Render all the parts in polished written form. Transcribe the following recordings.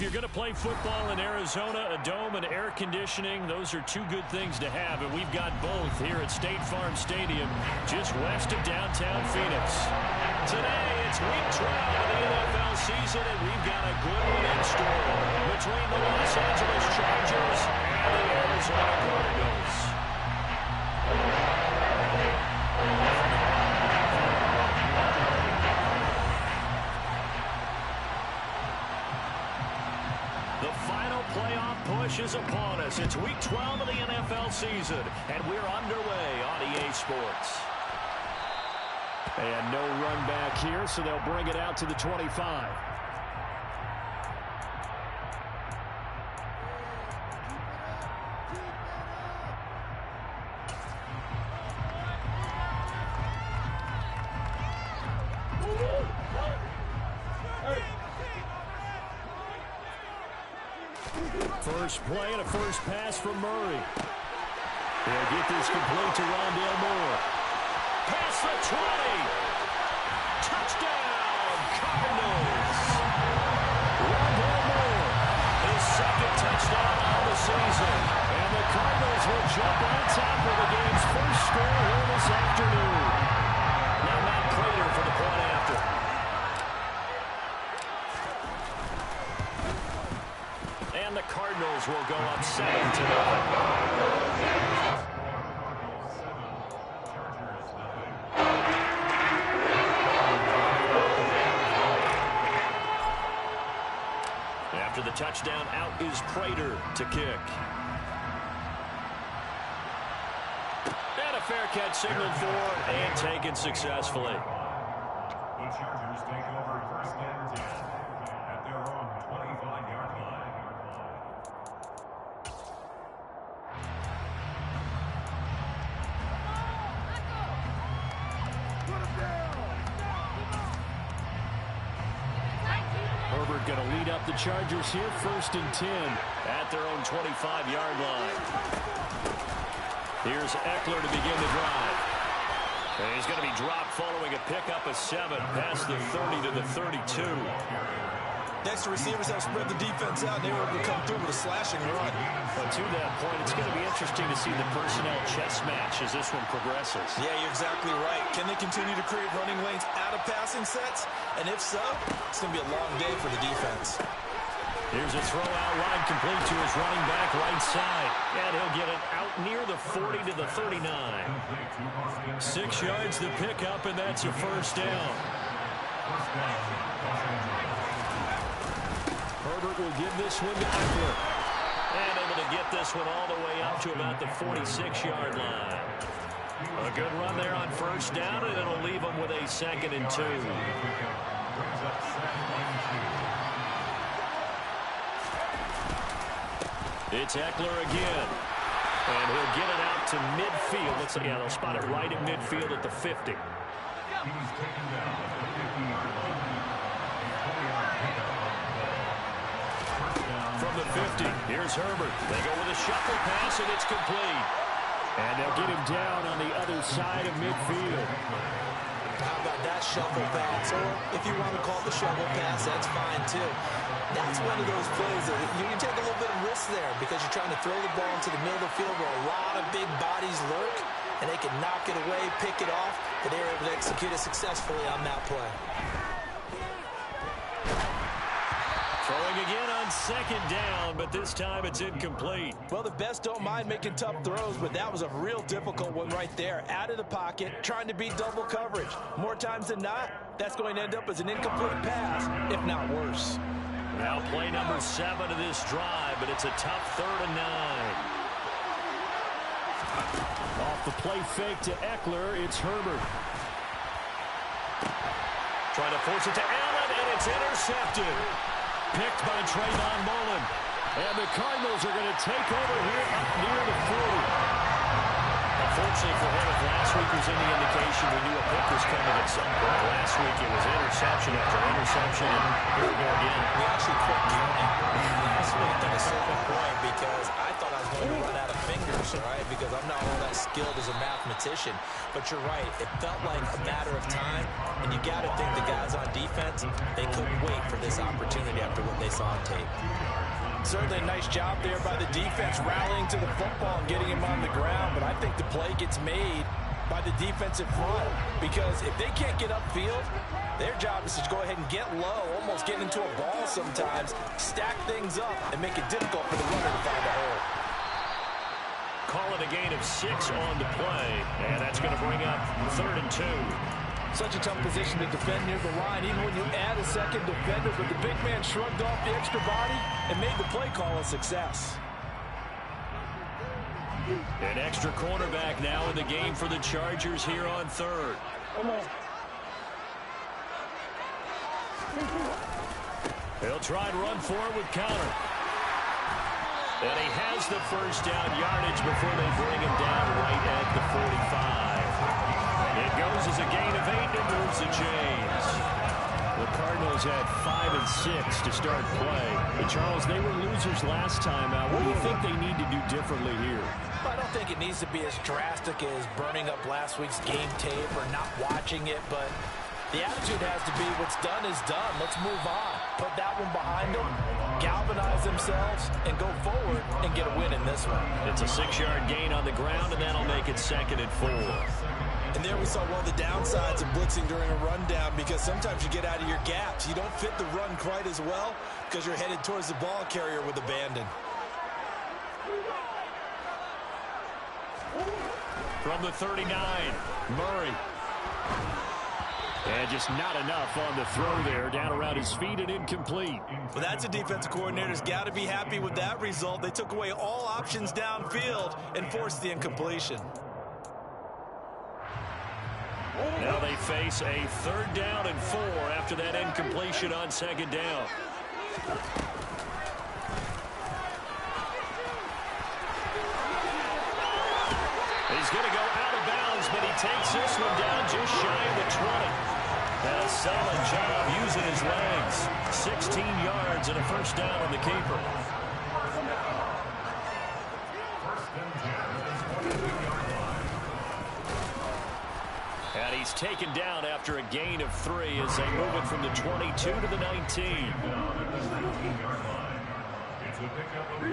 you're going to play football in Arizona, a dome and air conditioning, those are two good things to have, and we've got both here at State Farm Stadium, just west of downtown Phoenix. Today, it's Week 12 of the NFL season, and we've got a good one in store between the Los Angeles Chargers and the Arizona Cardinals. The final playoff push is upon us. It's Week 12 of the NFL season, and we're underway on EA Sports. And no run back here, so they'll bring it out to the 25. First play and a first pass from Murray. They'll get this complete to Rondale Moore. Past the 20. Touchdown, Cardinals. Rondale Moore, his second touchdown of the season. And the Cardinals will jump on top of the game's first score here this afternoon. Now Matt Prater for the point after. And the Cardinals will go up 7-0. After the touchdown, out is Prater to kick. And a fair catch signaled for and taken successfully. The Chargers take over first and 10 at their own 25-yard line. Herbert going to lead up the Chargers here, first and 10 at their own 25-yard line. Here's Eckler to begin the drive. And he's going to be dropped following a pickup of 7 past the 30 to the 32. Next, the receivers have spread the defense out, and they were able to come through with a slashing run. But to that point, it's going to be interesting to see the personnel chess match as this one progresses. Yeah, you're exactly right. Can they continue to create running lanes out of passing sets? And if so, it's going to be a long day for the defense. Here's a throw out wide complete to his running back right side. And he'll get it out near the 40 to the 39. 6 yards to pick up, and that's a first down. Herbert will give this one to Eckler. And able to get this one all the way up to about the 46-yard line. A good run there on first down, and it'll leave them with a 2nd and 2. It's Eckler again. And he'll get it out to midfield. Let's see, yeah, they'll spot it right at midfield at the 50. He's taken down at the 50-yard line. From the 50, here's Herbert. They go with a shuffle pass, and it's complete. And they'll get him down on the other side of midfield. How about that shuffle pass? Or if you want to call it the shovel pass, that's fine too. That's one of those plays that you can take a little bit of risk there because you're trying to throw the ball into the middle of the field where a lot of big bodies lurk, and they can knock it away, pick it off, but they were able to execute it successfully on that play. Throwing again on 2nd down, but this time it's incomplete. Well, the best don't mind making tough throws, but that was a real difficult one right there. Out of the pocket, trying to beat double coverage. More times than not, that's going to end up as an incomplete pass, if not worse. Now play number 7 of this drive, but it's a tough 3rd and 9. Off the play fake to Eckler, it's Herbert. Trying to force it to Allen, and it's intercepted. Picked by Trayvon Mullen. And the Cardinals are going to take over here up near the 40. Unfortunately for him, if last week was any indication, we knew a pick was coming at some point. Last week it was interception after interception, and here we go again. We actually quit counting last week at a certain point because I thought I was going to run out of fingers, right? Because I'm not all that skilled as a mathematician. But you're right. It felt like a matter of time, and you got to think the guys on defense defense, they couldn't wait for this opportunity after what they saw on tape. Certainly a nice job there by the defense rallying to the football and getting him on the ground, but I think the play gets made by the defensive front because if they can't get upfield, their job is to go ahead and get low, almost get into a ball sometimes, stack things up, and make it difficult for the runner to find a hole. Call it a gain of 6 on the play, and that's going to bring up 3rd and 2. Such a tough position to defend near the line, even when you add a second defender, but the big man shrugged off the extra body and made the play call a success. An extra cornerback now in the game for the Chargers here on 3rd. He'll try and run forward with counter. And he has the first down yardage before they bring him down right at the 45. It goes as a gain of 8 and moves the chains. The Cardinals had 5 and 6 to start play. But Charles, they were losers last time out. What do you think they need to do differently here? I don't think it needs to be as drastic as burning up last week's game tape or not watching it, but the attitude has to be what's done is done. Let's move on. Put that one behind them, galvanize themselves, and go forward and get a win in this one. It's a 6-yard gain on the ground, and that'll make it 2nd and 4. And there we saw one of the downsides of blitzing during a rundown because sometimes you get out of your gaps. You don't fit the run quite as well because you're headed towards the ball carrier with abandon. From the 39, Murray. And just not enough on the throw there. Down around his feet and incomplete. Well, that's a defensive coordinator's got to be happy with that result. They took away all options downfield and forced the incompletion. Now they face a 3rd down and 4 after that incompletion on 2nd down. He's going to go out of bounds, but he takes this one down just shy of the 20. And a solid job using his legs. 16 yards and a first down on the keeper. And he's taken down after a gain of 3 as they move it from the 22 to the 19. It's a pickup of 48.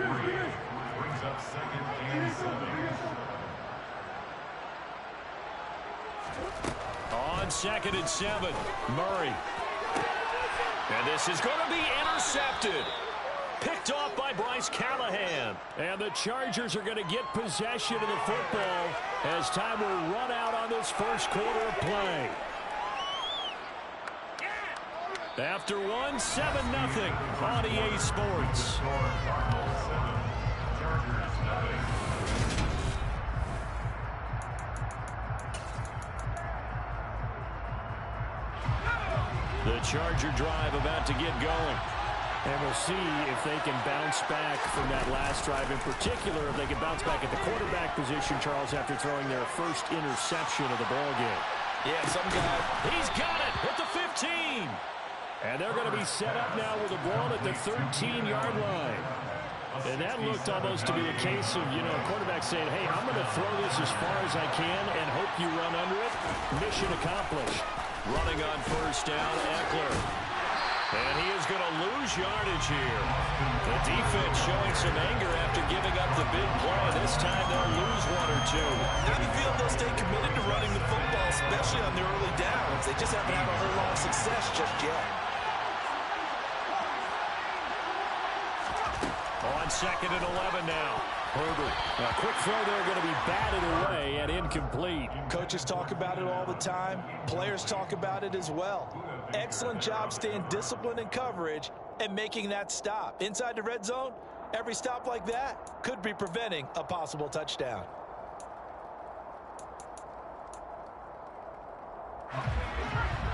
Brings up 2nd and 7. On 2nd and 7, Murray. And this is going to be intercepted. Picked off by Bryce Callahan. And the Chargers are going to get possession of the football as time will run out on this first quarter of play. After 1, 7-0 on EA Sports. The Charger drive about to get going. And we'll see if they can bounce back from that last drive. In particular, if they can bounce back at the quarterback position, Charles, after throwing their first interception of the ballgame. Yeah, some guy. He's got it at the 15. And they're going to be set up now with the ball at the 13-yard line. And that looked almost to be a case of, a quarterback saying, hey, I'm going to throw this as far as I can and hope you run under it. Mission accomplished. Running on first down, Eckler. And he is going to lose yardage here. The defense showing some anger after giving up the big play. This time they'll lose 1 or 2. I have a feeling they'll stay committed to running the football, especially on the early downs. They just haven't had a whole lot of success just yet. On 2nd and 11 now. Herbert. A quick throw there going to be batted away and incomplete. Coaches talk about it all the time. Players talk about it as well. Excellent job staying disciplined in coverage and making that stop. Inside the red zone, every stop like that could be preventing a possible touchdown.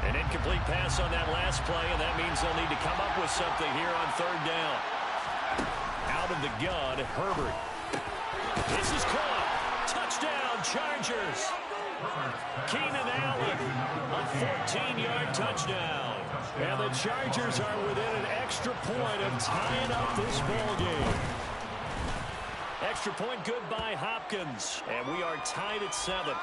An incomplete pass on that last play, and that means they'll need to come up with something here on 3rd down. Out of the gun, Herbert. This is caught. Touchdown, Chargers. Keenan Allen, a 14-yard touchdown. And the Chargers are within an extra point of tying up this ball game. Extra point good by Hopkins. And we are tied at 7.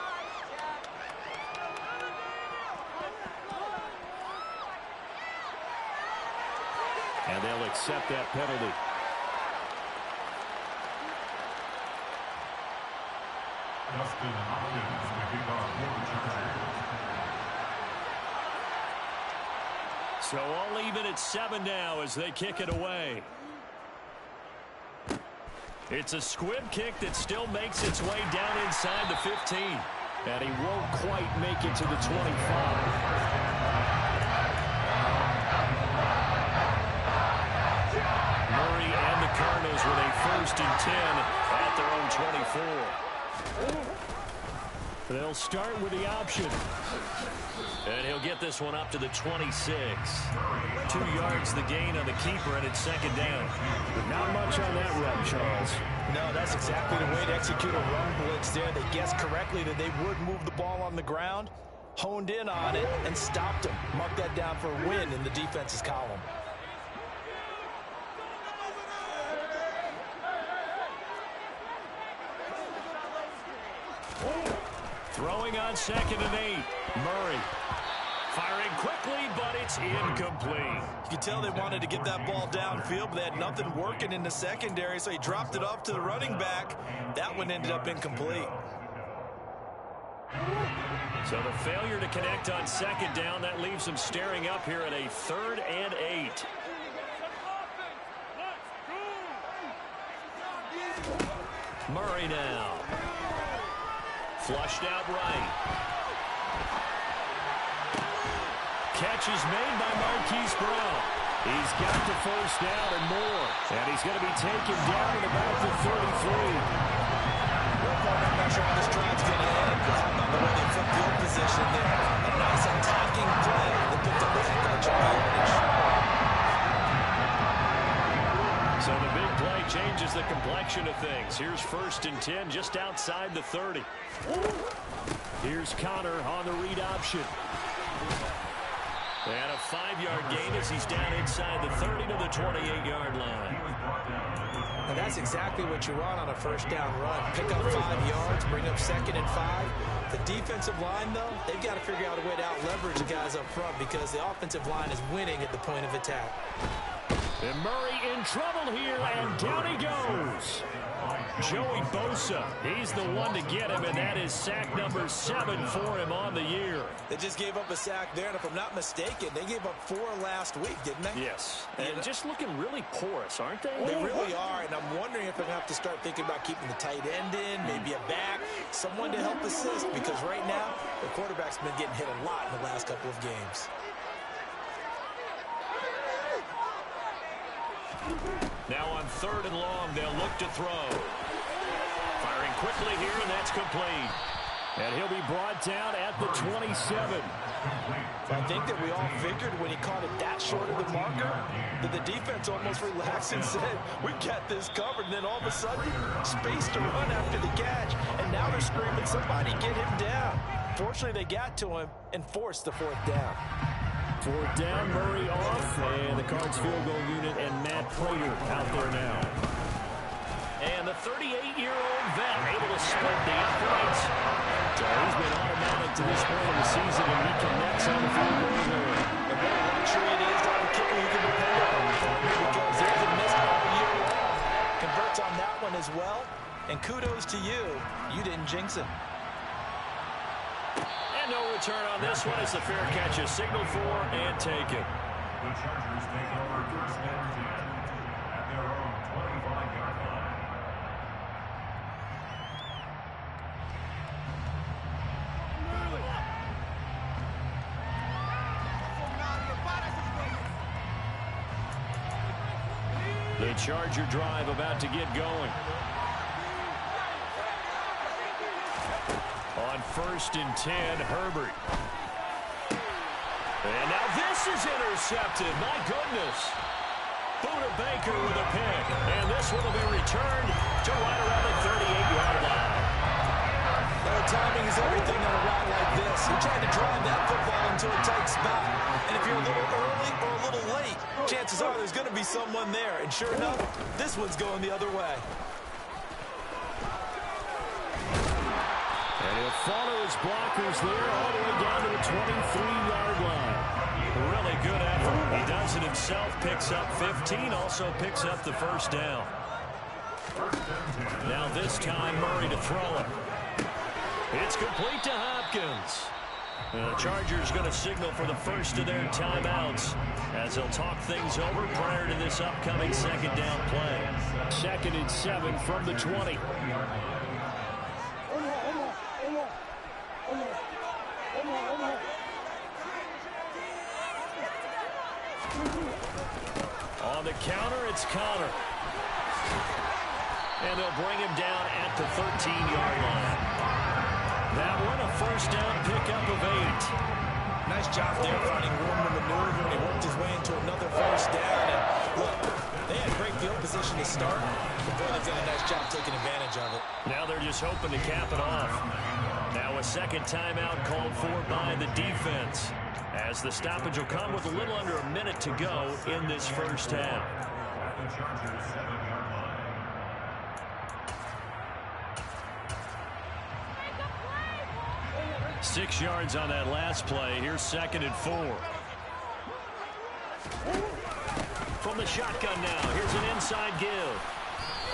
And they'll accept that penalty. Justin Hopkins to kick off for the Chargers. So all even at 7 now as they kick it away. It's a squib kick that still makes its way down inside the 15. And he won't quite make it to the 25. Murray and the Cardinals with a 1st and 10 at their own 24. They'll start with the option. And he'll get this one up to the 26. 2 yards the gain on the keeper, and it's 2nd down. Not much on that run, Charles. No, that's exactly the way to execute a run blitz there. They guessed correctly that they would move the ball on the ground, honed in on it, and stopped him. Mark that down for a win in the defense's column. Throwing on 2nd and 8. Murray. Firing quickly, but it's incomplete. You can tell they wanted to get that ball downfield, but they had nothing working in the secondary, so he dropped it off to the running back. That one ended up incomplete. So the failure to connect on 2nd down, that leaves them staring up here at a 3rd and 8. Murray now. Flushed out right. Catch is made by Marquise Brown. He's got the 1st down and more. And he's going to be taken down at about the 33. I'm not sure how this drive's going to end, but how about the way they flip field position there? A nice attacking play that picked up a heck of a yardage. So the big play changes the complexion of things. Here's 1st and 10 just outside the 30. Here's Connor on the read option. And a 5-yard gain as he's down inside the 30 to the 28-yard line. And that's exactly what you want on a 1st down run. Pick up 5 yards, bring up 2nd and 5. The defensive line, though, they've got to figure out a way to out-leverage the guys up front because the offensive line is winning at the point of attack. And Murray in trouble here, and down he goes. Joey Bosa, he's the one to get him, and that is sack number 7 for him on the year. They just gave up a sack there, and if I'm not mistaken, they gave up 4 last week, didn't they? Yes, and just looking really porous, aren't they? They really are, and I'm wondering if I'm going to have to start thinking about keeping the tight end in, maybe a back, someone to help assist, because right now, the quarterback's been getting hit a lot in the last couple of games. Now on 3rd and long, they'll look to throw. Firing quickly here, and that's complete. And he'll be brought down at the 27. I think that we all figured when he caught it that short of the marker that the defense almost relaxed and said, we've got this covered. And then all of a sudden, space to run after the catch. And now they're screaming, somebody get him down. Fortunately, they got to him and forced the 4th down. 4th down, Murray off, and the Cards field goal unit and Matt Prater out there now. And the 38-year-old vet able to split the uprights. So he's been automatic to this point of the season, and he connects on the field goal there. And what a luxury it is to have a kicker who can depend on because there's a miss all year long. Converts on that one as well. And kudos to you. You didn't jinx it. And no return on this one as the fair catch is signaled for and taken. The Chargers take over 1st and 10 at their own 25-yard line. The Charger drive about to get going. On 1st and 10, Herbert. And now this is intercepted. My goodness. Buda Baker with a pick. And this one will be returned to right around the 38-yard line. Now, timing is everything on a route like this. You're trying to drive that football into a tight spot. And if you're a little early or a little late, chances are there's going to be someone there. And sure enough, this one's going the other way. And he'll follow his blockers there all the way down to the 23-yard line. Really good effort. He does it in himself picks up 15, also picks up the first down. Now this time Murray to throw it. It's complete to Hopkins. The Chargers going to signal for the first of their timeouts as they'll talk things over prior to this upcoming second down play. 2nd and 7 from the 20. On the counter, it's Connor. And they'll bring him down at the 13-yard line. That one a first down pickup of 8. Nice job there finding room to maneuver, and he worked his way into another first down. And look, they had great field position to start. The Browns did a nice job taking advantage of it. Now they're just hoping to cap it off. Now a second timeout called for by the defense, as the stoppage will come with a little under a minute to go in this first half. At the Chargers' 7-yard line. 6 yards on that last play. Here's 2nd and 4. From the shotgun now. Here's an inside give.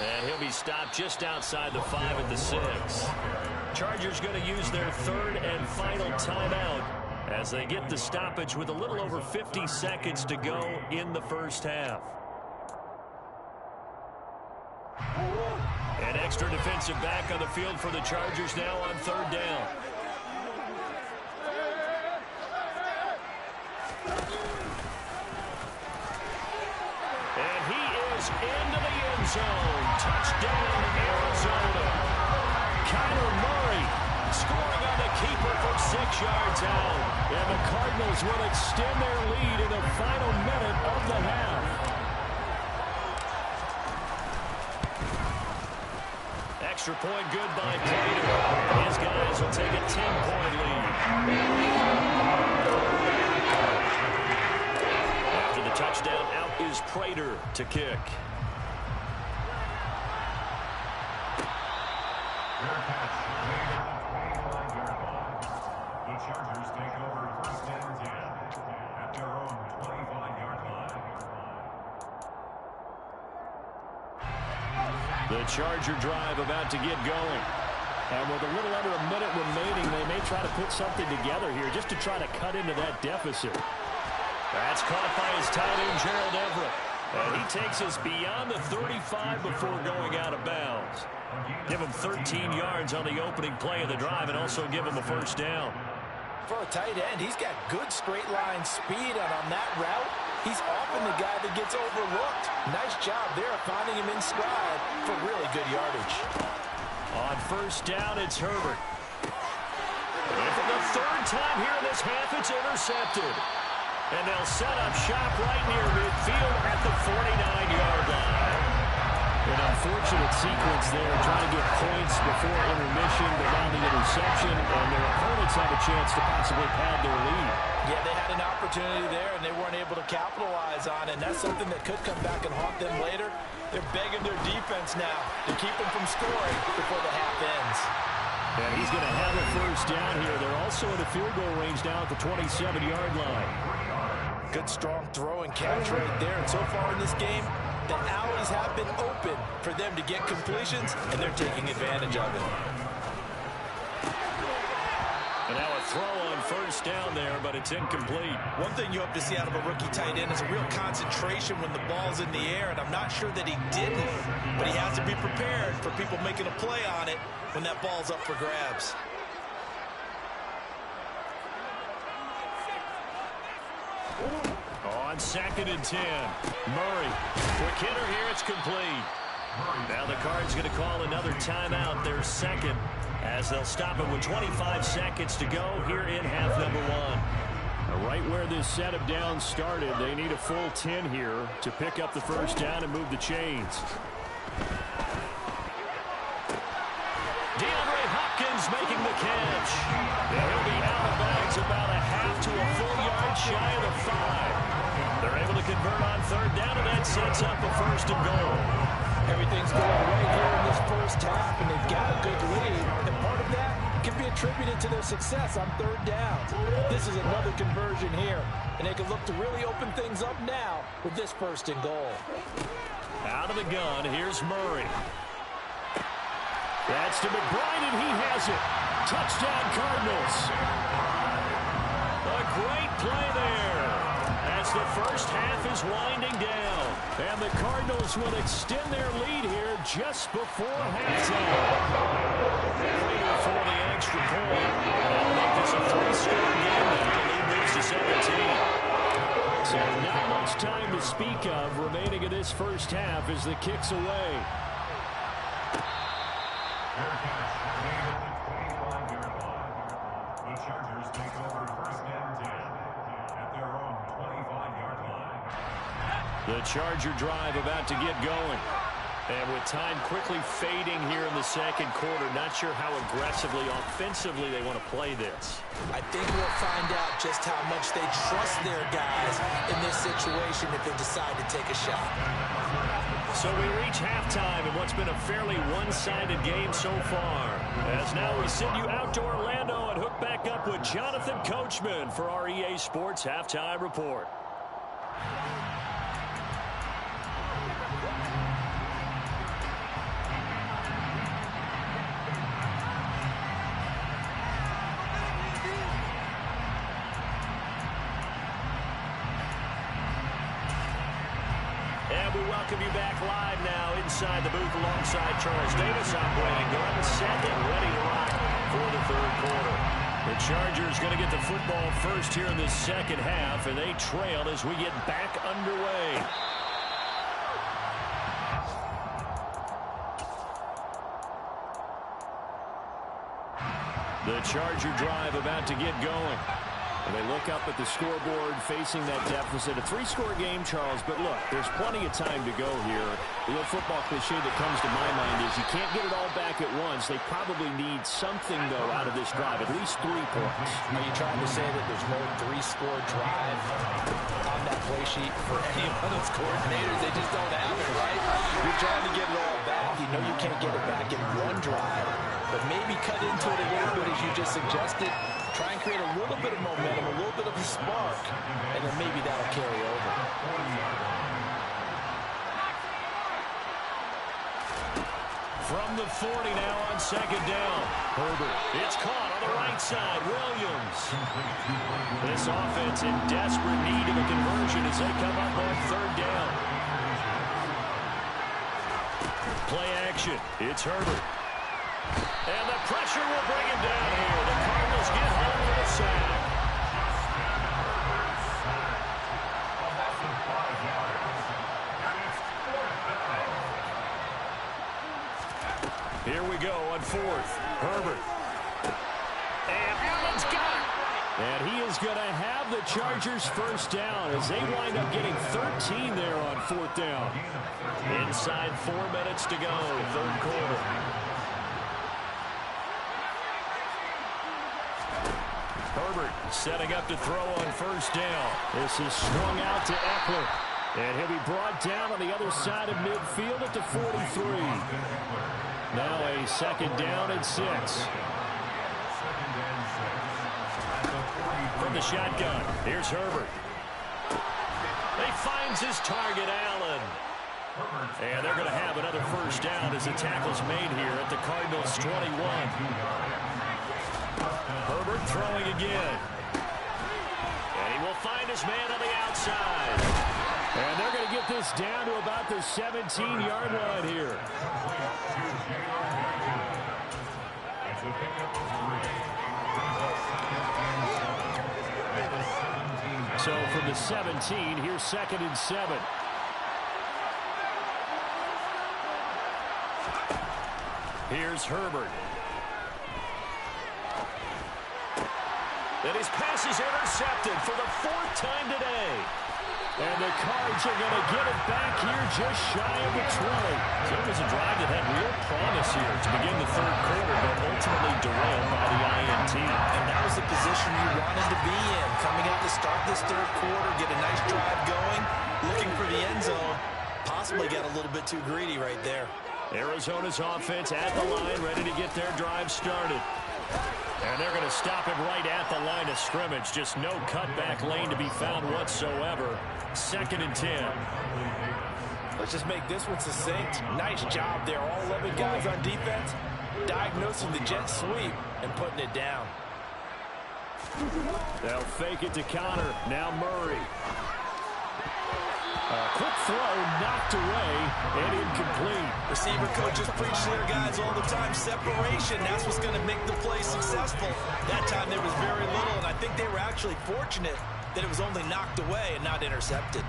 And he'll be stopped just outside the 5 at the 6. Chargers going to use their 3rd and final timeout as they get the stoppage with a little over 50 seconds to go in the first half. An extra defensive back on the field for the Chargers now on 3rd down. And he is into the end zone. Touchdown, Arizona. Kyler Murray scoring on the keeper from 6 yards out. And the Cardinals will extend their lead in the final minute of the half. Extra point good by Prater. His guys will take a 10-point lead. After the touchdown, out is Prater to kick. The Chargers take over 1st and 10 at their own 25-yard line. The Charger drive about to get going. And with a little under a minute remaining, they may try to put something together here just to try to cut into that deficit. That's caught by his tight end, Gerald Everett. And he takes us beyond the 35 before going out of bounds. Give him 13 yards on the opening play of the drive and also give him a first down. For a tight end, he's got good straight line speed, and on that route, he's often the guy that gets overlooked. Nice job there of finding him in stride for really good yardage. On first down, it's Herbert. And for the 3rd time here in this half, it's intercepted. And they'll set up shop right near midfield at the 49-yard line. An unfortunate sequence there, trying to get points before intermission, but now the interception, and their opponents have a chance to possibly pad their lead. Yeah, they had an opportunity there, and they weren't able to capitalize on it, and that's something that could come back and haunt them later. They're begging their defense now to keep them from scoring before the half ends. And he's going to have a first down here. They're also in a field goal range now at the 27-yard line. Good strong throw and catch right there, and so far in this game, the alleys have been open for them to get completions, and they're taking advantage of it. And now a throw on first down there, but it's incomplete. One thing you hope to see out of a rookie tight end is a real concentration when the ball's in the air, and I'm not sure that he didn't, but he has to be prepared for people making a play on it when that ball's up for grabs. On 2nd and 10, Murray. Quick hitter here, it's complete. Now the Cards going to call another timeout, their 2nd, as they'll stop it with 25 seconds to go here in half number 1. Right where this set of downs started, they need a full 10 here to pick up the first down and move the chains. DeAndre Hopkins making the catch. And he'll be out of bounds about a half to a full yard shy of the 5. They're able to convert on 3rd down, and that sets up a 1st and goal. Everything's going right here in this first half, and they've got a good lead. And part of that can be attributed to their success on third down. This is another conversion here, and they can look to really open things up now with this first and goal. Out of the gun, here's Murray. That's to McBride, and he has it. Touchdown, Cardinals. A great play there as the first half is winding down. And the Cardinals will extend their lead here just before halftime. Later for the extra point. That'll make this a 3-score game now. The lead moves to 17. So not much time to speak of remaining in this first half as the kick's away. The Chargers take over first and 10 at their own 25-yard line. The Charger drive about to get going. And with time quickly fading here in the second quarter, not sure how aggressively, offensively they want to play this. I think we'll find out just how much they trust their guys in this situation if they decide to take a shot. So we reach halftime in what's been a fairly one-sided game so far. As now we send you out to Orlando and hook back up with Jonathan Coachman for our EA Sports Halftime Report. And we welcome you back live now inside the booth alongside Charles Davis. I'm Brandon Gordon, set and ready to rock for the third quarter. The Chargers going to get the football first here in the second half, and they trail as we get back underway. The Charger drive about to get going. And they look up at the scoreboard facing that deficit. A 3-score game, Charles, but look, there's plenty of time to go here. The old football cliche that comes to my mind is you can't get it all back at once. They probably need something, though, out of this drive, at least 3 points. Are you trying to say that there's no 3-score drive on that play sheet for any one of those coordinators? They just don't have it, right? You're trying to get it all back. You know you can't get it back in one drive, but maybe cut into it a little bit as you just suggested. Try and create a little bit of momentum, a little bit of a spark, and then maybe that'll carry over. From the 40 now on second down. Herbert. It's caught on the right side. Williams. This offense in desperate need of a conversion as they come up on third down. Play action. It's Herbert. And the pressure will bring him down here. The Cardinals get home for the sack. Here we go on fourth. Herbert. And Allen's got it. And he is going to have the Chargers first down as they wind up getting 13 there on fourth down. Inside 4 minutes to go, third quarter. Herbert setting up to throw on first down. This is swung out to Eckler. And he'll be brought down on the other side of midfield at the 43. Now a second down and 6. From the shotgun, here's Herbert. He finds his target, Allen. And they're going to have another first down as the tackle's made here at the Cardinals' 21. Herbert throwing again. And he will find his man on the outside. And they're going to get this down to about the 17-yard line here. So from the 17, here's second and 7. Here's Herbert. And his pass is intercepted for the 4th time today. And the Cards are going to get it back here just shy of the 20. So it was a drive that had real promise here to begin the third quarter, but ultimately derailed by the INT. And that was the position you wanted to be in. Coming out to start this third quarter, get a nice drive going, looking for the end zone. Possibly got a little bit too greedy right there. Arizona's offense at the line, ready to get their drive started. And they're going to stop him right at the line of scrimmage. Just no cutback lane to be found whatsoever. 2nd and 10. Let's just make this one succinct. Nice job there. All 11 guys on defense diagnosing the jet sweep and putting it down. They'll fake it to Connor. Now Murray. Quick throw, knocked away, and incomplete. Receiver coaches preach to their guys all the time. Separation, that's what's going to make the play successful. That time there was very little, and I think they were actually fortunate that it was only knocked away and not intercepted.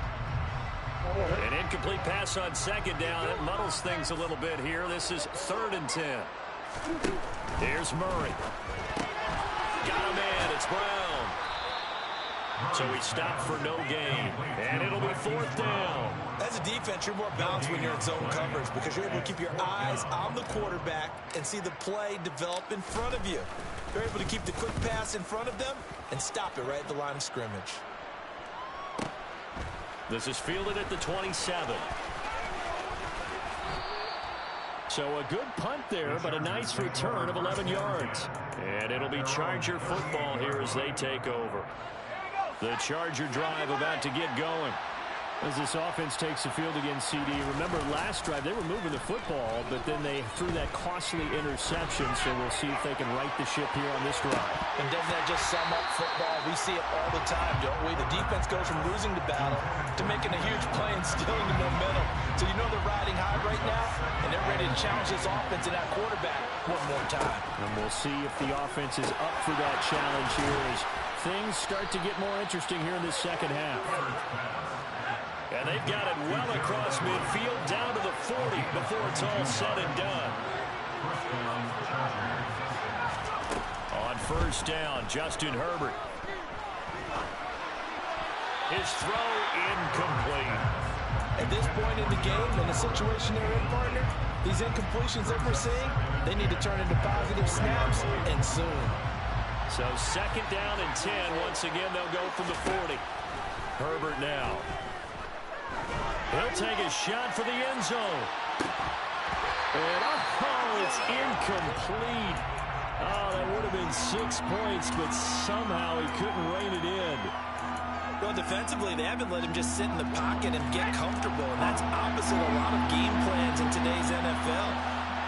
An incomplete pass on 2nd down. That muddles things a little bit here. This is 3rd and 10. Here's Murray. Got him in. It's Brown. So he stopped for no gain. And it'll be 4th down. As a defense, you're more balanced when you're in zone coverage because you're able to keep your eyes on the quarterback and see the play develop in front of you. You're able to keep the quick pass in front of them and stop it right at the line of scrimmage. This is fielded at the 27. So a good punt there, but a nice return of 11 yards. And it'll be Charger football here as they take over. The Charger drive about to get going. As this offense takes the field against CD. Remember last drive they were moving the football, but then they threw that costly interception. So we'll see if they can right the ship here on this drive. And doesn't that just sum up football? We see it all the time, don't we? The defense goes from losing the battle to making a huge play and stealing the momentum. So you know they're riding high right now, and they're ready to challenge this offense and that quarterback one more time. And we'll see if the offense is up for that challenge here as things start to get more interesting here in this 2nd half. And they've got it well across midfield down to the 40 before it's all said and done. On 1st down, Justin Herbert. His throw incomplete. At this point in the game, in the situation they're in, partner, these incompletions that we're seeing, they need to turn into positive snaps, and soon. So 2nd down and 10. Once again, they'll go from the 40. Herbert now. He'll take a shot for the end zone. And it's incomplete. Oh, that would have been 6 points, but somehow he couldn't rein it in. Well, defensively, they haven't let him just sit in the pocket and get comfortable, and that's opposite a lot of game plans in today's NFL.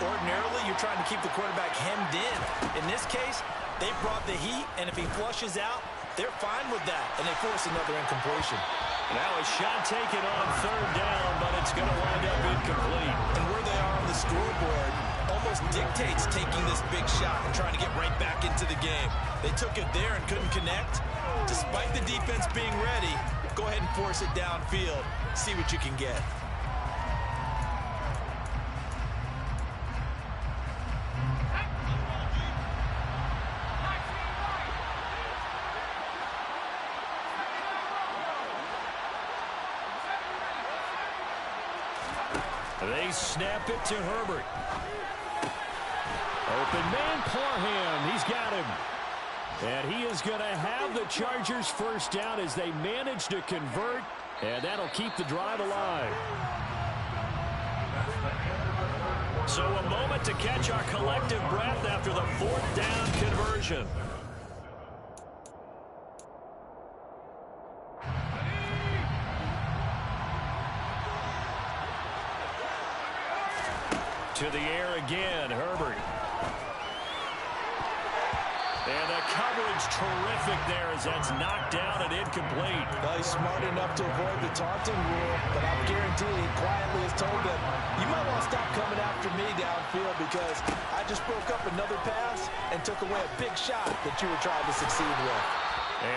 Ordinarily, you're trying to keep the quarterback hemmed in. In this case, they brought the heat, and if he flushes out, they're fine with that, and they force another incompletion. Now a shot taken on 3rd down, but it's going to wind up incomplete. And where they are on the scoreboard almost dictates taking this big shot and trying to get right back into the game. They took it there and couldn't connect. Despite the defense being ready, go ahead and force it downfield. See what you can get. They snap it to Herbert. Open man, Parham. He's got him. And he is going to have the Chargers 1st down as they manage to convert. And that'll keep the drive alive. So a moment to catch our collective breath after the 4th down conversion. To the air again, Herbert. And the coverage terrific there as that's knocked down and incomplete. Well, he's smart enough to avoid the taunting rule, but I'm guaranteed he quietly has told them, you might want to stop coming after me downfield because I just broke up another pass and took away a big shot that you were trying to succeed with.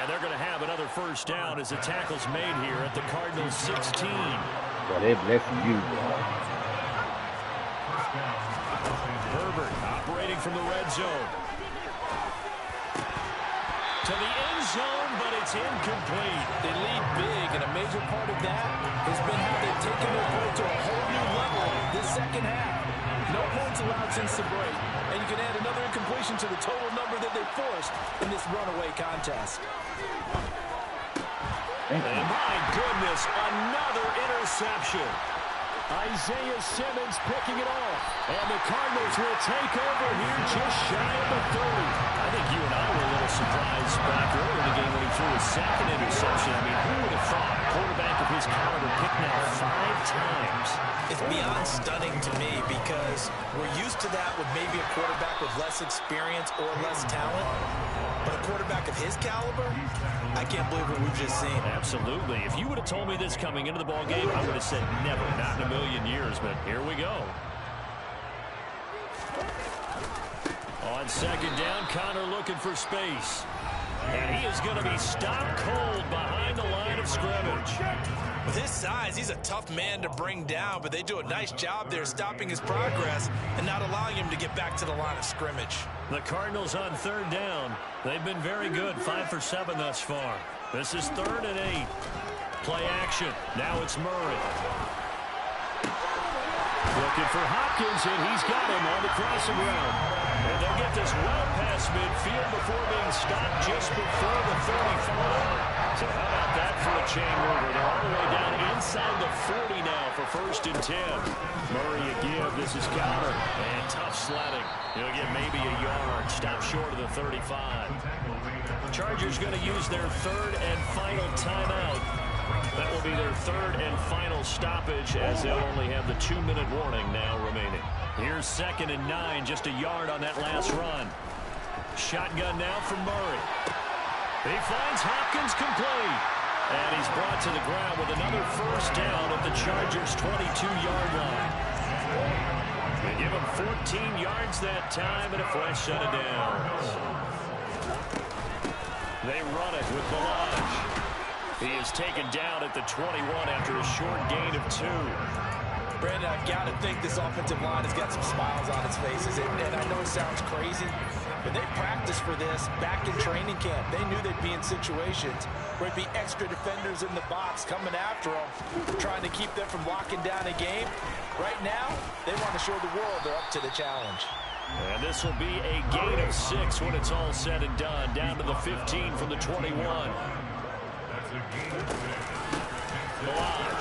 And they're going to have another 1st down as the tackle's made here at the Cardinals 16. Well, they bless you. Herbert operating from the red zone. To the end zone, but it's incomplete. They lead big, and a major part of that has been how they've taken their play to a whole new level this 2nd half. No points allowed since the break, and you can add another incompletion to the total number that they forced in this runaway contest. And my goodness, another interception. Isaiah Simmons picking it off. And the Cardinals will take over here just shy of the 30. I think you and I were a little surprised back earlier in the game when he threw his second interception. I mean, who would have thought a quarterback of his caliber picked now 5 times? It's beyond stunning to me because we're used to that with maybe a quarterback with less experience or less talent. But a quarterback of his caliber, I can't believe what we've just seen. Absolutely. If you would have told me this coming into the ball game, I would have said never, not in a million years. But here we go. On second down, Connor looking for space. And he is going to be stopped cold behind the line of scrimmage. With his size, he's a tough man to bring down, but they do a nice job there stopping his progress and not allowing him to get back to the line of scrimmage. The Cardinals on third down. They've been very good, 5 for 7 thus far. This is 3rd and 8. Play action. Now it's Murray. Looking for Hopkins, and he's got him on the crossing route. And they'll get this well past midfield before being stopped just before the 35. So how about that for a chain mover? They're all the way down inside the 40 now for 1st and 10. Murray a give. This is Connor. And tough sledding. He'll get maybe a yard. Stop short of the 35. Chargers going to use their 3rd and final timeout. That will be their 3rd and final stoppage as they'll only have the 2-minute warning now remaining. Here's 2nd and 9, just a yard on that last run. Shotgun now from Murray. He finds Hopkins complete. And he's brought to the ground with another 1st down at the Chargers' 22-yard line. They give him 14 yards that time and a fresh set of downs. They run it with Balaj. He is taken down at the 21 after a short gain of 2. Brandon, I've got to think this offensive line has got some smiles on its faces. And I know it sounds crazy, but they practiced for this back in training camp. They knew they'd be in situations where it'd be extra defenders in the box coming after them, trying to keep them from locking down a game. Right now, they want to show the world they're up to the challenge. And this will be a gain of 6 when it's all said and done. Down to the 15 from the 21. Balaj.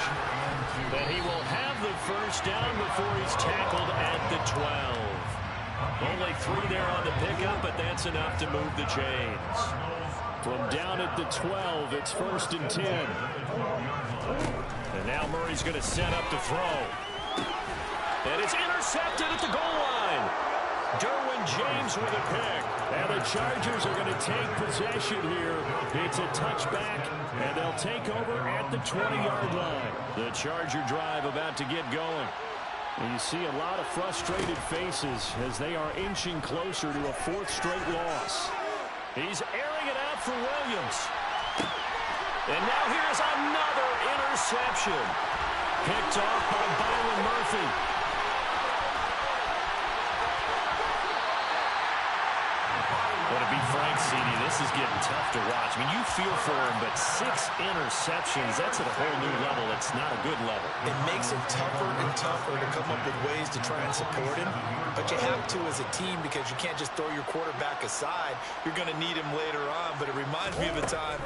But he will have the 1st down before he's tackled at the 12. Only 3 there on the pickup, but that's enough to move the chains. From down at the 12, it's 1st and 10. And now Murray's going to set up to throw. And it's intercepted at the goal line. Derwin James with a pick. And the Chargers are going to take possession here. It's a touchback, and they'll take over at the 20-yard line. The Charger drive about to get going. And you see a lot of frustrated faces as they are inching closer to a 4th straight loss. He's airing it out for Williams. And now here's another interception. Picked off by Byron Murphy. Well, to be frank, CD, this is getting tough to watch. I mean, you feel for him, but 6 interceptions, that's at a whole new level. It's not a good level. It makes it tougher and tougher to come up with ways to try and support him. But you have to as a team because you can't just throw your quarterback aside. You're going to need him later on. But it reminds me of a time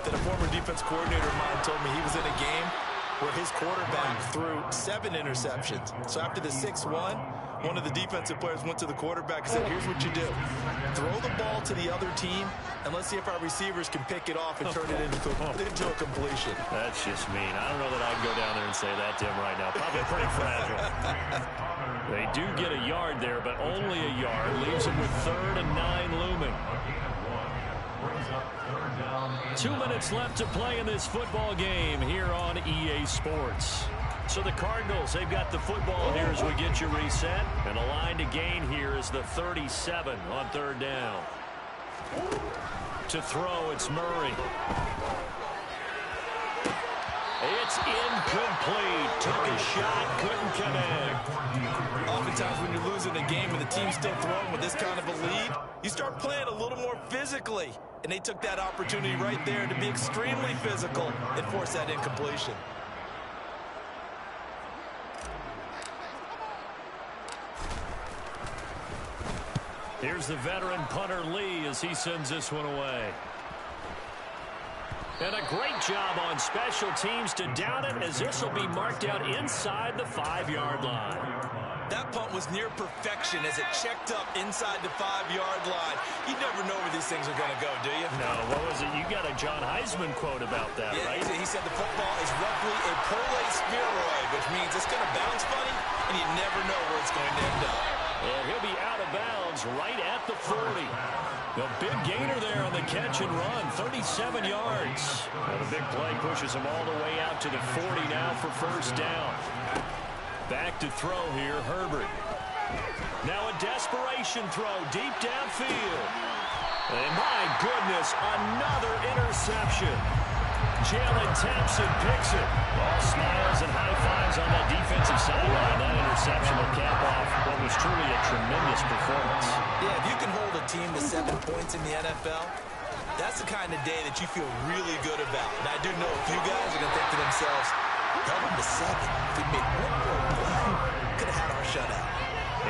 that a former defense coordinator of mine told me he was in a game where his quarterback threw 7 interceptions. So after the 6th one of the defensive players went to the quarterback and said, here's what you do. Throw the ball to the other team, and let's see if our receivers can pick it off and turn it into a completion. That's just mean. I don't know that I'd go down there and say that to him right now. Probably pretty fragile. They do get a yard there, but only a yard. Leaves them with 3rd and 9 looming. 2 minutes left to play in this football game here on EA Sports. So the Cardinals, they've got the football here as we get you reset. And the line to gain here is the 37 on 3rd down. To throw, it's Murray. It's incomplete. Took a shot, couldn't connect. Oftentimes when you're losing a game and the team's still throwing with this kind of a lead, you start playing a little more physically. And they took that opportunity right there to be extremely physical and force that incompletion. Here's the veteran punter Lee as he sends this one away. And a great job on special teams to down it, as this will be marked out inside the 5-yard line. That punt was near perfection as it checked up inside the 5-yard line. You never know where these things are going to go, do you? No, what was it? You got a John Heisman quote about that, right? He said the football is roughly a pole spheroid, which means it's going to bounce funny, and you never know where it's going to end up. And he'll be out of bounds right at the 40. The big gainer there on the catch and run, 37 yards. Well, the big play pushes him all the way out to the 40 now for first down. Back to throw here, Herbert. Now a desperation throw deep downfield. And my goodness, another interception. Jalen Thompson picks it. All smiles and high fives on that defensive sideline. That interception will cap off what was truly a tremendous performance. Yeah, if you can hold a team to 7 points in the NFL, that's the kind of day that you feel really good about. And I do know a few guys are going to think to themselves, held them to 7. If we made one more play, could have had our shutout.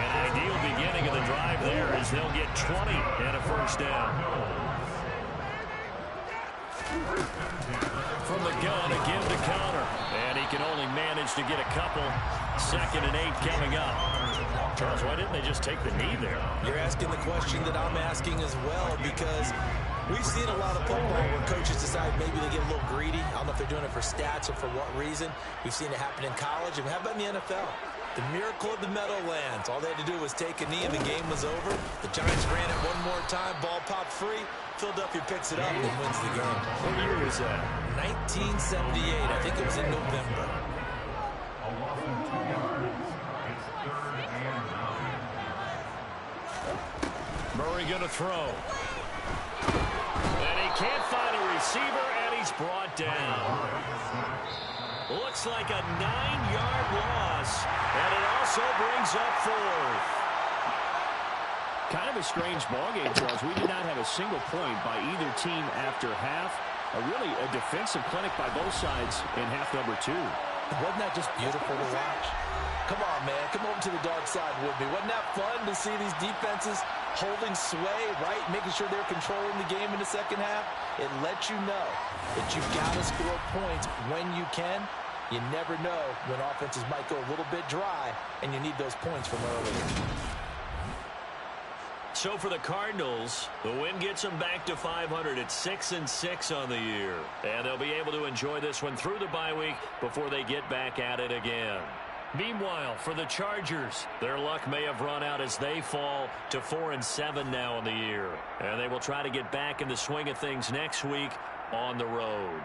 An ideal beginning of the drive there as they'll get 20 and a first down. From the gun, again to counter. And he can only manage to get a couple. 2nd and 8 coming up. Charles, why didn't they just take the knee there? You're asking the question that I'm asking as well, because we've seen a lot of football where coaches decide maybe they get a little greedy. I don't know if they're doing it for stats or for what reason. We've seen it happen in college. And how about in the NFL? The miracle of the Meadowlands. All they had to do was take a knee and the game was over. The Giants ran it one more time. Ball popped free. Philadelphia picks it up and wins the game. What year was that? 1978. I think it was in November. A loss of 2 yards. It's 3rd and 9. Murray going to throw. And he can't find a receiver, and he's brought down. Looks like a 9-yard loss, and it also brings up 4th. Kind of a strange ballgame, Charles. We did not have a single point by either team after half. Really a defensive clinic by both sides in half number 2. Wasn't that just beautiful to watch? Come on, man. Come over to the dark side with me. Wasn't that fun to see these defenses holding sway, right? Making sure they're controlling the game in the second half. It lets you know that you've got to score points when you can. You never know when offenses might go a little bit dry, and you need those points from earlier. So for the Cardinals, the win gets them back to 500 at 6-6 on the year. And they'll be able to enjoy this one through the bye week before they get back at it again. Meanwhile, for the Chargers, their luck may have run out as they fall to 4-7 now on the year. And they will try to get back in the swing of things next week on the road.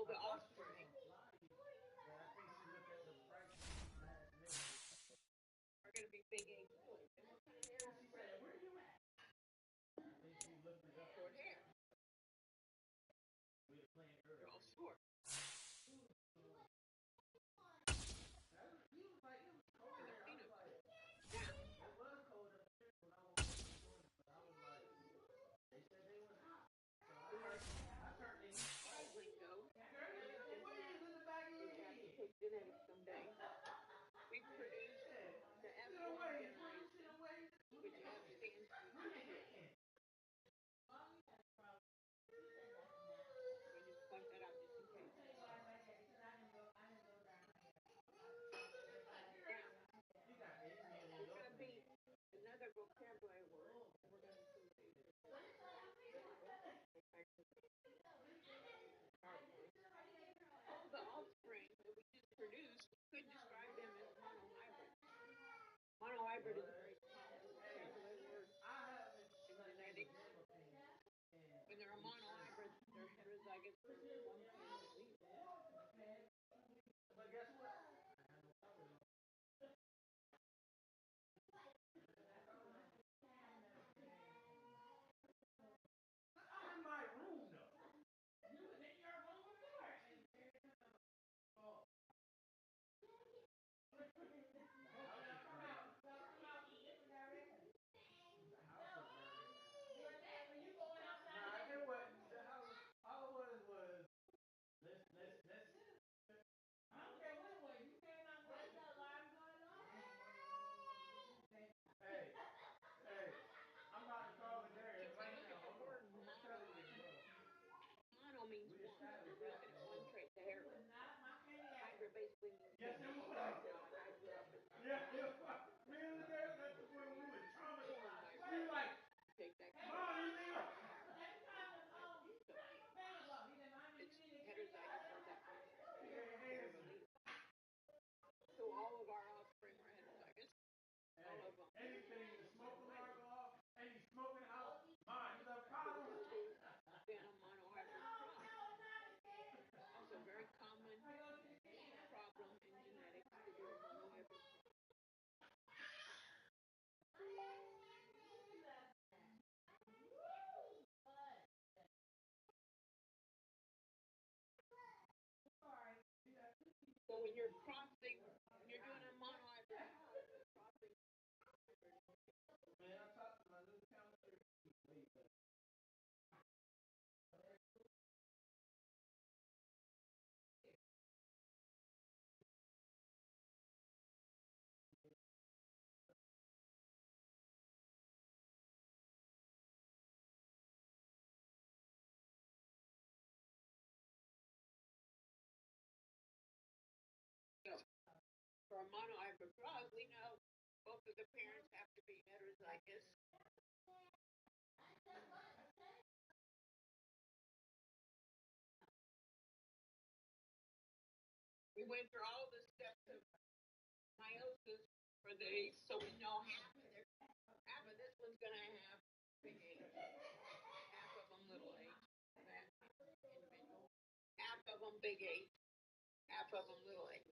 the offspring are going to be big age boys. And what kind of hair is spread? Short hair. They're all short. And they're phenotypes. Now, lingo. We have to take genetics someday. We produce the F1 generation, which F stands for future. We just point that out just in case. Now, there's going to be another vocabulary word that we're going to include. All the offspring that we just produced, we could describe them as monohybrid. Monohybrid is a very common vocabulary word in genetics. When they're a monohybrid, they're heterozygous for one parent at least. But guess what? I'm in my room though. You in your room with me? Mono means one. We're looking at one trait, the hair. Hybrid basically means yes, it was. Like I grew up as me and the girl got to the point we were traumatized. We were like, take that. Mom, you think it's heterozygous for that hair relief. So all of our offspring are heterozygous. All of them. Anything, smoking alcohol, any smoking house, mine, you have problems. Been a monohybrid cross. Also very common problem in genetics to be a monohybrid cross. So when you're crossing, when you're doing a monohybrid cross, you're crossing. Man, I talked to my new counselor. For a monohybrid cross, we know both of the parents have to be heterozygous. We went through all the steps of meiosis for these, so we know half of this one's going to have big H, half of them little h, that individual, half of them big H, half of them little h.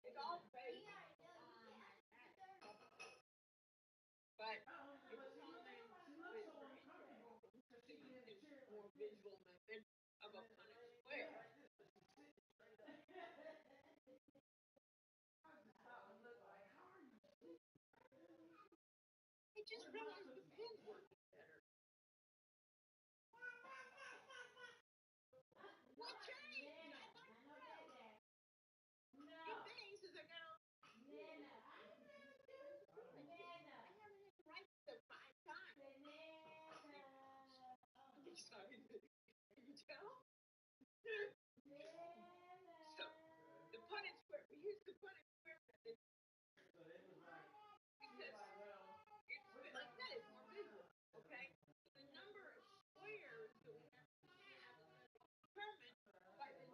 It's all based on but it's common with more visual method of a Punnett square. I just realized the pen's working better. What changed? The thing says I got to write the 5 times. Sorry. Can you tell? So the Punnett square, we use the Punnett square method because it's like that, it's more visual. Okay? The number of squares that we have to have is determined by the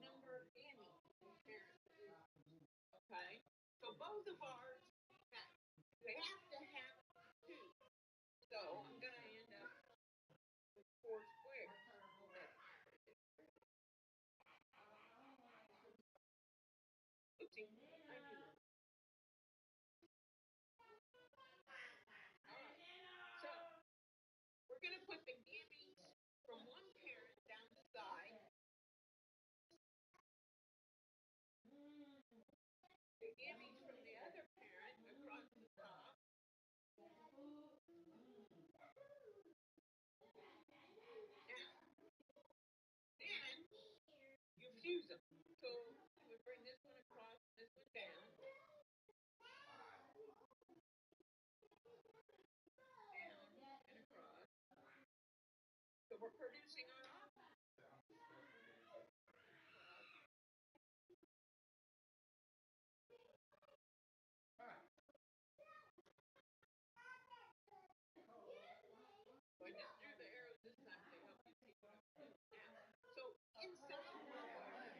number of gametes in parents. Okay? So both of ours, we have to have 2. So I'm going to end up with 4 See, I knew that. So, we're going to put the gimmies from one parent down the side. The gimmies from the other parent across the top. Now, then, you fuse them. So, you would bring this one across, this one down. Down and across. So, we're producing our offense. So I just drew the arrows this time to help you see what I'm doing now. So inside the square,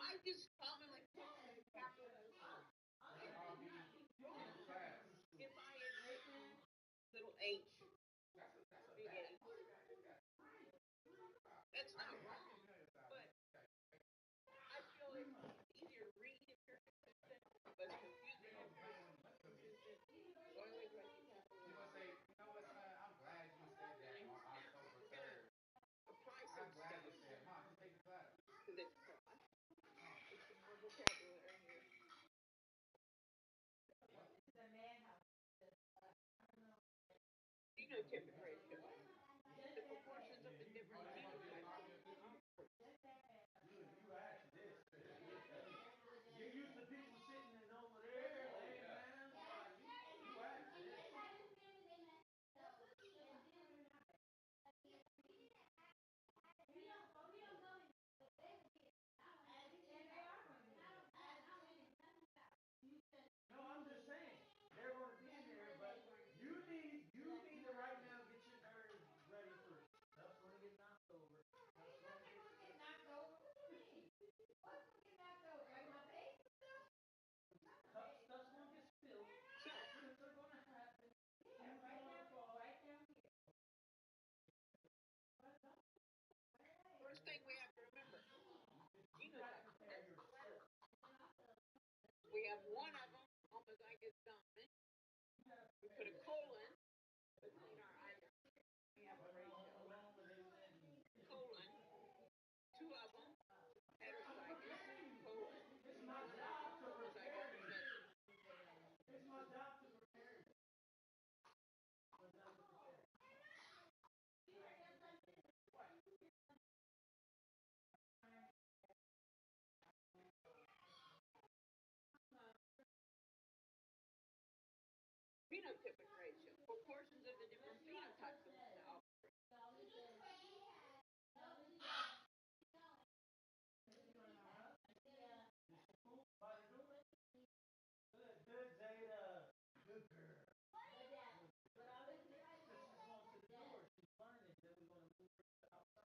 I just commonly put capitals. If I had written little h, big H, that's not wrong, but I feel it's easier to read if you're consistent, but it's confusing if you're inconsistent. So I always write the capital. I'm glad you said that on October 3rd. Apply some I'm glad you stuff. said, Mom, just take the class. Because it's cross. It's some more vocabulary here. Phenotypic ratio. The proportions of the different phenotypes. You asked this. You're used to people sitting and over there. Hey, man. You asked this. No, I'm just saying. They're going to be in there, but you need to right now get your nerves ready for stuff's going to get knocked over. Stuff's going to get knocked over. What's going to get knocked over? Like my face and stuff? Stuff's going to get spilled. Accidents are going to happen. And right down here. First thing we have to remember, genotype. We have one of them, homozygous dominant. We put a colon between our items. We have a ratio. Colon. Two of them, heterozygous, colon. It's my job to prepare you. Homozygous. It's my job to prepare you. Phenotypic ratio. Proportions of the different phenotypes of the offspring. Good, Zeta. Good girl. She's going to the door. She's learning. Then we're going to move her outside.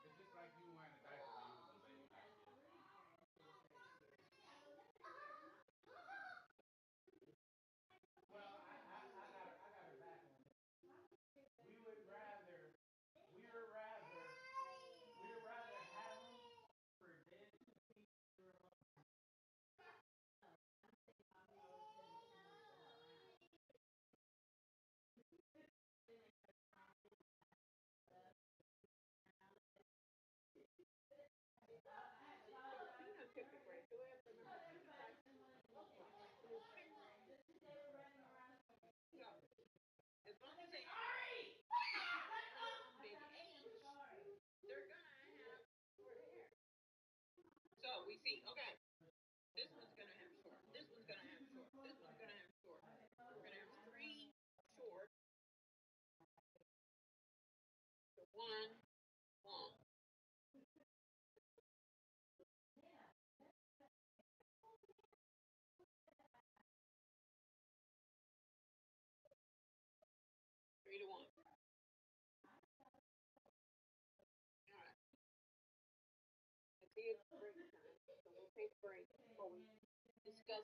It's just like you wearing a diaper when you was a baby last year. Well, I got her back on it. We would rather have them for dead feet. Phenotypic ratio. We have to remember phenotypes. So, as long as they big H, they're gonna have short hair. So we see, okay, this one's gonna have short, this one's gonna have short, this one's gonna have short. We're gonna have three short, one long. Three to one. All right. I see it's break time, so we'll take a break before we discuss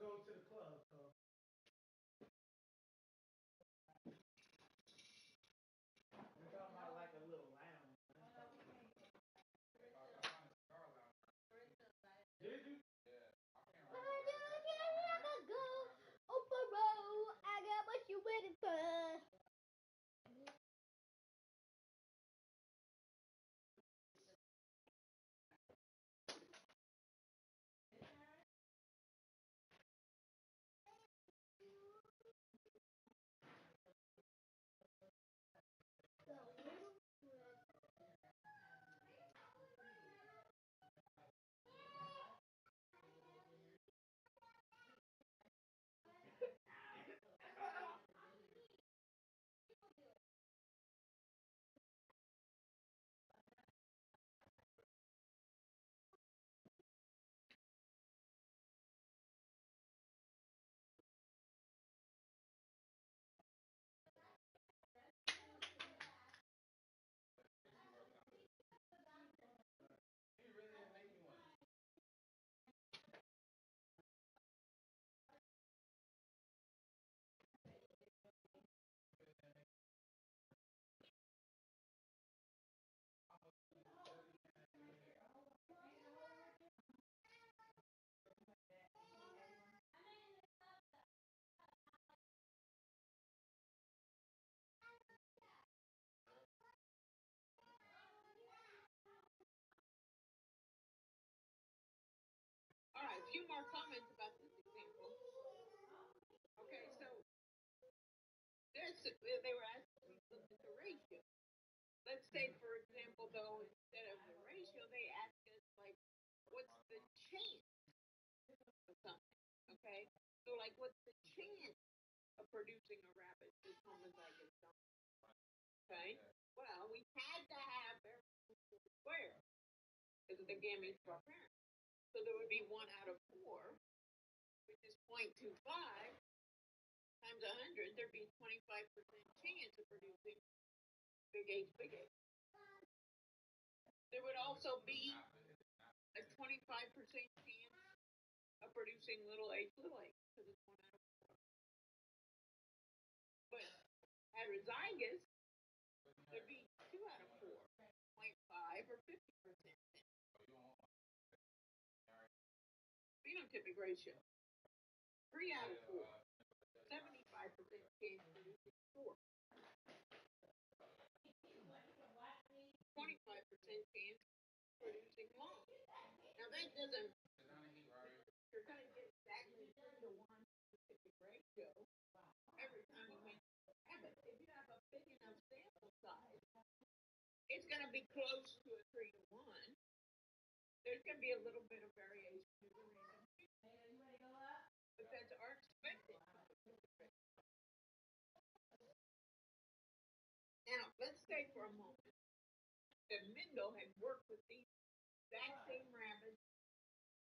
go to the club, so. We're talking about like a little lounge. Did you? I got what you waiting for. All right, a few more comments about this example. Okay, so they were asking me to look at the ratio. Let's say, for example, though, instead of the ratio, they ask us, like, what's the chance of something? Okay? So, like, what's the chance of producing a rabbit that's homozygous dominant? Okay? Well, we had to have everything square because of the gametes of our parents. So there would be 1 out of 4, which is 0.25 times 100. There'd be a 25% chance of producing big H, big H. There would also be a 25% chance of producing little h, because it's 1 out of 4. But heterozygous, there'd be 2 out of 4, 0.5 or 50%. Phenotypic ratio, 3 out of 4, 75% chance of producing short, 25% chance of producing long. Now that doesn't, you're going to get exactly 3 to 1 phenotypic ratio every time you make a rabbit. If you have a big enough sample size, it's going to be close to a 3 to 1. There's going to be a little bit of variation in the random, but that's our expected. Now, let's say for a moment that Mendel had worked with these exact same rabbits,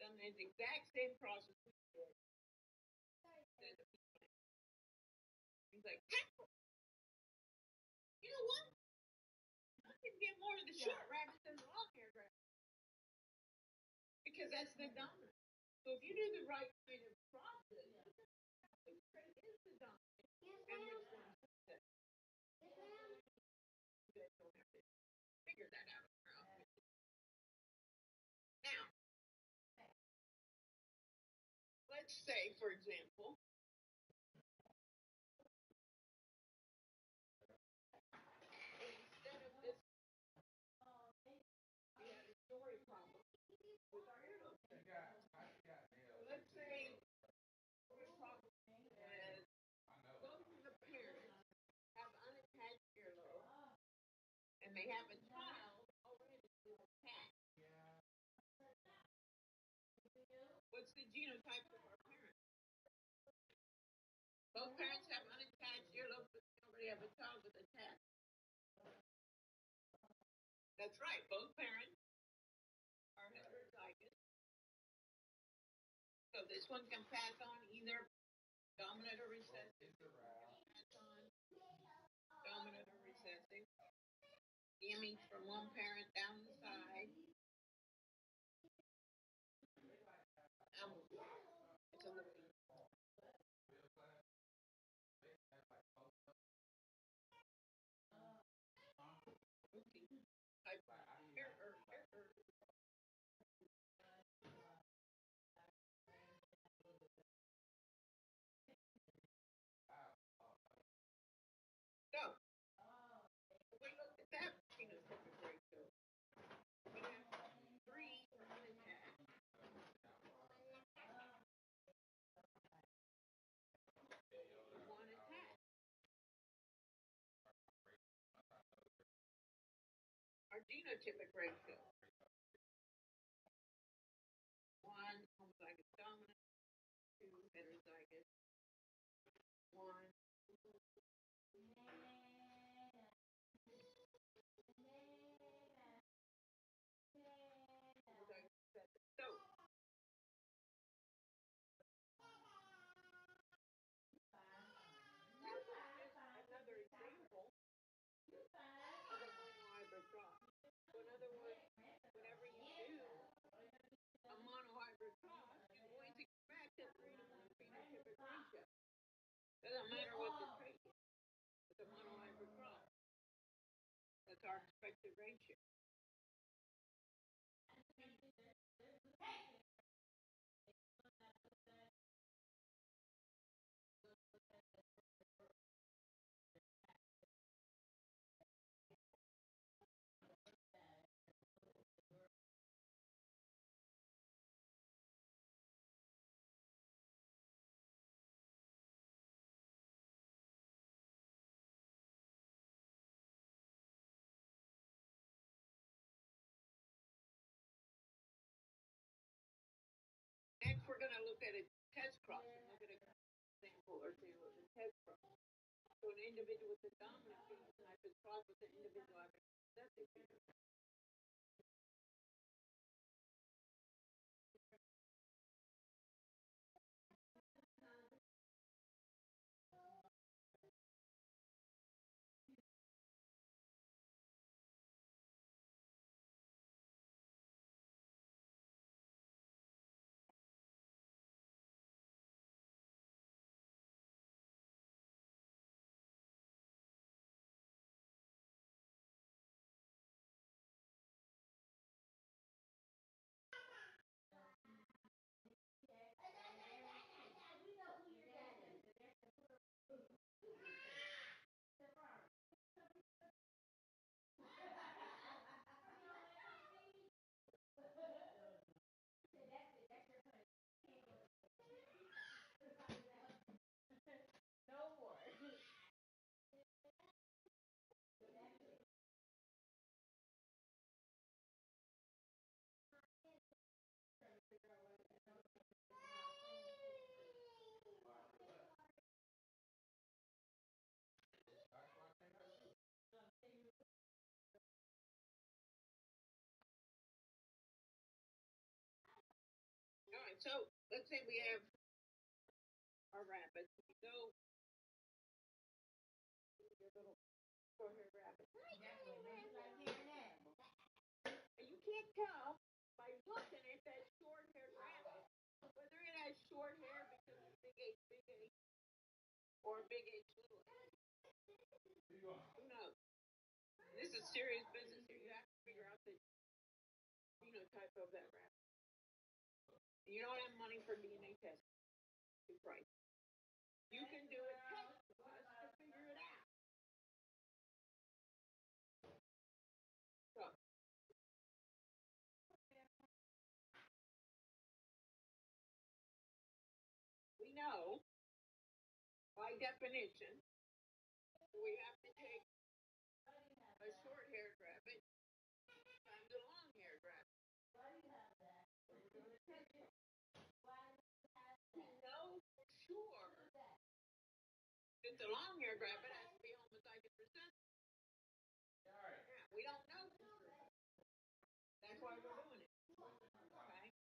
done this exact same process we did. He's like, you know what? I can get more of the short rabbits than the long-haired rabbits. Because that's the dominant. So if you do the right kind of process, which trait is the dominant, and which one's the second? You guys don't have to figure that out. Now, let's say, for example, instead of this, we had a story problem with our earlobe. Let's say the problem is both of the parents have unattached earlobe, and they have a child already with a cat. What's the genotype of our parents? Both parents have unattached earlobes, but they already have a child with a cat. That's right. Both parents are heterozygous. So this one can pass on either dominant or recessive. Pass on dominant or recessive. Gametes from one parent down the side. It's a little genotypic ratio. 1 homozygous dominant, 2 heterozygous, 1 homozygous recessive. So, another example of a monohybrid cross. So in other words, whenever you do a monohybrid cross, you're going to get back that 3-to-1 phenotypic ratio. Doesn't matter what the trait is. It's a monohybrid cross. That's our expected ratio. Next, we're going to look at a test cross and look at an example or two of the test cross. So an individual with a dominant phenotype is crossed with an individual having a recessive phenotype. All right, so let's say we have our rabbit. We go your little short-haired rabbit. And you can't tell by looking at that short-haired rabbit whether it has short hair because of big H, or big H, little H. Who knows? This is serious business here. You have to figure out the phenotype of that rabbit. You don't have money for DNA testing. It's right. You can do a test to us to figure it out. So, we know, by definition, we have to take a short-haired rabbit times a long-haired rabbit. We know for sure that the long-haired rabbit has to be homozygous recessive. Yeah, we don't know for sure. That's why we're doing it. Okay?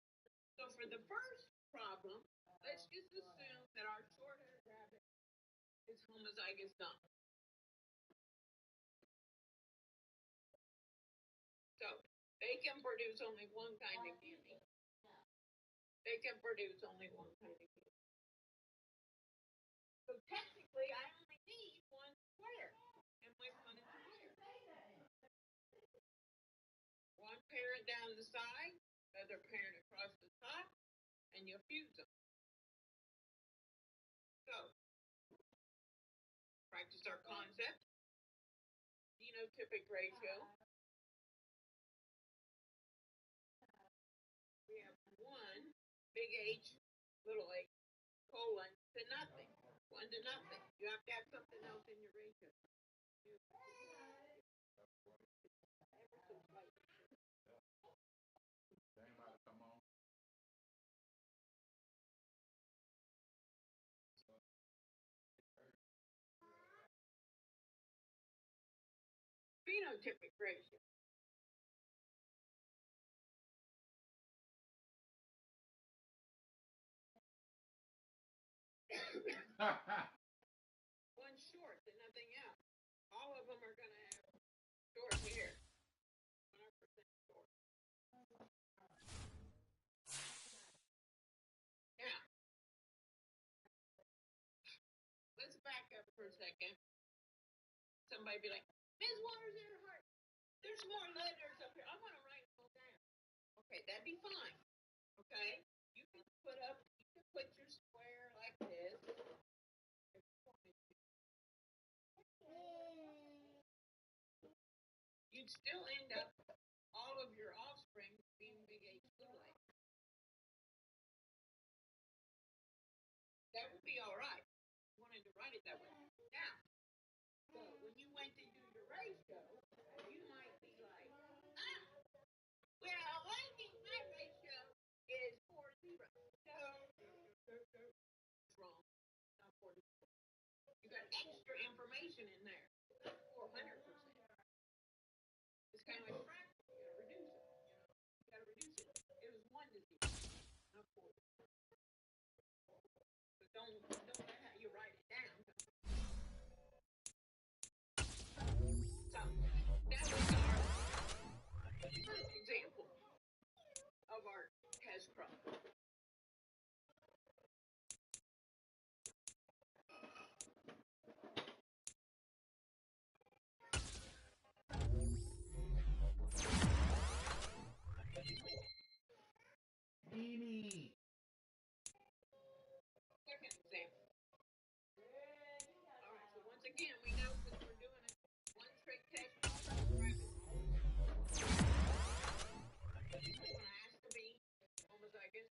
So for the first problem, let's just assume that our short-haired rabbit is homozygous dominant. So they can produce only one kind of gamete. They can produce only one kind of gamete. So technically, I only need one square, and my son is square. One parent down the side, other parent across the top, and you fuse them. So, practice our concept. Genotypic ratio. We have 1 big H, little h, colon to nothing. 1 to nothing. You have to have something else in your ratio. Ever so slightly. phenotypic ratio. One short and nothing else. All of them are going to have short hair. 100% short. Now, let's back up for a second. Somebody be like, Ms. Waters Earhart, there's more letters up here. I want to write them all down. Okay, that'd be fine. Okay? You can put your square like this. You'd still end up all of your offspring being big H, little a. That would be all right. You wanted to write it that way. Now, so when you went to do your ratio, you might be like, well, I think my ratio is 4-0. So, it's wrong. Not 40. You got extra information in there. Not 400%. It's kind of like fractal. You gotta reduce it. It was 1 to 0, not 40. But don't let how you write it down. So that was our first example of our test problem. Second example. All right, so once again, we know since we're doing a one-trick test problem, one has to be homozygous.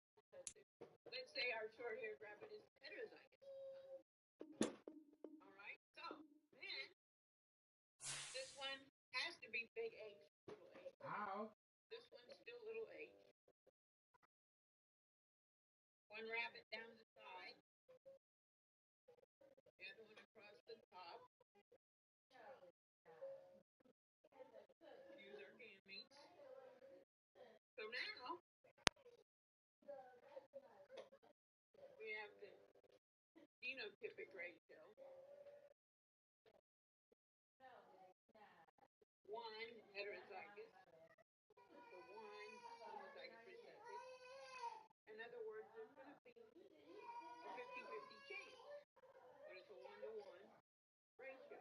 Let's say our short-haired rabbit is heterozygous. All right, so then this one has to be big H, little h. Ow. This one's still little h. One rabbit down the side. The other one across the top. Use our gametes. So now we have the phenotypic ratio. 1 heterozygous. So 1 homozygous recessive. In other words, there's going to be a 50-50 chance. But it's a 1-to-1 ratio.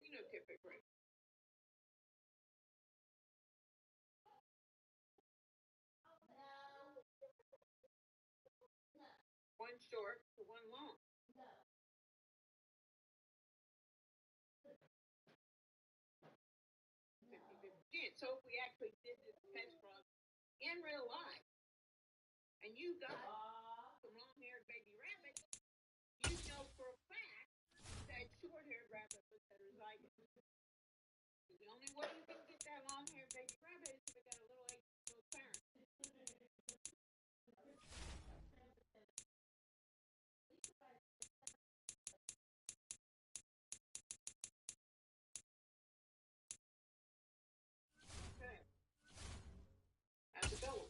Phenotypic ratio. One short to 1 long. 50-50 chance. So if we actually did this test problem in real life, and you got some long-haired baby rabbits, you know for a fact that short-haired rabbit was heterozygous. The only way you can get that long-haired baby rabbit is if it got a little H to its parent. Okay. How's it going?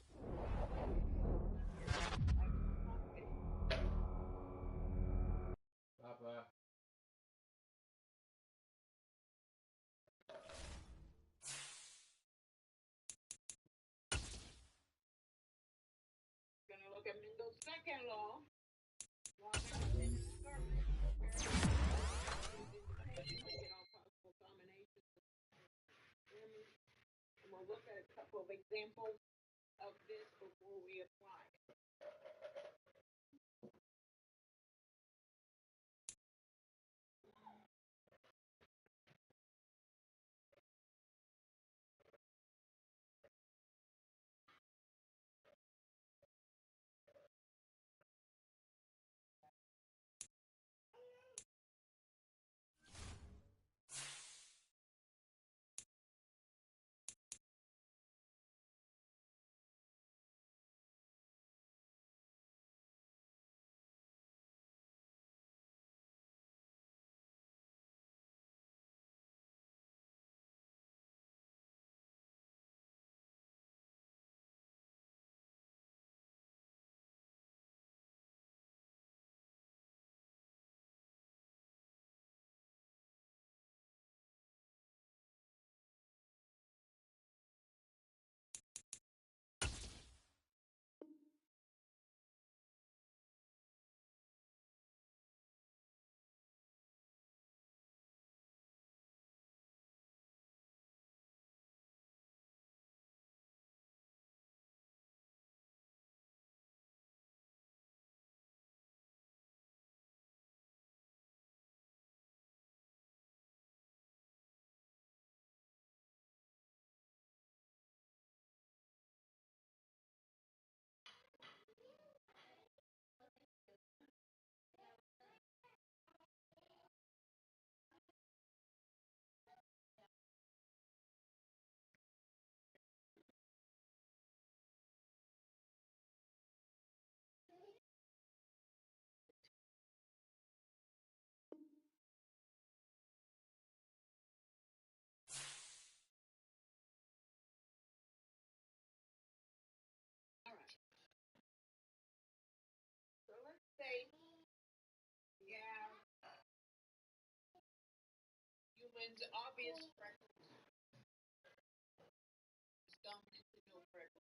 Papa. Gonna look at Mendel's second law. Law of independent assortment. Get all possible combinations. And we'll look at a couple of examples of this before we apply it. When's obvious freckles is dominant to no freckles.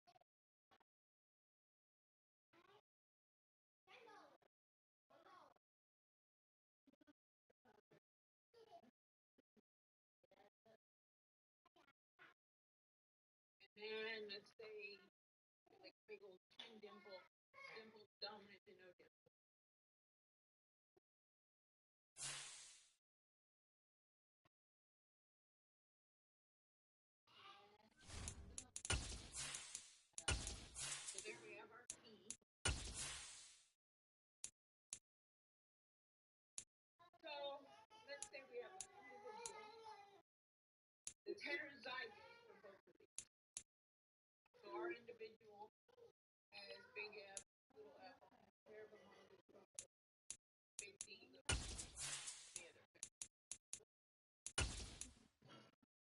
And then let's say like big old chin dimple, dimples dominant to no dimple. So there we have our key. So let's say we have an individual that's heterozygous for both of these. So our individual has big F, little f, pair of them on the front, big D, little the other pair.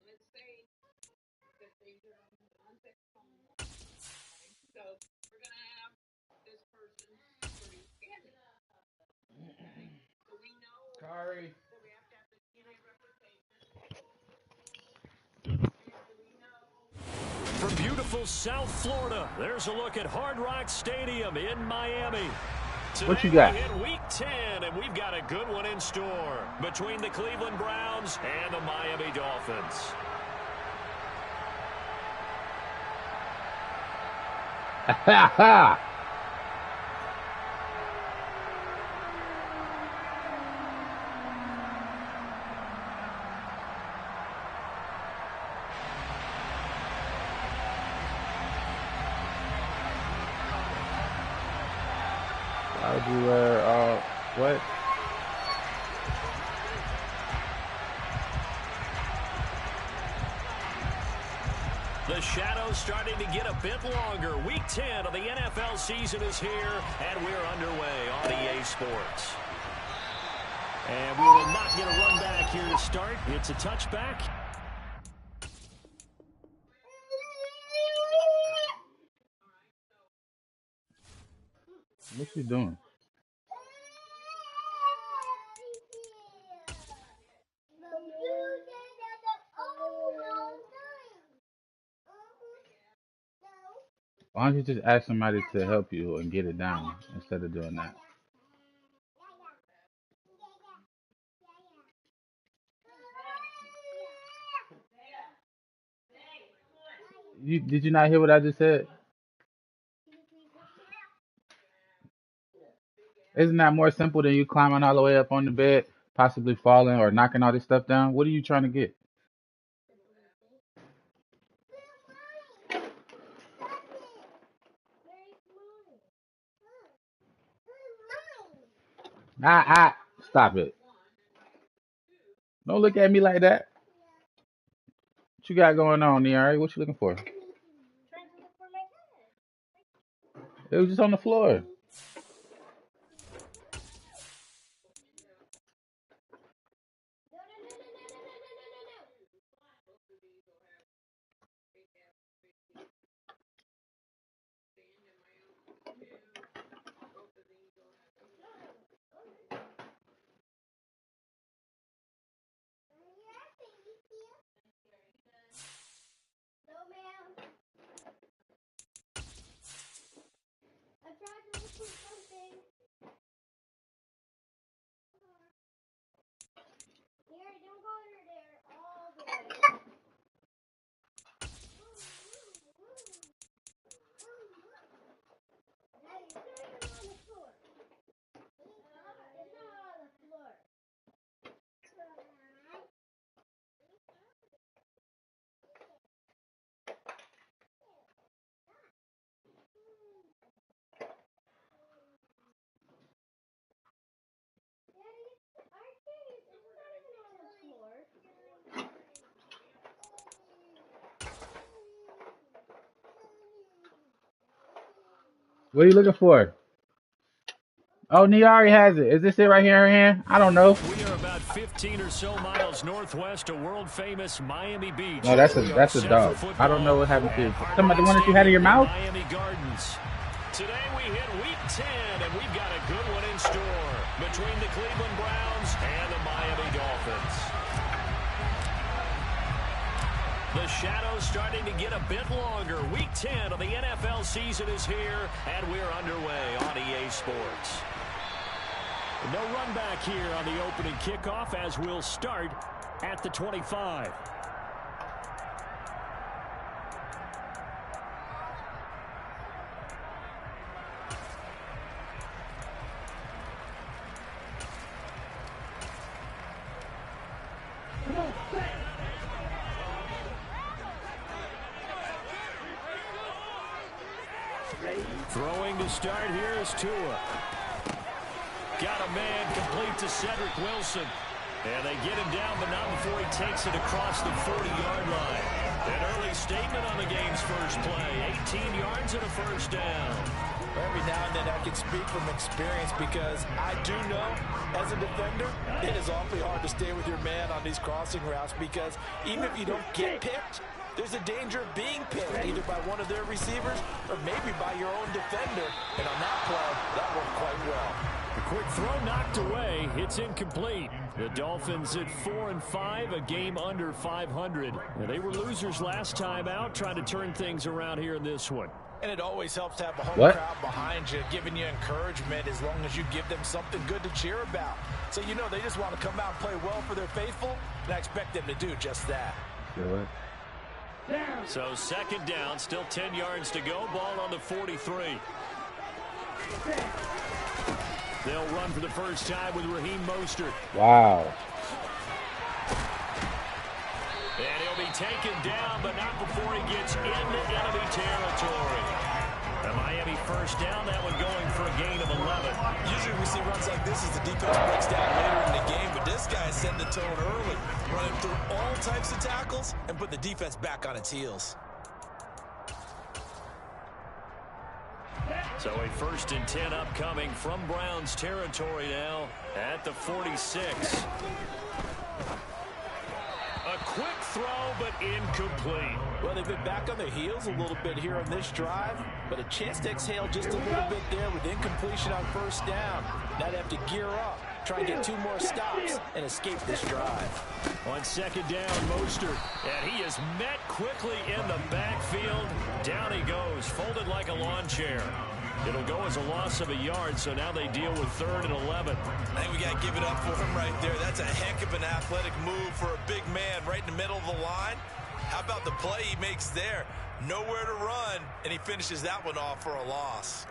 Let's say that these are on-sex chromosomes. Okay? So we're going to have this person produce gametes. Okay? So we know Kari. that we have to have the DNA replication. And we know From beautiful South Florida, there's a look at Hard Rock Stadium in Miami. Today What you got? we hit Week 10, and we've got a good one in store between the Cleveland Browns and the Miami Dolphins. Ha ha! Why would you wear what? The shadows starting to get a bit longer. Week 10 of the NFL season is here, and we're underway on EA Sports. And we will not get a run back here to start. It's a touchback. What's she doing? Why don't you just ask somebody to help you and get it down instead of doing that? Did you not hear what I just said? Isn't that more simple than you climbing all the way up on the bed, possibly falling or knocking all this stuff down? What are you trying to get? Stop it. Don't look at me like that. What you got going on, Niari? What you looking for? It was just on the floor. What are you looking for? Oh, Niari has it. Is this it right here in her hand? I don't know. We are about 15 or so miles northwest of world-famous Miami Beach. No, that's a dog. I don't know what happened to you. Somebody, the one that you had in your mouth? Miami Gardens. Today we hit Week 10, and we've got a good one in store between the Cleveland Browns and the Miami Dolphins. The shadows starting to get a bit longer. Week 10 of the NFL season is here, and we're underway on EA Sports. No run back here on the opening kickoff as we'll start at the 25. Throwing to start here is Tua. Got a man complete to Cedric Wilson. And they get him down, but not before he takes it across the 40-yard line. An early statement on the game's first play. 18 yards and a first down. Every now and then I can speak from experience because I do know, as a defender, it is awfully hard to stay with your man on these crossing routes because even if you don't get picked, there's a danger of being picked either by one of their receivers or maybe by your own defender. And on that play, that worked quite well. A quick throw knocked away. It's incomplete. The Dolphins at 4-5, a game under 500. Now, they were losers last time out, trying to turn things around here in this one. And it always helps to have a home crowd behind you, giving you encouragement as long as you give them something good to cheer about. So you know they just want to come out and play well for their faithful, and I expect them to do just that. Good. So second down, still 10 yards to go. Ball on the 43. They'll run for the first time with Raheem Mostert. Wow. And he'll be taken down, but not before he gets into enemy territory. The Miami first down, that one going for a gain of 11. Usually we see runs like this as the defense breaks down later in the game, but this guy set the tone early, running through all types of tackles and put the defense back on its heels. So a 1st and 10 upcoming from Browns territory now at the 46. A quick throw, but incomplete. Well, they've been back on their heels a little bit here on this drive, but a chance to exhale just a little bit there with incompletion on first down. Now they have to gear up, try and get 2 more stops, and escape this drive. On second down, Mostert, and he is met quickly in the backfield. Down he goes, folded like a lawn chair. It'll go as a loss of a yard, so now they deal with 3rd and 11. I think we got to give it up for him right there. That's a heck of an athletic move for a big man right in the middle of the line. How about the play he makes there? Nowhere to run, and he finishes that one off for a loss.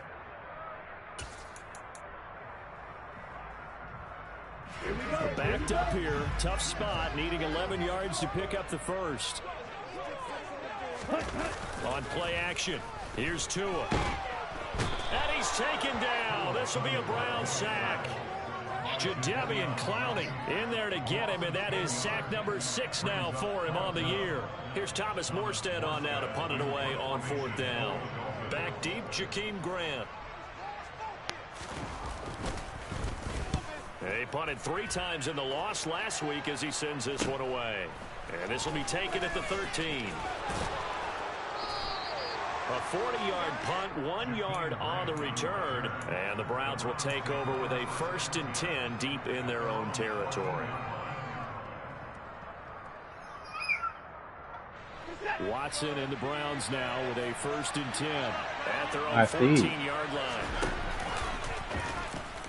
Backed up here, tough spot, needing 11 yards to pick up the first. On play action, here's Tua. And he's taken down. This will be a Brown sack. Jadeveon Clowney in there to get him, and that is sack number 6 now for him on the year. Here's Thomas Morstead on now to punt it away on 4th down. Back deep, Jakeem Grant. He punted 3 times in the loss last week as he sends this one away. And this will be taken at the 13. A 40-yard punt, 1 yard on the return. And the Browns will take over with a 1st and 10 deep in their own territory. Watson and the Browns now with a 1st and 10 at their own 14-yard line.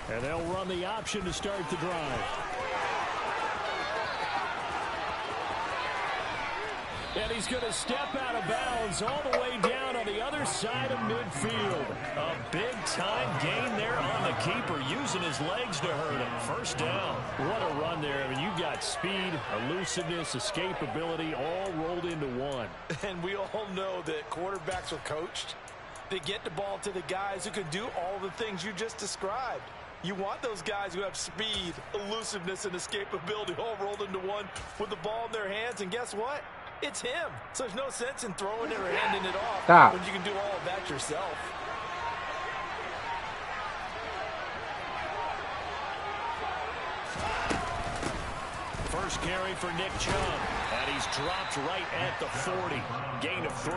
And they'll run the option to start the drive. And he's going to step out of bounds all the way down on the other side of midfield. A big-time gain there on the keeper, using his legs to hurt him. First down. What a run there. I mean, you got speed, elusiveness, escapability, all rolled into one. And we all know that quarterbacks are coached to get the ball to the guys who can do all the things you just described. You want those guys who have speed, elusiveness, and escapability all rolled into one with the ball in their hands. And guess what? It's him. So there's no sense in throwing it or handing it off when you can do all of that yourself. First carry for Nick Chubb. And he's dropped right at the 40. Gain of 3.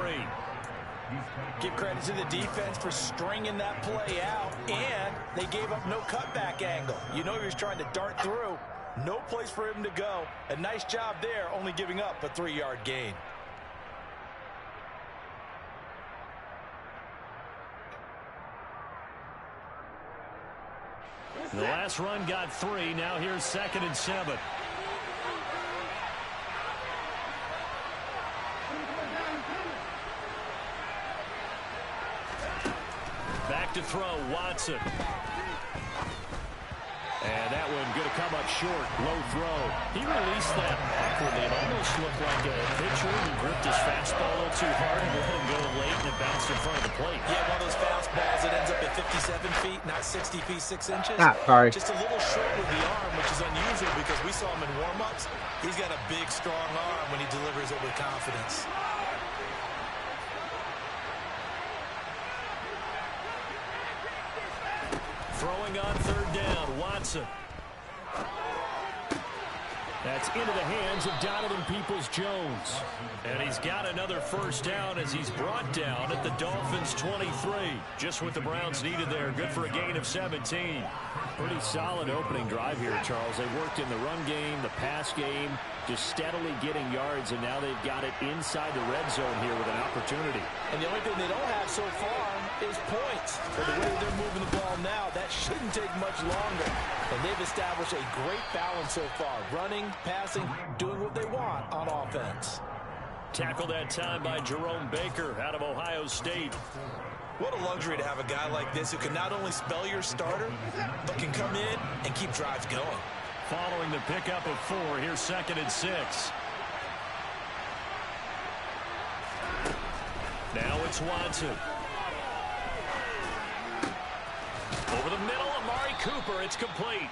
Give credit to the defense for stringing that play out, and they gave up no cutback angle. You know he was trying to dart through. No place for him to go. A nice job there, only giving up a 3-yard gain. The last run got 3. Now here's 2nd and 7. Back to throw, Watson. And that one going to come up short. Low throw. He released that awkwardly. It almost looked like a pitcher who gripped his fastball a little too hard and let him go late, and it bounced in front of the plate. Yeah, one of those fastballs that ends up at 57 feet, not 60 feet, 6 inches. Sorry. Just a little short with the arm, which is unusual because we saw him in warm-ups. He's got a big, strong arm when he delivers it with confidence. Throwing on 3rd down, Watson. That's into the hands of Donovan Peoples-Jones. And he's got another 1st down as he's brought down at the Dolphins' 23. Just what the Browns needed there. Good for a gain of 17. Pretty solid opening drive here, Charles. They worked in the run game, the pass game, just steadily getting yards, and now they've got it inside the red zone here with an opportunity. And the only thing they don't have so far is points. But the way they're moving the ball now, that shouldn't take much longer. And they've established a great balance so far. Running, passing, doing what they want on offense. Tackled that time by Jerome Baker out of Ohio State. What a luxury to have a guy like this who can not only spell your starter, but can come in and keep drives going. Following the pickup of 4, here's 2nd and 6. Now it's Watson. Over the middle, Amari Cooper. It's complete.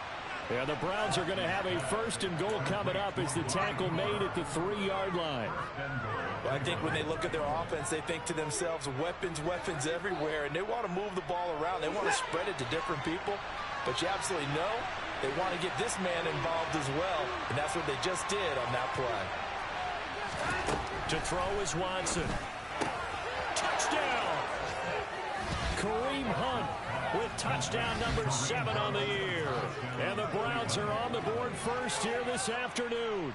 And the Browns are going to have a 1st and goal coming up as the tackle made at the 3-yard line. Well, I think when they look at their offense, they think to themselves, weapons, weapons everywhere, and they want to move the ball around. They want to spread it to different people, but you absolutely know they want to get this man involved as well, and that's what they just did on that play. To throw is Watson. Touchdown! Kareem Hunt with touchdown number 7 on the year. And the Browns are on the board first here this afternoon.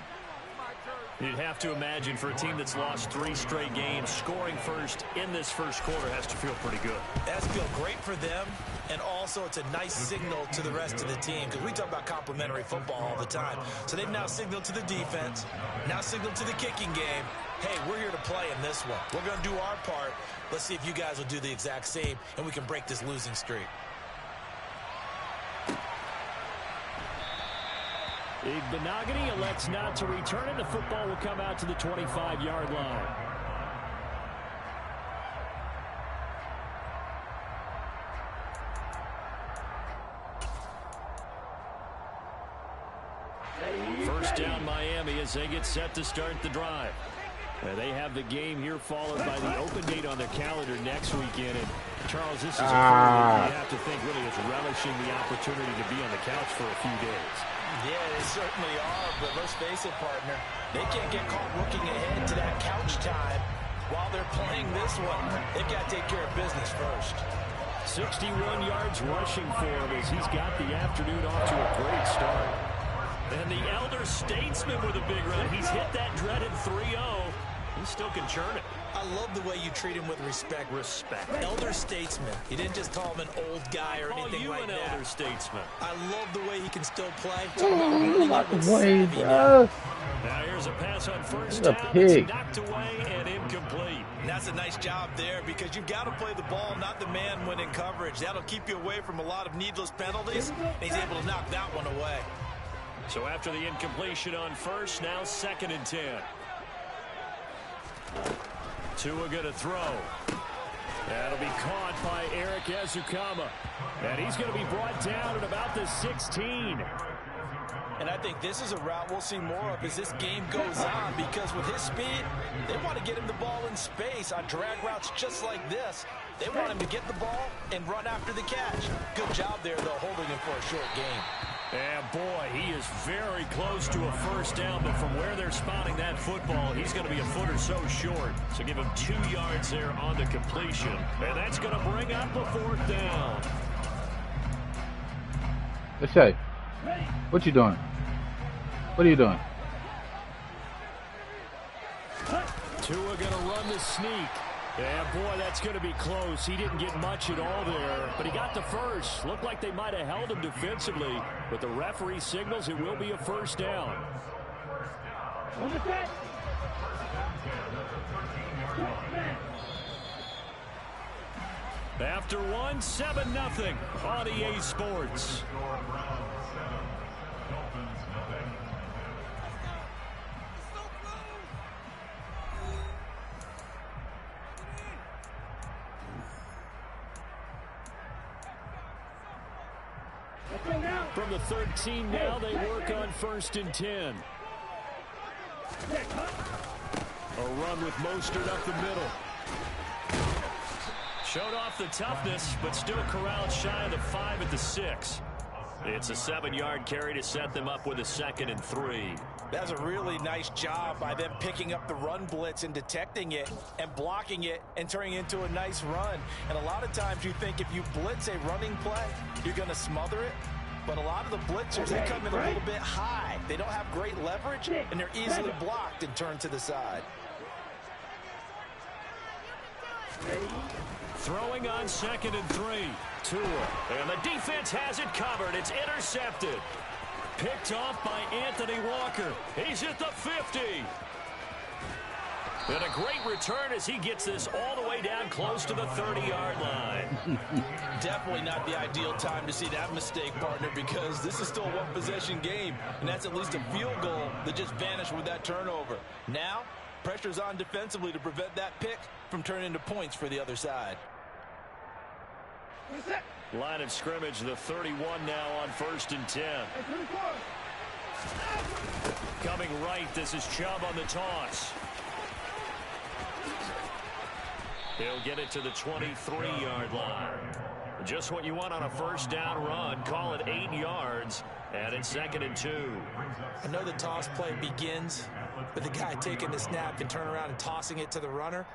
You'd have to imagine for a team that's lost 3 straight games, scoring first in this first quarter has to feel pretty good. That's feel great for them, and also it's a nice signal to the rest of the team because we talk about complimentary football all the time. So they've now signaled to the defense, now signaled to the kicking game, hey, we're here to play in this one. We're going to do our part. Let's see if you guys will do the exact same, and we can break this losing streak. Igbenogany elects not to return it. The football will come out to the 25-yard line. First down Miami as they get set to start the drive. They have the game here followed by the open date on their calendar next weekend. And Charles, this is a quarter that you have to think really is relishing the opportunity to be on the couch for a few days. Yeah, they certainly are, but let's face it, partner. They can't get caught looking ahead to that couch time while they're playing this one. They've got to take care of business first. 61 yards rushing for him as he's got the afternoon off to a great start. And the elder statesman with a big run. He's hit that dreaded 3-0. He still can churn it. I love the way you treat him with respect. Elder statesman. You didn't just call him an old guy or anything like that. Call you an elder statesman. I love the way he can still play. Now here's a pass on first down. It's knocked away and incomplete. And that's a nice job there because you've got to play the ball, not the man when in coverage. That'll keep you away from a lot of needless penalties. And he's able to knock that one away. So after the incompletion on first, now 2nd and 10. Tua going to throw. That'll be caught by Eric Ezukama. And he's going to be brought down at about the 16. And I think this is a route we'll see more of as this game goes on because with his speed, they want to get him the ball in space on drag routes just like this. They want him to get the ball and run after the catch. Good job there, though, holding him for a short game. And boy, he is very close to a first down, but from where they're spotting that football, he's going to be a foot or so short. So give him 2 yards there on the completion. And that's going to bring up a 4th down. Let's say, what you doing? What are you doing? Tua going to run the sneak. Yeah, boy, that's going to be close. He didn't get much at all there, but he got the first. Looked like they might have held him defensively, but the referee signals it will be a first down. After one, 7-0 on EA Sports. From the 13 now, they work on 1st and 10. A run with Mostert up the middle. Showed off the toughness, but still corralled shy of the 5 at the 6. It's a 7-yard carry to set them up with a 2nd and 3. That's a really nice job by them picking up the run blitz and detecting it and blocking it and turning it into a nice run. And a lot of times you think if you blitz a running play, you're going to smother it. But a lot of the blitzers, they come in a little bit high. They don't have great leverage, and they're easily blocked and turned to the side. Throwing on 2nd and 3. Tua. And the defense has it covered. It's intercepted. Picked off by Anthony Walker. He's at the 50. And a great return as he gets this all the way down close to the 30-yard line. Definitely not the ideal time to see that mistake, partner, because this is still a one-possession game, and that's at least a field goal that just vanished with that turnover. Now, pressure's on defensively to prevent that pick from turning into points for the other side. Line of scrimmage, the 31 now on 1st and 10. Coming right, this is Chubb on the toss. He'll get it to the 23-yard line. Just what you want on a first down run. Call it 8 yards, and it's 2nd and 2. I know the toss play begins with the guy taking the snap and turn around and tossing it to the runner.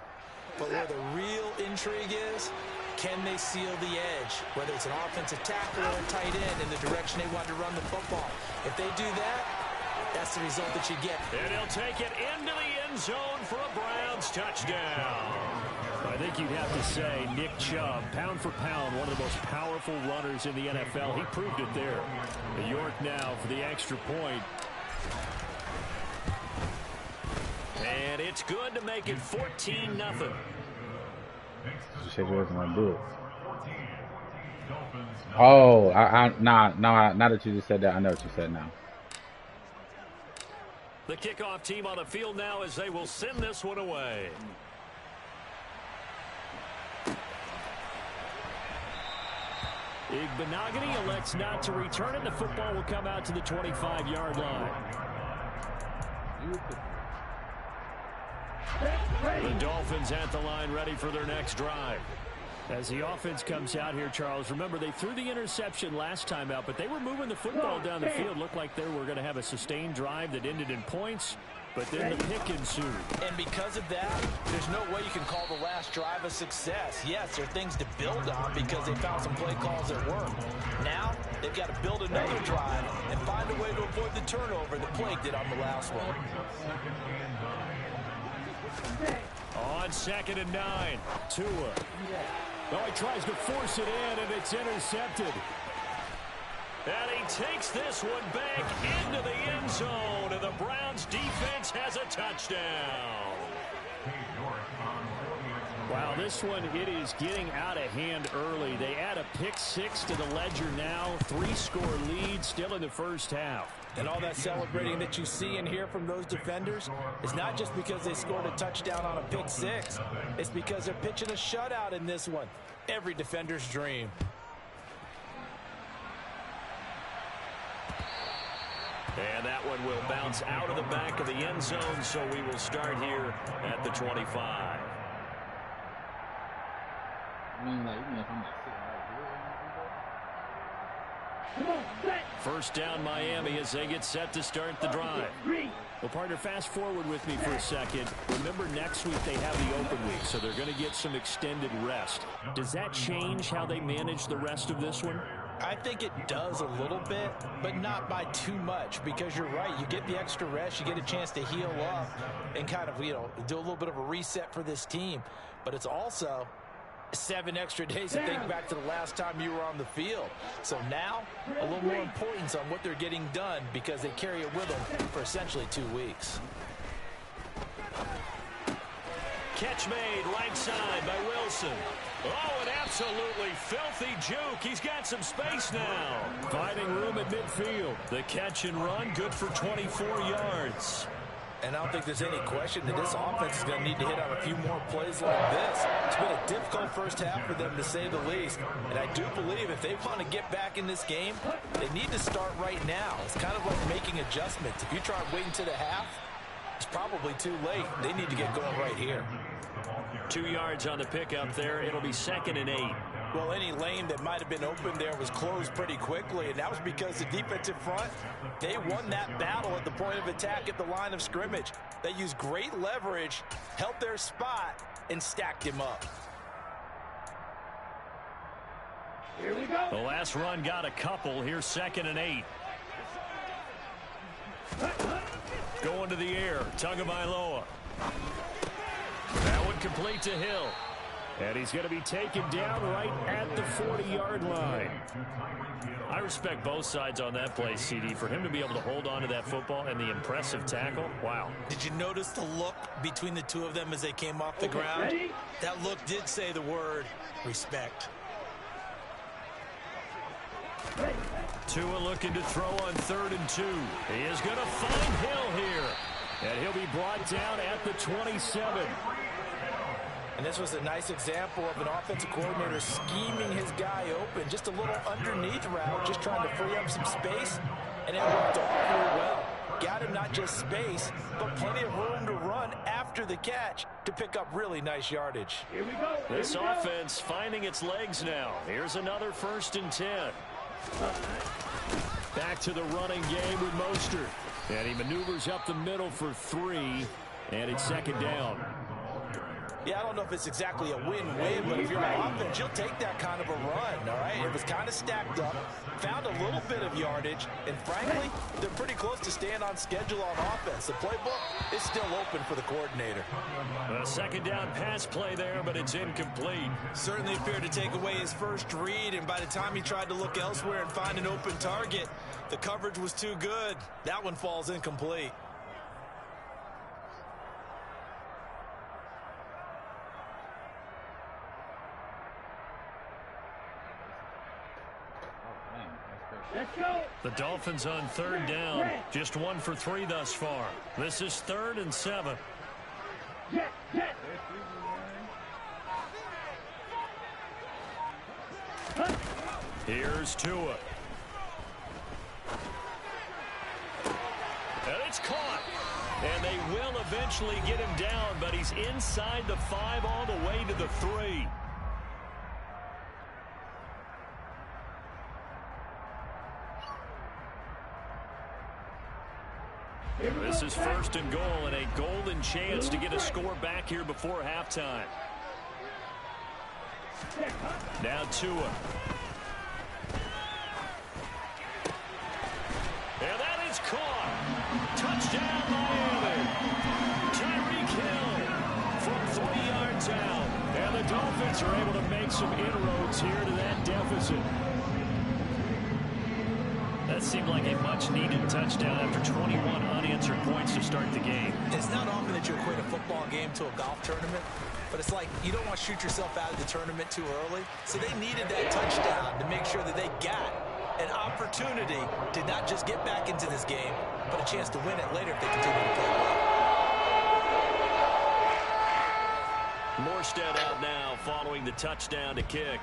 But where the real intrigue is, can they seal the edge? Whether it's an offensive tackle or a tight end in the direction they want to run the football. If they do that, that's the result that you get. And he'll take it into the end zone for a Browns touchdown. I think you'd have to say Nick Chubb, pound for pound, one of the most powerful runners in the NFL. He proved it there. York now for the extra point. And it's good to make it 14-0. You said you wasn't gonna do it. Oh, now that you just said that, I know what you said now. The kickoff team on the field now as they will send this one away. Igbenogany elects not to return it. The football will come out to the 25-yard line. The Dolphins at the line ready for their next drive. As the offense comes out here, Charles, remember they threw the interception last time out, but they were moving the football down the field. Looked like they were going to have a sustained drive that ended in points, but then the pick ensued. And because of that, there's no way you can call the last drive a success. Yes, there are things to build on because they found some play calls that work. Now, they've got to build another drive and find a way to avoid the turnover that plagued it on the last one. On 2nd and 9, Tua. Oh, he tries to force it in, and it's intercepted. And he takes this one back into the end zone, and the Browns defense has a touchdown. Wow, this one, it is getting out of hand early. They add a pick 6 to the ledger now. 3-score lead still in the first half. And all that celebrating that you see and hear from those defenders is not just because they scored a touchdown on a pick 6. It's because they're pitching a shutout in this one. Every defender's dream. And that one will bounce out of the back of the end zone, so we will start here at the 25. Even if I'm not sitting right here. First down Miami as they get set to start the drive. Well, partner, fast forward with me for a second. Remember, next week they have the open week, so they're going to get some extended rest. Does that change how they manage the rest of this one? I think it does a little bit, but not by too much, because you're right. You get the extra rest, you get a chance to heal up and kind of, do a little bit of a reset for this team. But it's also 7 extra days to think back to the last time you were on the field. So now, a little more importance on what they're getting done, because they carry it with them for essentially 2 weeks. Catch made right side by Wilson. Oh, an absolutely filthy juke. He's got some space now. Finding room at midfield. The catch and run, good for 24 yards. And I don't think there's any question that this offense is going to need to hit on a few more plays like this. It's been a difficult first half for them, to say the least. And I do believe if they want to get back in this game, they need to start right now. It's kind of like making adjustments. If you try waiting to the half, it's probably too late. They need to get going right here. 2 yards on the pickup there. It'll be 2nd and 8. Well, any lane that might have been open there was closed pretty quickly, and that was because the defensive front, they won that battle at the point of attack at the line of scrimmage. They used great leverage, held their spot, and stacked him up. Here we go. The last run got a couple. Here's 2nd and 8. Going to the air. Tagovailoa. That one complete to Hill. And he's going to be taken down right at the 40-yard line. I respect both sides on that play, CD. For him to be able to hold on to that football and the impressive tackle, wow. Did you notice the look between the two of them as they came off the ground? Ready? That look did say the word respect. Tua looking to throw on 3rd and 2. He is going to find Hill here. And he'll be brought down at the 27. And this was a nice example of an offensive coordinator scheming his guy open. Just a little underneath route, just trying to free up some space. And it worked awfully well. Got him not just space, but plenty of room to run after the catch to pick up really nice yardage. Here we go. This offense finding its legs now. Here's another 1st and 10. Back to the running game with Mostert. And he maneuvers up the middle for 3. And it's 2nd down. Yeah, I don't know if it's exactly a win-win, but if you're on offense, you'll take that kind of a run, all right? It was kind of stacked up, found a little bit of yardage, and frankly, they're pretty close to staying on schedule on offense. The playbook is still open for the coordinator. A 2nd down pass play there, but it's incomplete. Certainly appeared to take away his first read, and by the time he tried to look elsewhere and find an open target, the coverage was too good. That one falls incomplete. Let's go. The Dolphins on 3rd down. Just 1 for 3 thus far. This is 3rd and 7. Jet, jet. Here's Tua. And it's caught. And they will eventually get him down, but he's inside the 5 all the way to the 3. This is 1st and goal and a golden chance to get a score back here before halftime. Now Tua. And that is caught. Touchdown Miami. Tyreek Hill from 3 yards out. And the Dolphins are able to make some inroads here to that deficit. That seemed like a much-needed touchdown after 21 unanswered points to start the game. It's not often that you equate a football game to a golf tournament, but it's like you don't want to shoot yourself out of the tournament too early. So they needed that touchdown to make sure that they got an opportunity to not just get back into this game, but a chance to win it later if they continue to play well. Morstead out now following the touchdown to kick.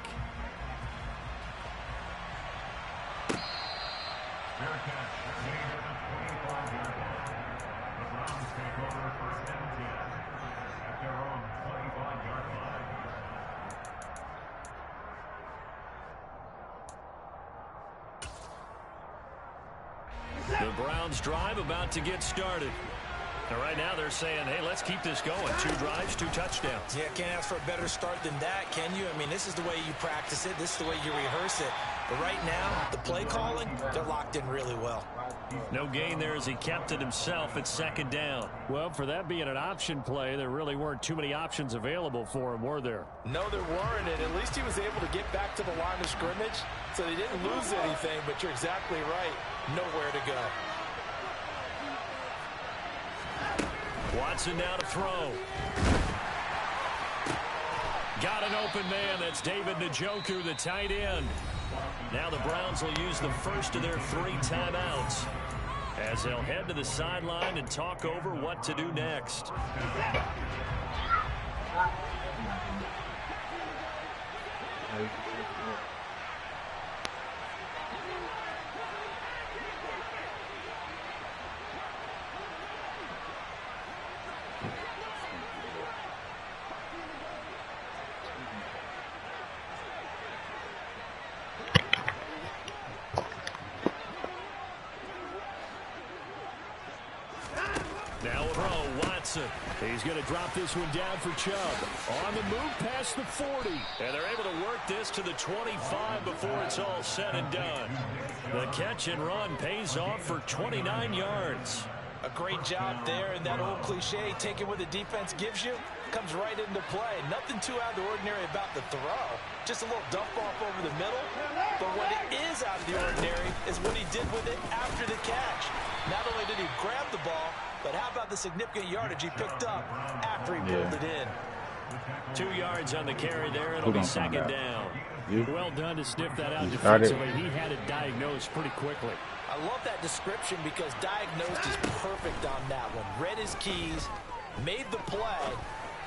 The Browns drive about to get started. And right now they're saying, hey, let's keep this going. 2 drives, 2 touchdowns. Yeah, can't ask for a better start than that, can you? I mean, this is the way you practice it. This is the way you rehearse it. But right now, the play calling, they're locked in really well. No gain there as he kept it himself at second down. Well, for that being an option play, there really weren't too many options available for him, were there? No, there weren't, and at least he was able to get back to the line of scrimmage, so they didn't lose anything, but you're exactly right. Nowhere to go. Watson now to throw. Got an open man. That's David Njoku, the tight end. Now the Browns will use the first of their 3 timeouts as they'll head to the sideline and talk over what to do next. He's going to drop this one down for Chubb. On the move past the 40. And they're able to work this to the 25 before it's all said and done. The catch and run pays off for 29 yards. A great job there, and that old cliche, taking what the defense gives you, comes right into play. Nothing too out of the ordinary about the throw. Just a little dump off over the middle. But what is out of the ordinary is what he did with it after the catch. Not only did he grab the ball, but how about the significant yardage he picked up after he pulled it in? 2 yards on the carry there. It'll be second down. Well done to sniff that out defensively. He had it diagnosed pretty quickly. I love that description because diagnosed is perfect on that one. Read his keys, made the play,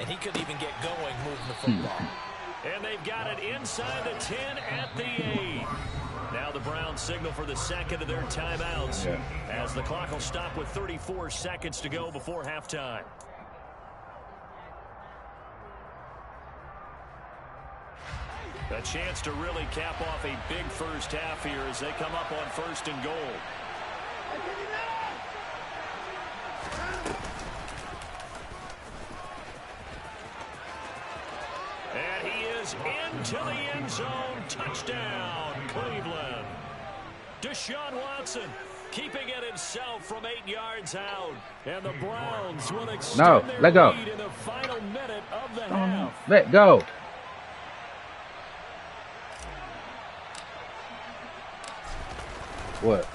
and he couldn't even get going moving the football. And they've got it inside the 10 at the 8. Now the Browns signal for the second of their timeouts as the clock will stop with 34 seconds to go before halftime. A chance to really cap off a big first half here as they come up on 1st and goal. And he is into the end zone. Touchdown, Cleveland. Deshaun Watson keeping it himself from 8 yards out. And the Browns will extend their lead in the final minute of the half. Let go. What?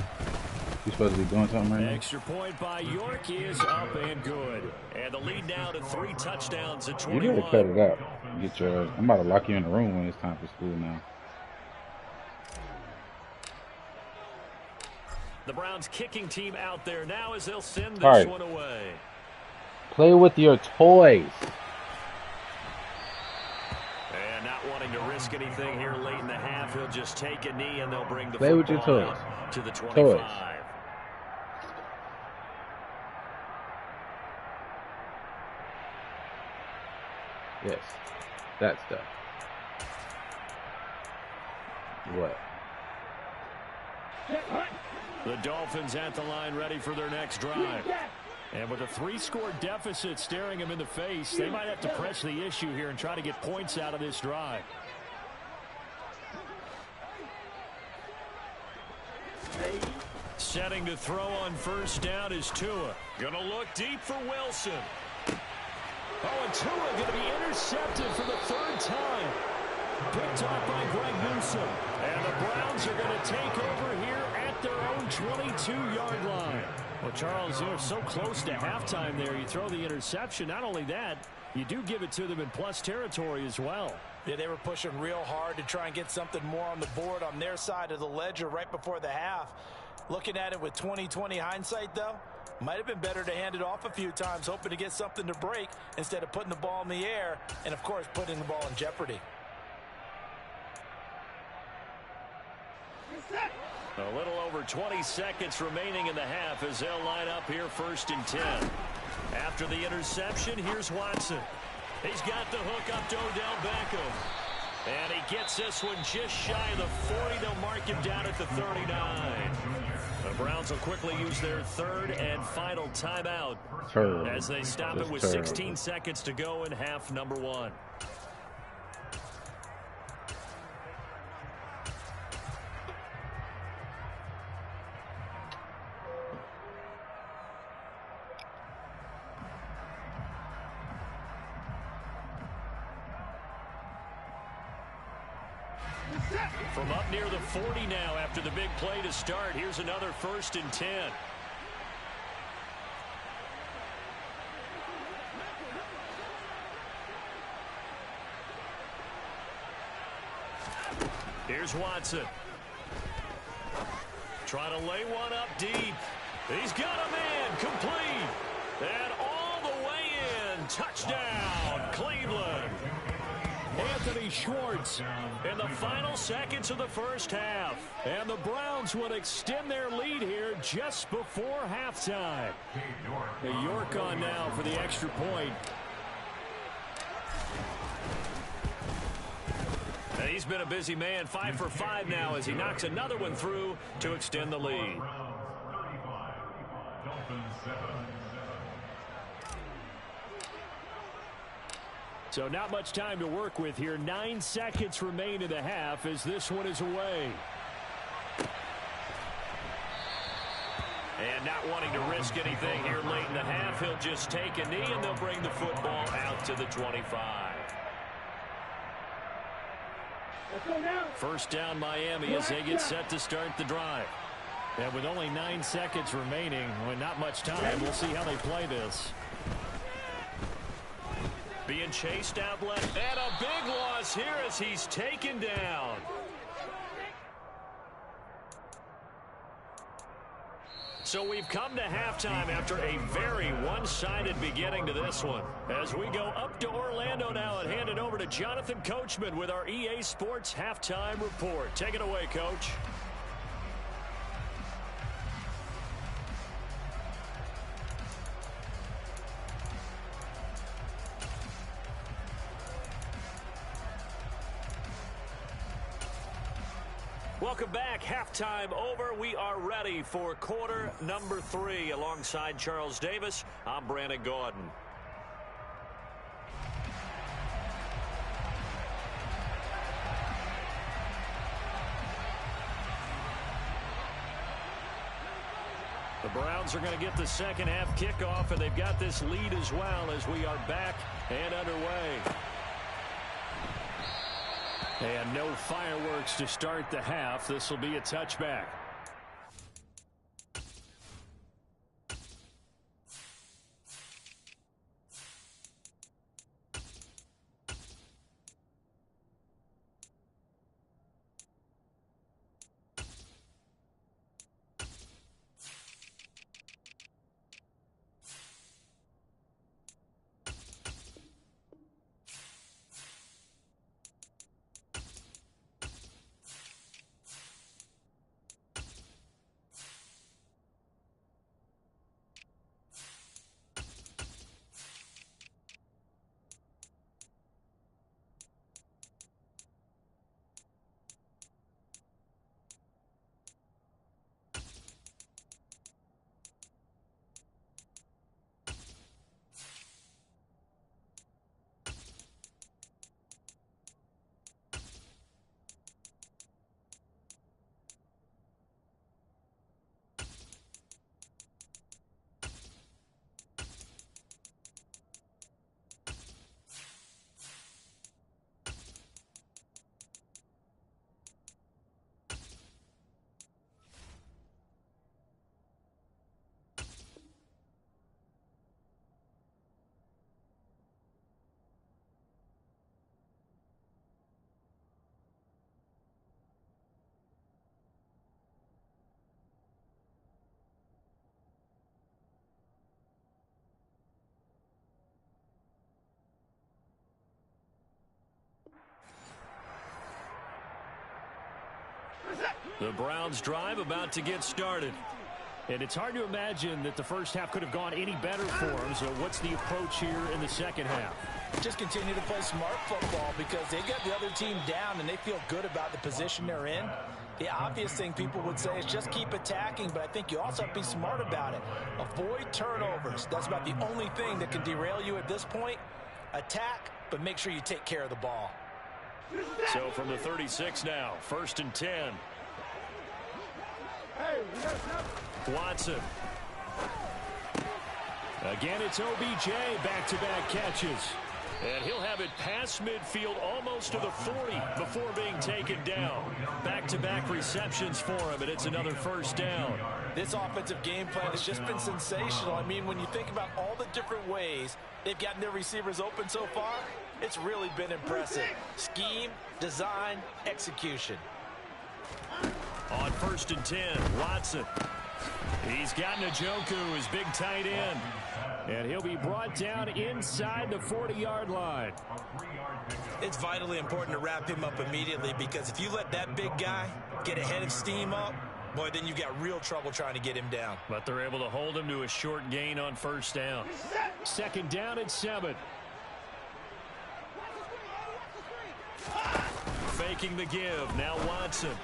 You supposed to be doing something right now? Extra point by York is up and good. And the lead now to 3 touchdowns at 21. You better cut it out. Get your. I'm about to lock you in the room when it's time for school now. The Browns kicking team out there now as they'll send this one away. Play with your toys. And not wanting to risk anything here late in the half, he'll just take a knee and they'll bring the Play with your toys. To the 25. Toys. Yes, that stuff. What? The Dolphins at the line ready for their next drive. And with a 3-score deficit staring them in the face, they might have to press the issue here and try to get points out of this drive. Setting to throw on 1st down is Tua. Gonna look deep for Wilson. Oh, and Tua going to be intercepted for the 3rd time. Picked off by Greg Newsome. And the Browns are going to take over here at their own 22-yard line. Well, Charles, you're so close to halftime there. You throw the interception. Not only that, you do give it to them in plus territory as well. Yeah, they were pushing real hard to try and get something more on the board on their side of the ledger right before the half. Looking at it with 20/20 hindsight, though, might have been better to hand it off a few times, hoping to get something to break instead of putting the ball in the air and, of course, putting the ball in jeopardy. A little over 20 seconds remaining in the half as they'll line up here 1st and 10. After the interception, here's Watson. He's got the hook up to Odell Beckham. And he gets this one just shy of the 40. They'll mark him down at the 39. The Browns will quickly use their 3rd and final timeout as they stop it with 16 seconds to go in half number 1. From up near the 40 now after the big play to start. Here's another 1st and 10. Here's Watson. Trying to lay one up deep. He's got a man complete. And all the way in. Touchdown, Cleveland. Anthony Schwartz in the final seconds of the first half. And the Browns would extend their lead here just before halftime. York on now for the extra point. And he's been a busy man, 5 for 5 now as he knocks another one through to extend the lead. So not much time to work with here. 9 seconds remain in the half as this one is away. And not wanting to risk anything here late in the half, he'll just take a knee and they'll bring the football out to the 25. First down Miami as they get set to start the drive. And with only 9 seconds remaining, well, not much time, we'll see how they play this. Being chased out left, and a big loss here as he's taken down. So we've come to halftime after a very one-sided beginning to this one. As we go up to Orlando now and hand it over to Jonathan Coachman with our EA Sports Halftime Report. Take it away, Coach. Welcome back. Halftime over. We are ready for quarter number 3. Alongside Charles Davis, I'm Brandon Gordon. The Browns are going to get the second half kickoff, and they've got this lead as well as we are back and underway. And no fireworks to start the half. This will be a touchback. The Browns drive about to get started. And it's hard to imagine that the first half could have gone any better for them. So what's the approach here in the second half? Just continue to play smart football because they got the other team down and they feel good about the position they're in. The obvious thing people would say is just keep attacking, but I think you also have to be smart about it. Avoid turnovers. That's about the only thing that can derail you at this point. Attack, but make sure you take care of the ball. So from the 36 now, 1st and 10. Watson. Again, it's OBJ, back-to-back catches. And he'll have it past midfield almost to the 40 before being taken down. Back-to-back receptions for him, and it's another first down. This offensive game plan has just been sensational. I mean, when you think about all the different ways they've gotten their receivers open so far, it's really been impressive. Scheme, design, execution. On 1st and 10, Watson. He's got Njoku, his big tight end. And he'll be brought down inside the 40-yard line. It's vitally important to wrap him up immediately, because if you let that big guy get ahead of steam up, boy, then you've got real trouble trying to get him down. But they're able to hold him to a short gain on 1st down. 2nd down and 7. Faking the give. Now Watson.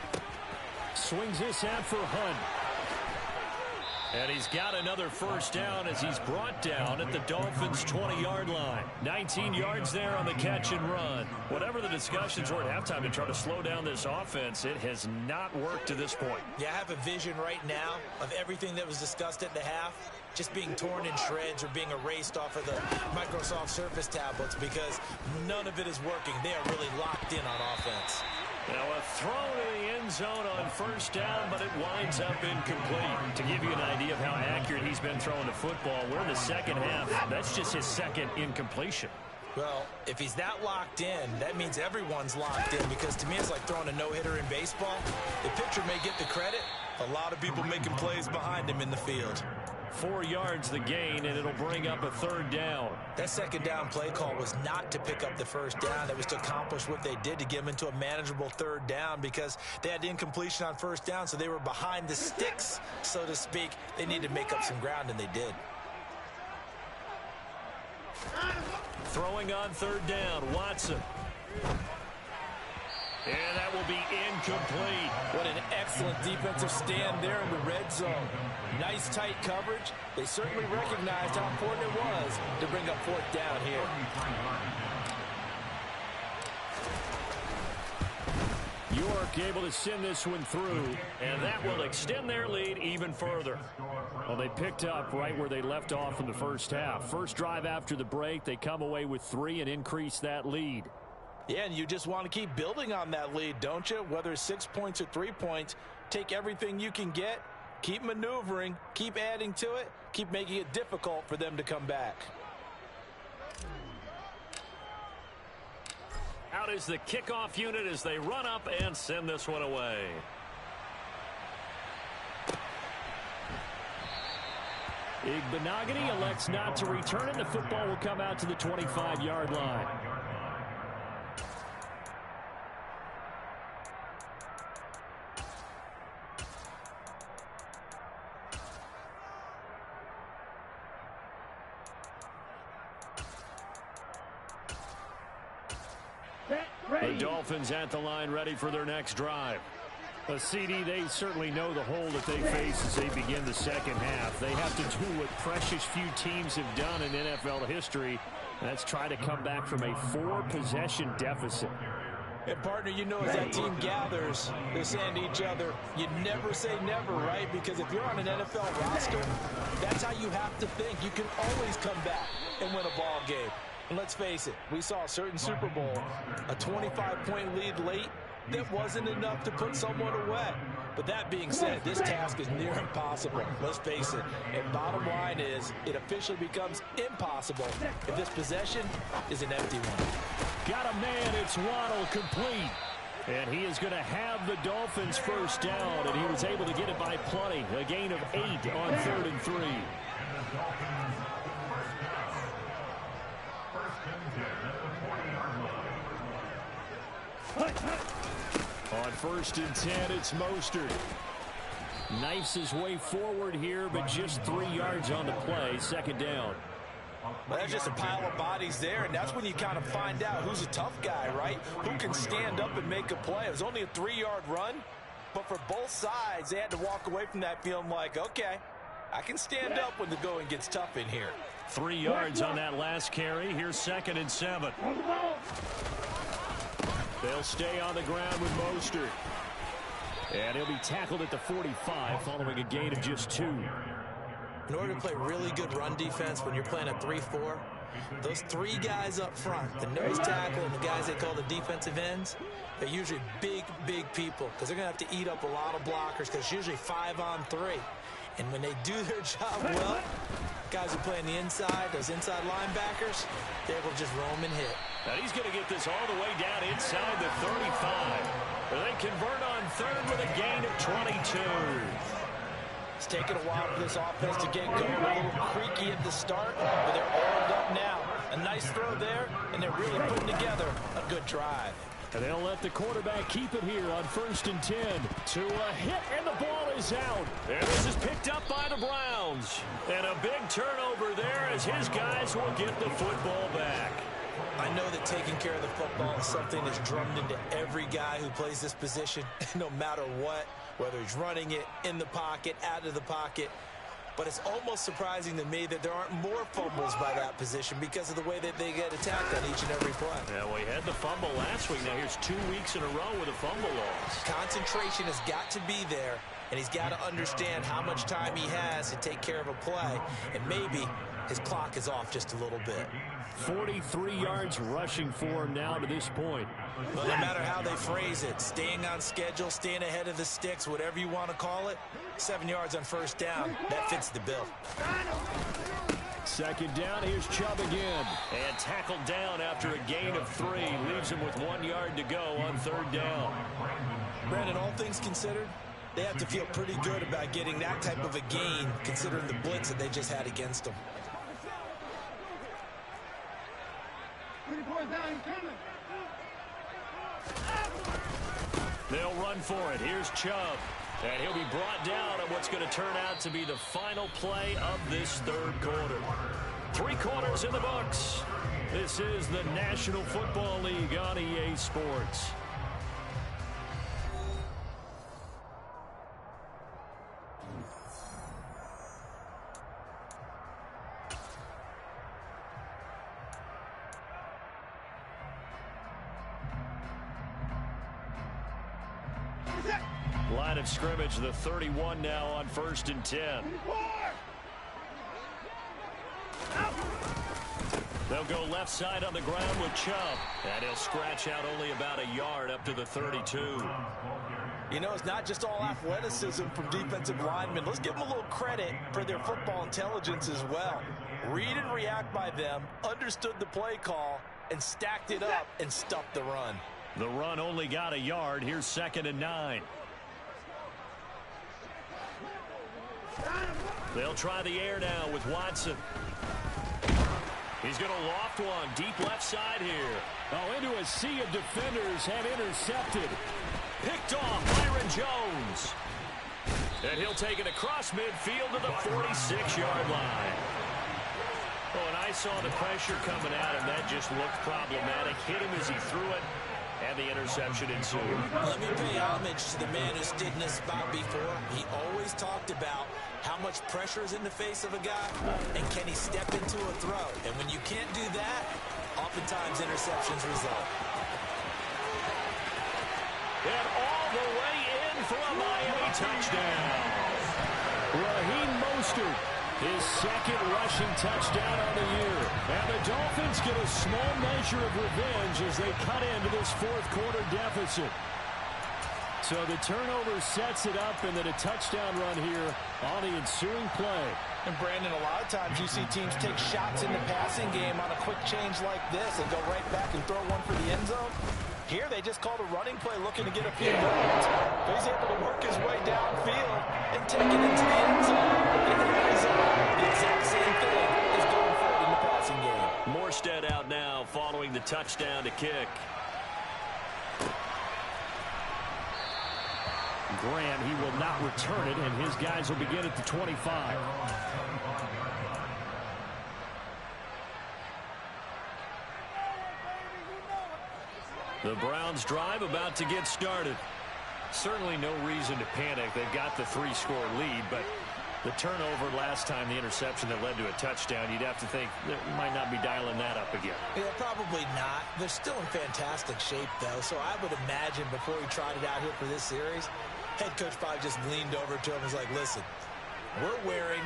Swings this out for Hunt. And he's got another first down as he's brought down at the Dolphins' 20-yard line. 19 yards there on the catch and run. Whatever the discussions were at halftime to try to slow down this offense, it has not worked to this point. Yeah, I have a vision right now of everything that was discussed at the half just being torn in shreds or being erased off of the Microsoft Surface tablets, because none of it is working. They are really locked in on offense. Now a throw to the end zone on 1st down, but it winds up incomplete. To give you an idea of how accurate he's been throwing the football, we're in the second half. That's just his 2nd incompletion. Well, if he's that locked in, that means everyone's locked in, because to me it's like throwing a no-hitter in baseball. The pitcher may get the credit, a lot of people making plays behind him in the field. 4 yards the gain, and it'll bring up a 3rd down. That 2nd down play call was not to pick up the 1st down. That was to accomplish what they did, to get them into a manageable 3rd down, because they had incompletion on 1st down, so they were behind the sticks, so to speak. They needed to make up some ground, and they did. Throwing on 3rd down, Watson. And that will be incomplete. What an excellent defensive stand there in the red zone. Nice tight coverage. They certainly recognized how important it was to bring up 4th down here. York able to send this one through, and that will extend their lead even further. Well, they picked up right where they left off in the first half. First drive after the break, they come away with 3 and increase that lead. Yeah, and you just want to keep building on that lead, don't you? Whether it's 6 points or 3 points, take everything you can get, keep maneuvering, keep adding to it, keep making it difficult for them to come back. Out is the kickoff unit as they run up and send this one away. Igbenogany elects not to return it. The football will come out to the 25-yard line. The Dolphins at the line, ready for their next drive. CD, they certainly know the hole that they face as they begin the second half. They have to do what precious few teams have done in NFL history. That's try to come back from a 4-possession deficit. And, partner, you know, as that team gathers, they're saying to each other, you never say never, right? Because if you're on an NFL roster, that's how you have to think. You can always come back and win a ball game. And let's face it, we saw a certain Super Bowl, a 25-point lead late, that wasn't enough to put someone away. But that being said, this task is near impossible. Let's face it. And bottom line is, it officially becomes impossible if this possession is an empty one. Got a man, it's Waddle, complete. And he is going to have the Dolphins first down, and he was able to get it by plenty. A gain of 8 on 3rd and 3. On 1st and 10, it's Mostert. Knifes his way forward here, but just 3 yards on the play. 2nd down. Well, that's just a pile of bodies there, and that's when you kind of find out who's a tough guy, right? Who can stand up and make a play. It was only a 3-yard run, but for both sides, they had to walk away from that feeling like, okay, I can stand up when the going gets tough in here. 3 yards on that last carry. Here's 2nd and 7. They'll stay on the ground with Mostert. And he'll be tackled at the 45 following a gain of just 2. In order to play really good run defense when you're playing a 3-4, Those three guys up front, the nose tackle and the guys they call the defensive ends, they're usually big, big people because they're going to have to eat up a lot of blockers because it's usually 5-on-3. And when they do their job well, guys who play on the inside, those inside linebackers, they're able to just roam and hit. Now he's going to get this all the way down inside the 35. They convert on third with a gain of 22. It's taken a while for this offense to get going. A little creaky at the start, but they're oiled up now. A nice throw there, and they're really putting together a good drive. And they'll let the quarterback keep it here on 1st and 10. To a hit, and the ball is out. And this is picked up by the Browns. And a big turnover there as his guys will get the football back. I know that taking care of the football is something that's drummed into every guy who plays this position, no matter what, whether he's running it, in the pocket, out of the pocket. But it's almost surprising to me that there aren't more fumbles by that position because of the way that they get attacked on each and every play. Yeah, we had the fumble last week. Now here's 2 weeks in a row with a fumble loss. Concentration has got to be there, and he's got to understand how much time he has to take care of a play, and maybe his clock is off just a little bit. 43 yards rushing for him now to this point. But no matter how they phrase it, staying on schedule, staying ahead of the sticks, whatever you want to call it, 7 yards on 1st down, that fits the bill. 2nd down, here's Chubb again. And tackled down after a gain of 3. Leaves him with 1 yard to go on 3rd down. Brandon, all things considered, they have to feel pretty good about getting that type of a gain considering the blitz that they just had against them. They'll run for it. Here's Chubb. And he'll be brought down on what's going to turn out to be the final play of this 3rd quarter. 3 quarters in the books. This is the National Football League on EA Sports. Line of scrimmage, the 31 now on 1st and 10. They'll go left side on the ground with Chubb. And he'll scratch out only about a yard up to the 32. You know, it's not just all athleticism from defensive linemen. Let's give them a little credit for their football intelligence as well. Read and react by them, understood the play call, and stacked it up and stuffed the run. The run only got a yard. Here's 2nd and 9. They'll try the air now with Watson. He's going to loft one deep left side here. Oh, into a sea of defenders and intercepted. Picked off Byron Jones. And he'll take it across midfield to the 46-yard line. Oh, and I saw the pressure coming at him. That just looked problematic. Hit him as he threw it. And the interception ensued. Let me pay homage to the man who stood in this spot before. He always talked about how much pressure is in the face of a guy, and can he step into a throw. And when you can't do that, oftentimes interceptions result. And all the way in for a Miami touchdown. Raheem Mostert, his 2nd rushing touchdown on the year. And the Dolphins get a small measure of revenge as they cut into this 4th quarter deficit. So the turnover sets it up, and then a touchdown run here on the ensuing play. And Brandon, a lot of times you see teams take shots in the passing game on a quick change like this and go right back and throw one for the end zone. Here they just called a running play looking to get a few yards. He's able to work his way downfield and take it into the end zone. And the result, the exact same thing is going forward in the passing game. Morstead out now following the touchdown to kick. Graham, he will not return it, and his guys will begin at the 25. The Browns drive about to get started. Certainly no reason to panic. They've got the 3-score lead, but the turnover last time, the interception that led to a touchdown, you'd have to think they might not be dialing that up again. Yeah, probably not. They're still in fantastic shape, though, so I would imagine before he tried it out here for this series, head coach probably just leaned over to him and was like, listen, we're wearing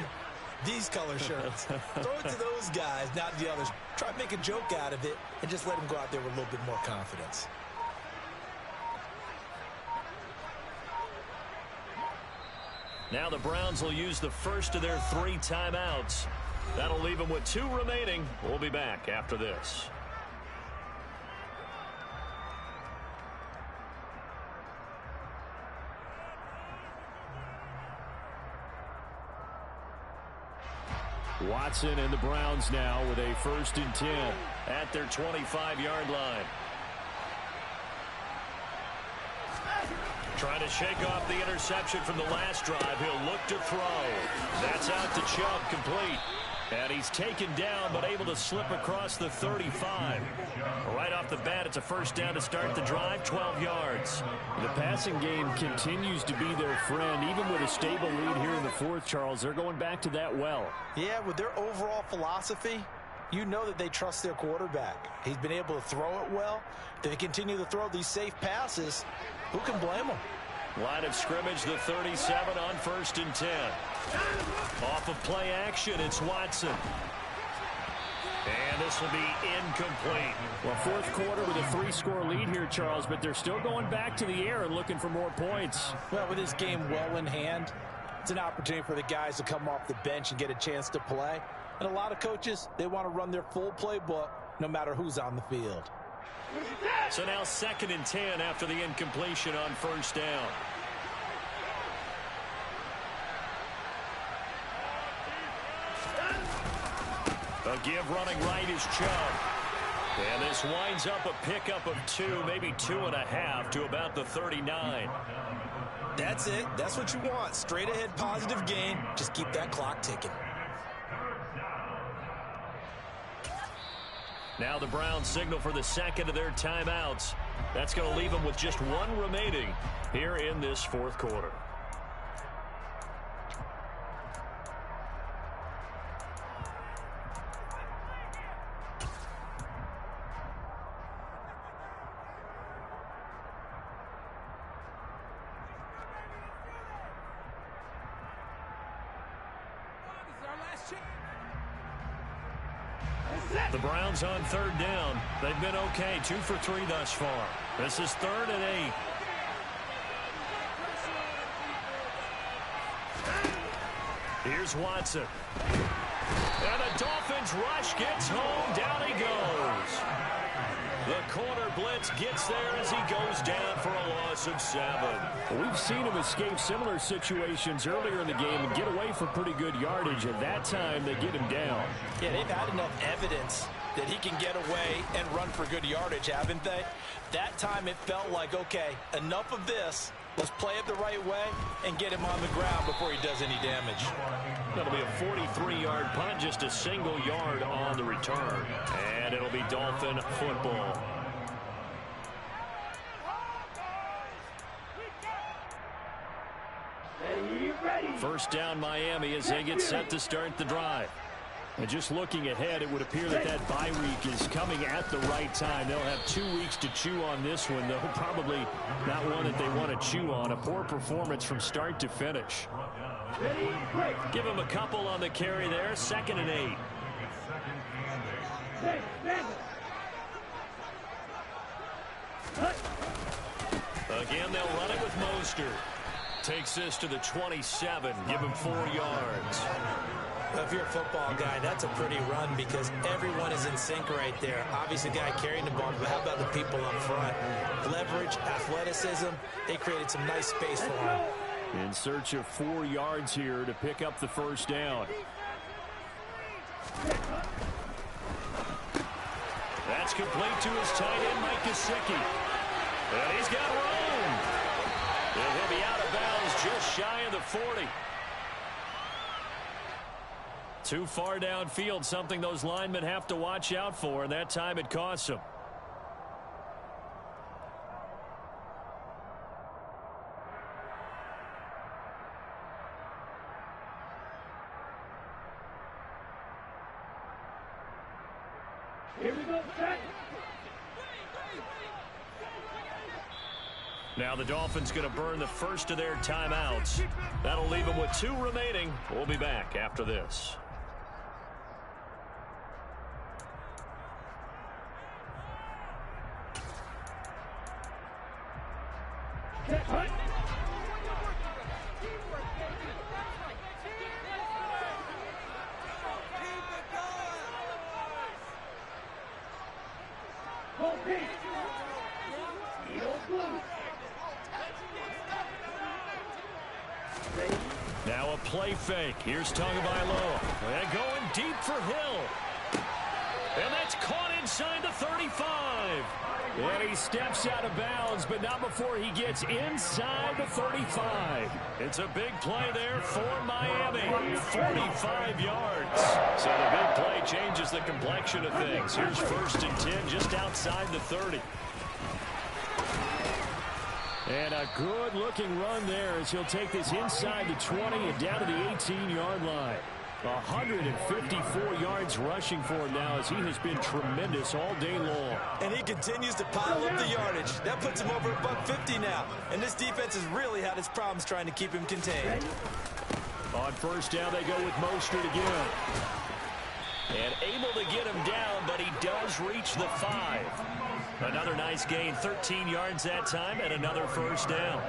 these color shirts. Throw it to those guys, not the others. Try to make a joke out of it and just let them go out there with a little bit more confidence. Now the Browns will use the first of their 3 timeouts. That'll leave them with 2 remaining. We'll be back after this. Watson and the Browns now with a 1st and 10 at their 25-yard line. Trying to shake off the interception from the last drive. He'll look to throw. That's out to Chubb, complete. And he's taken down, but able to slip across the 35. Right off the bat, it's a 1st down to start the drive, 12 yards. The passing game continues to be their friend. Even with a stable lead here in the 4th, Charles, they're going back to that well. Yeah, with their overall philosophy, you know that they trust their quarterback. He's been able to throw it well. They continue to throw these safe passes. Who can blame them? Line of scrimmage, the 37 on 1st and 10. Off of play action, it's Watson. And this will be incomplete. Well, 4th quarter with a 3-score lead here, Charles, but they're still going back to the air and looking for more points. Well, with this game well in hand, it's an opportunity for the guys to come off the bench and get a chance to play. And a lot of coaches, they want to run their full playbook no matter who's on the field. So now 2nd and 10 after the incompletion on 1st down. A give running right is Chubb. And this winds up a pickup of 2, maybe 2.5 to about the 39. That's it. That's what you want. Straight ahead positive gain. Just keep that clock ticking. Now the Browns signal for the 2nd of their timeouts. That's going to leave them with just 1 remaining here in this 4th quarter. The Browns on 3rd down. They've been okay, 2 for 3 thus far. This is 3rd and 8. Here's Watson. And the Dolphins rush gets home. Down he goes. The corner blitz gets there as he goes down for a loss of 7. We've seen him escape similar situations earlier in the game and get away for pretty good yardage. At that time, they get him down. Yeah, they've had enough evidence that he can get away and run for good yardage, haven't they? That time it felt like, okay, enough of this. Let's play it the right way and get him on the ground before he does any damage. That'll be a 43-yard punt, just a single yard on the return. And it'll be Dolphin football. First down Miami as they get set to start the drive. And just looking ahead, it would appear that that bye week is coming at the right time. They'll have 2 weeks to chew on this one, though probably not one that they want to chew on. A poor performance from start to finish. Give him a couple on the carry there. 2nd and 8. Again, they'll run it with Mostert. Takes this to the 27. Give him 4 yards. If you're a football guy, that's a pretty run because everyone is in sync right there. Obviously, the guy carrying the ball, but how about the people up front? Leverage, athleticism, they created some nice space for him. In search of 4 yards here to pick up the 1st down. That's complete to his tight end, Mike Gesicki. And he's got room. And he'll be out of bounds just shy of the 40. Too far downfield, something those linemen have to watch out for, and that time it costs them. Now the Dolphins going to burn the first of their timeouts. That'll leave them with 2 remaining. We'll be back after this. Now a play fake. Here's Tagovailoa. And going deep for Hill. And that's caught inside the 35. And he steps out of bounds, but not before he gets inside the 35. It's a big play there for Miami. 45 yards. So the big play changes the complexion of things. Here's 1st and 10 just outside the 30. And a good-looking run there as he'll take this inside the 20 and down to the 18-yard line. 154 yards rushing for him now as he has been tremendous all day long. And he continues to pile up the yardage. That puts him over $150 now. And this defense has really had its problems trying to keep him contained. On 1st down, they go with Mostert again. And able to get him down, but he does reach the 5. Another nice gain, 13 yards that time, and another 1st down.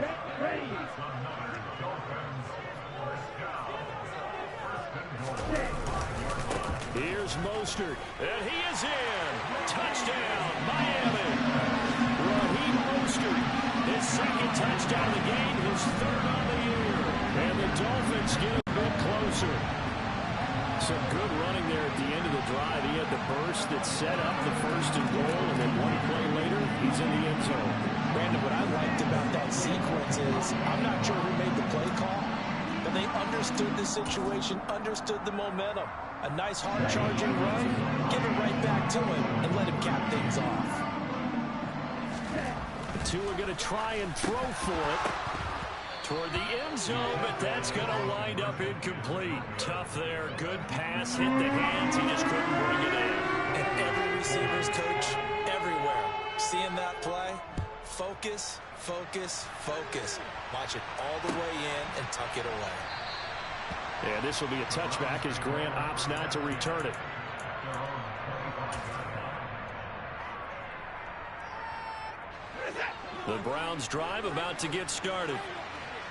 Here's Mostert, and he is in. Touchdown, Miami. Raheem Mostert, his 2nd touchdown of the game, his 3rd on the year. And the Dolphins get a bit closer. Some good running there at the end of the drive. He had the burst that set up the 1st and goal, and then one play later, he's in the end zone. Brandon, what I liked about that sequence is I'm not sure who made the play call, but they understood the situation, understood the momentum. A nice hard-charging run, give it right back to him, and let him cap things off. The 2 are going to try and throw for it toward the end zone, but that's going to wind up incomplete. Tough there. Good pass. Hit the hands. He just couldn't bring it in. And every receiver's coach everywhere. Seeing that play, focus, focus, focus. Watch it all the way in and tuck it away. And this will be a touchback as Grant opts not to return it. The Browns drive about to get started.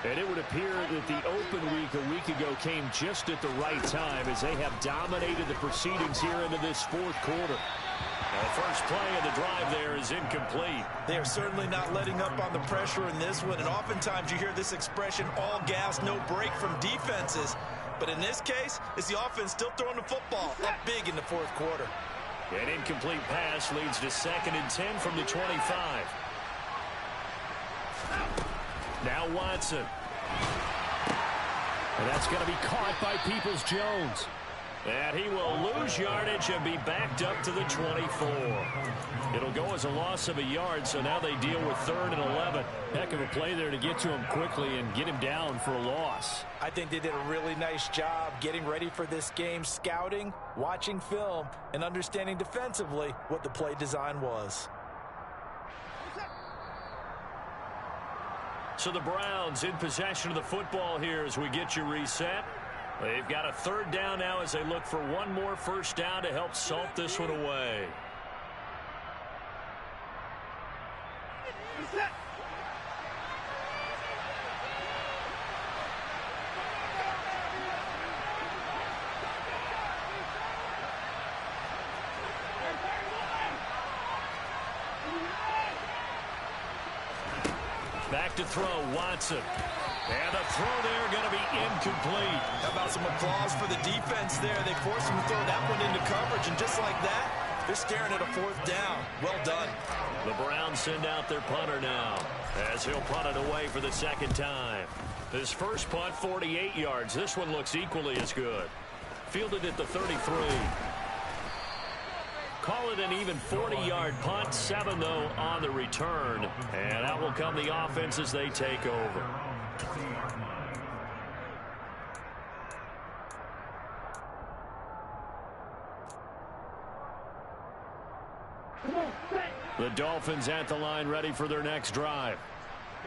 And it would appear that the open week a week ago came just at the right time as they have dominated the proceedings here into this 4th quarter. The first play of the drive there is incomplete. They are certainly not letting up on the pressure in this one, and oftentimes you hear this expression, all gas, no break from defenses. But in this case, it's the offense still throwing the football up big in the 4th quarter. An incomplete pass leads to 2nd and 10 from the 25. Now Watson. And that's going to be caught by Peoples-Jones. And he will lose yardage and be backed up to the 24. It'll go as a loss of a yard, so now they deal with 3rd and 11. Heck of a play there to get to him quickly and get him down for a loss. I think they did a really nice job getting ready for this game, scouting, watching film, and understanding defensively what the play design was. So the Browns in possession of the football here as we get you reset. They've got a 3rd down now as they look for one more 1st down to help salt this one away. Back to throw, Watson. And the throw there going to be incomplete. How about some applause for the defense there? They forced him to throw that one into coverage, and just like that, they're staring at a 4th down. Well done. The Browns send out their punter now as he'll punt it away for the 2nd time. His first punt, 48 yards. This one looks equally as good. Fielded at the 33. Call it an even 40-yard punt. 7, though, on the return. And out will come the offense as they take over. The Dolphins at the line ready for their next drive.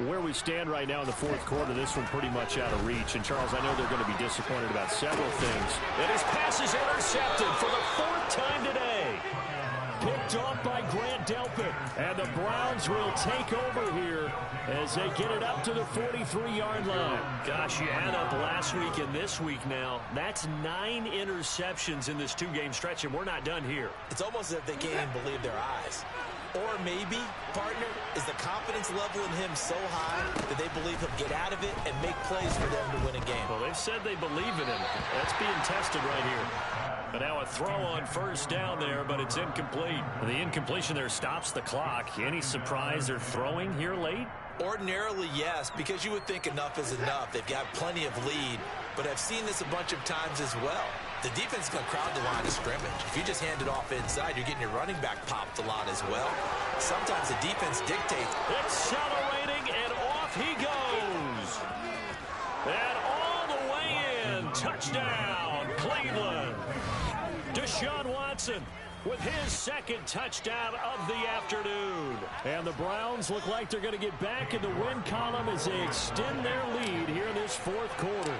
Where we stand right now in the fourth quarter, this one pretty much out of reach. And, Charles, I know they're going to be disappointed about several things. And his pass is intercepted for the fourth time today. Picked off by Grant Delpit. And the Browns will take over here as they get it up to the 43-yard line. Gosh, you add up last week and this week now. That's 9 interceptions in this two-game stretch, and we're not done here. It's almost as if they can't even believe their eyes. Or maybe, partner, is the confidence level in him so high that they believe he'll get out of it and make plays for them to win a game. Well, they've said they believe in him. That's being tested right here. But now a throw on first down there, but it's incomplete. The incompletion there stops the clock. Any surprise they're throwing here late? Ordinarily, yes, because you would think enough is enough. They've got plenty of lead, but I've seen this a bunch of times as well. The defense is going to crowd the line of scrimmage. If you just hand it off inside, you're getting your running back popped a lot as well. Sometimes the defense dictates. Accelerating, and off he goes. And all the way in. Touchdown, Cleveland. Deshaun Watson with his second touchdown of the afternoon. And the Browns look like they're going to get back in the win column as they extend their lead here in this fourth quarter.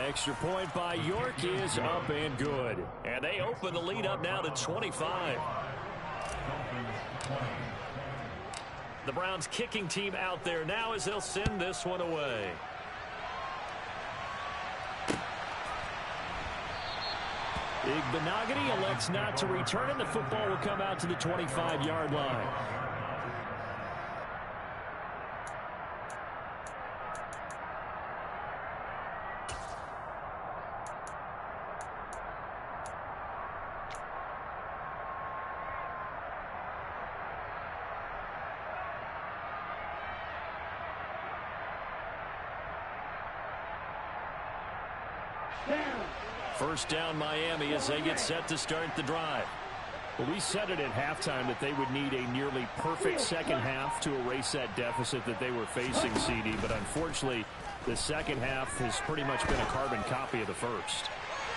Extra point by York is up and good. And they open the lead up now to 25. The Browns kicking team out there now as they'll send this one away. Igbenogany elects not to return, and the football will come out to the 25-yard line. First down, Miami, as they get set to start the drive. Well, we said it at halftime that they would need a nearly perfect second half to erase that deficit that they were facing, CD. But unfortunately, the second half has pretty much been a carbon copy of the first.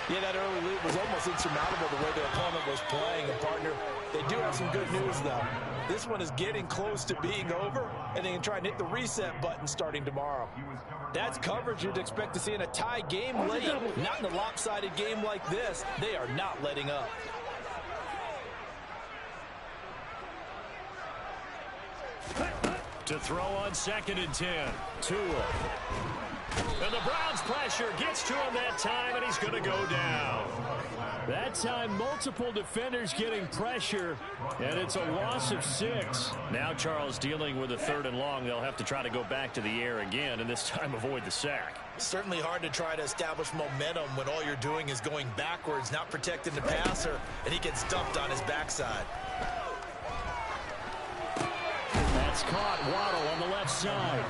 Yeah, that early lead was almost insurmountable the way the opponent was playing. And, partner, they do have some good news, though. This one is getting close to being over, and they can try and hit the reset button starting tomorrow. That's coverage you'd expect to see in a tie game late. Not in a lopsided game like this. They are not letting up. To throw on 2nd and 10. Tua. And the Browns pressure gets to him that time, and he's going to go down. That time, multiple defenders getting pressure, and it's a loss of 6. Now Charles dealing with a 3rd and long. They'll have to try to go back to the air again, and this time avoid the sack. Certainly hard to try to establish momentum when all you're doing is going backwards, not protecting the passer, and he gets dumped on his backside. That's caught. Waddle on the left side.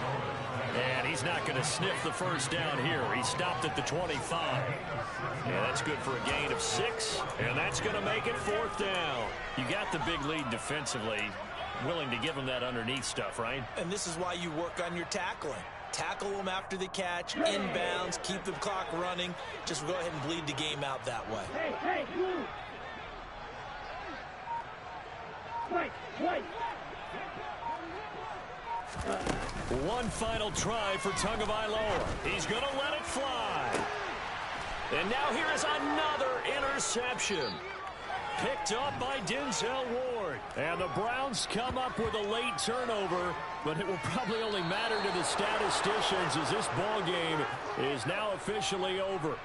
And he's not going to sniff the first down here. He stopped at the 25. Yeah, that's good for a gain of 6. And that's going to make it 4th down. You got the big lead defensively. Willing to give him that underneath stuff, right? And this is why you work on your tackling. Tackle them after the catch, inbounds, keep the clock running. Just go ahead and bleed the game out that way. Hey, move. Wait. One final try for Tagovailoa. He's going to let it fly. And now here is another interception. Picked up by Denzel Ward. And the Browns come up with a late turnover, but it will probably only matter to the statisticians as this ball game is now officially over.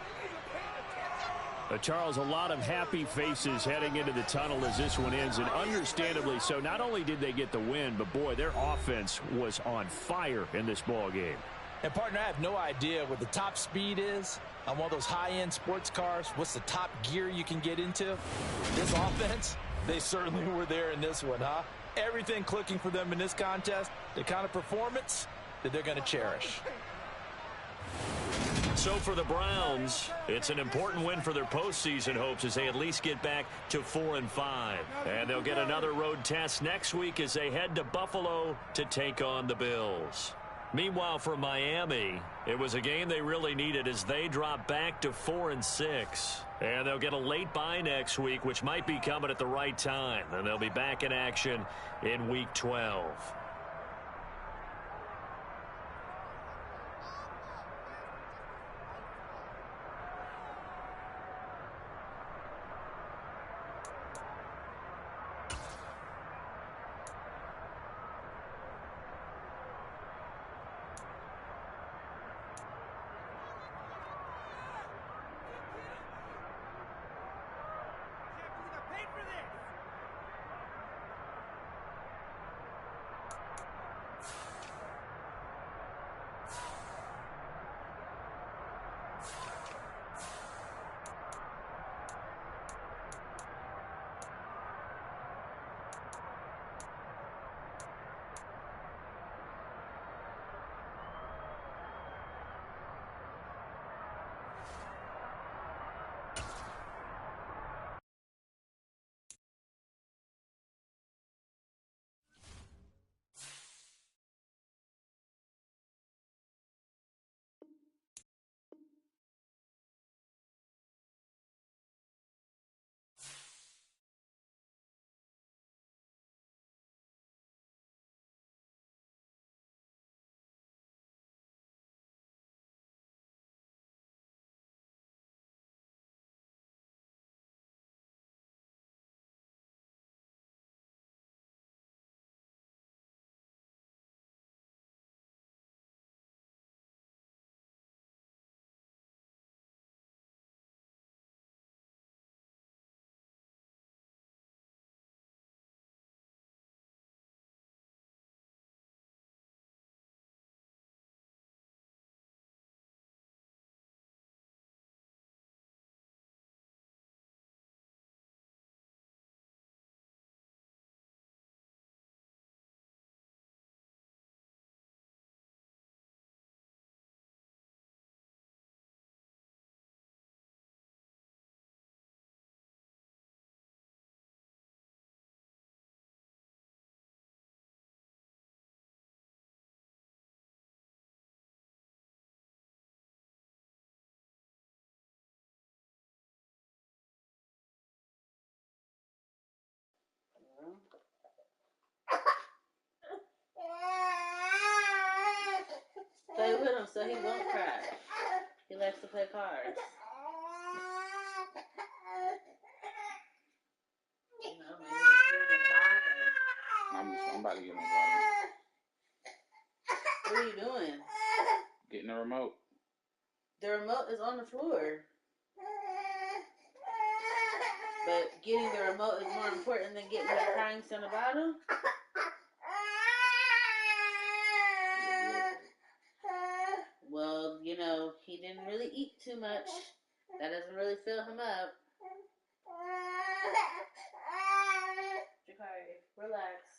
Charles, a lot of happy faces heading into the tunnel as this one ends, and understandably so. Not only did they get the win, but boy, their offense was on fire in this ball game. And, partner, I have no idea what the top speed is on one of those high-end sports cars. What's the top gear you can get into? This offense, they certainly were there in this one, huh? Everything clicking for them in this contest, the kind of performance that they're going to cherish. So for the Browns, it's an important win for their postseason hopes as they at least get back to 4-5. And they'll get another road test next week as they head to Buffalo to take on the Bills. Meanwhile, for Miami, it was a game they really needed as they drop back to 4-6. And they'll get a late bye next week, which might be coming at the right time. And they'll be back in action in Week 12. Play with him so he won't cry. He likes to play cards. You know, maybe I'm about to get my bottle. what are you doing? Getting the remote. The remote is on the floor. But getting the remote is more important than getting the crying son a bottle? Well, you know, he didn't really eat too much. That doesn't really fill him up. Jakari, relax.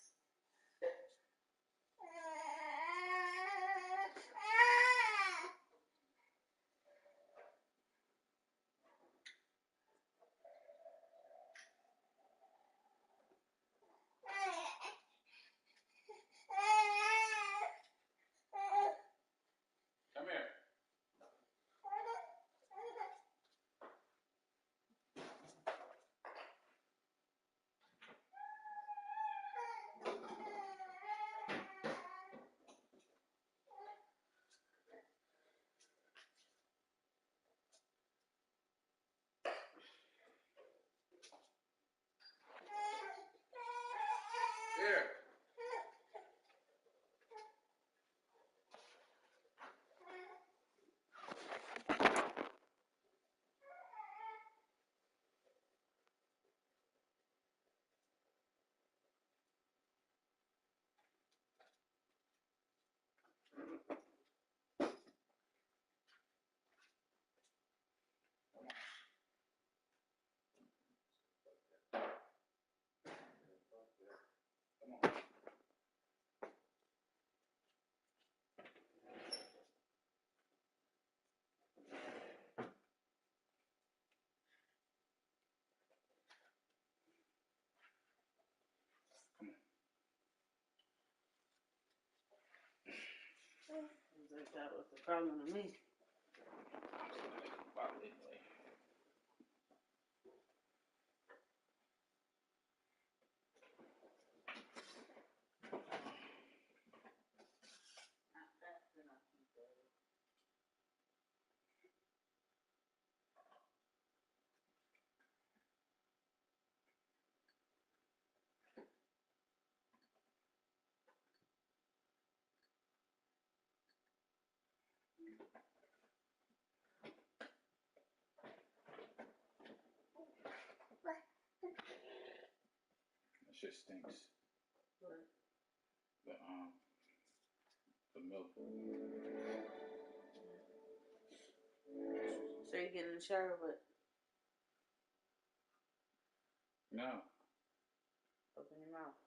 Come here. Seems like that was the problem with me. That shit stinks. What? The milk. So you get in the shower, but No. open your mouth.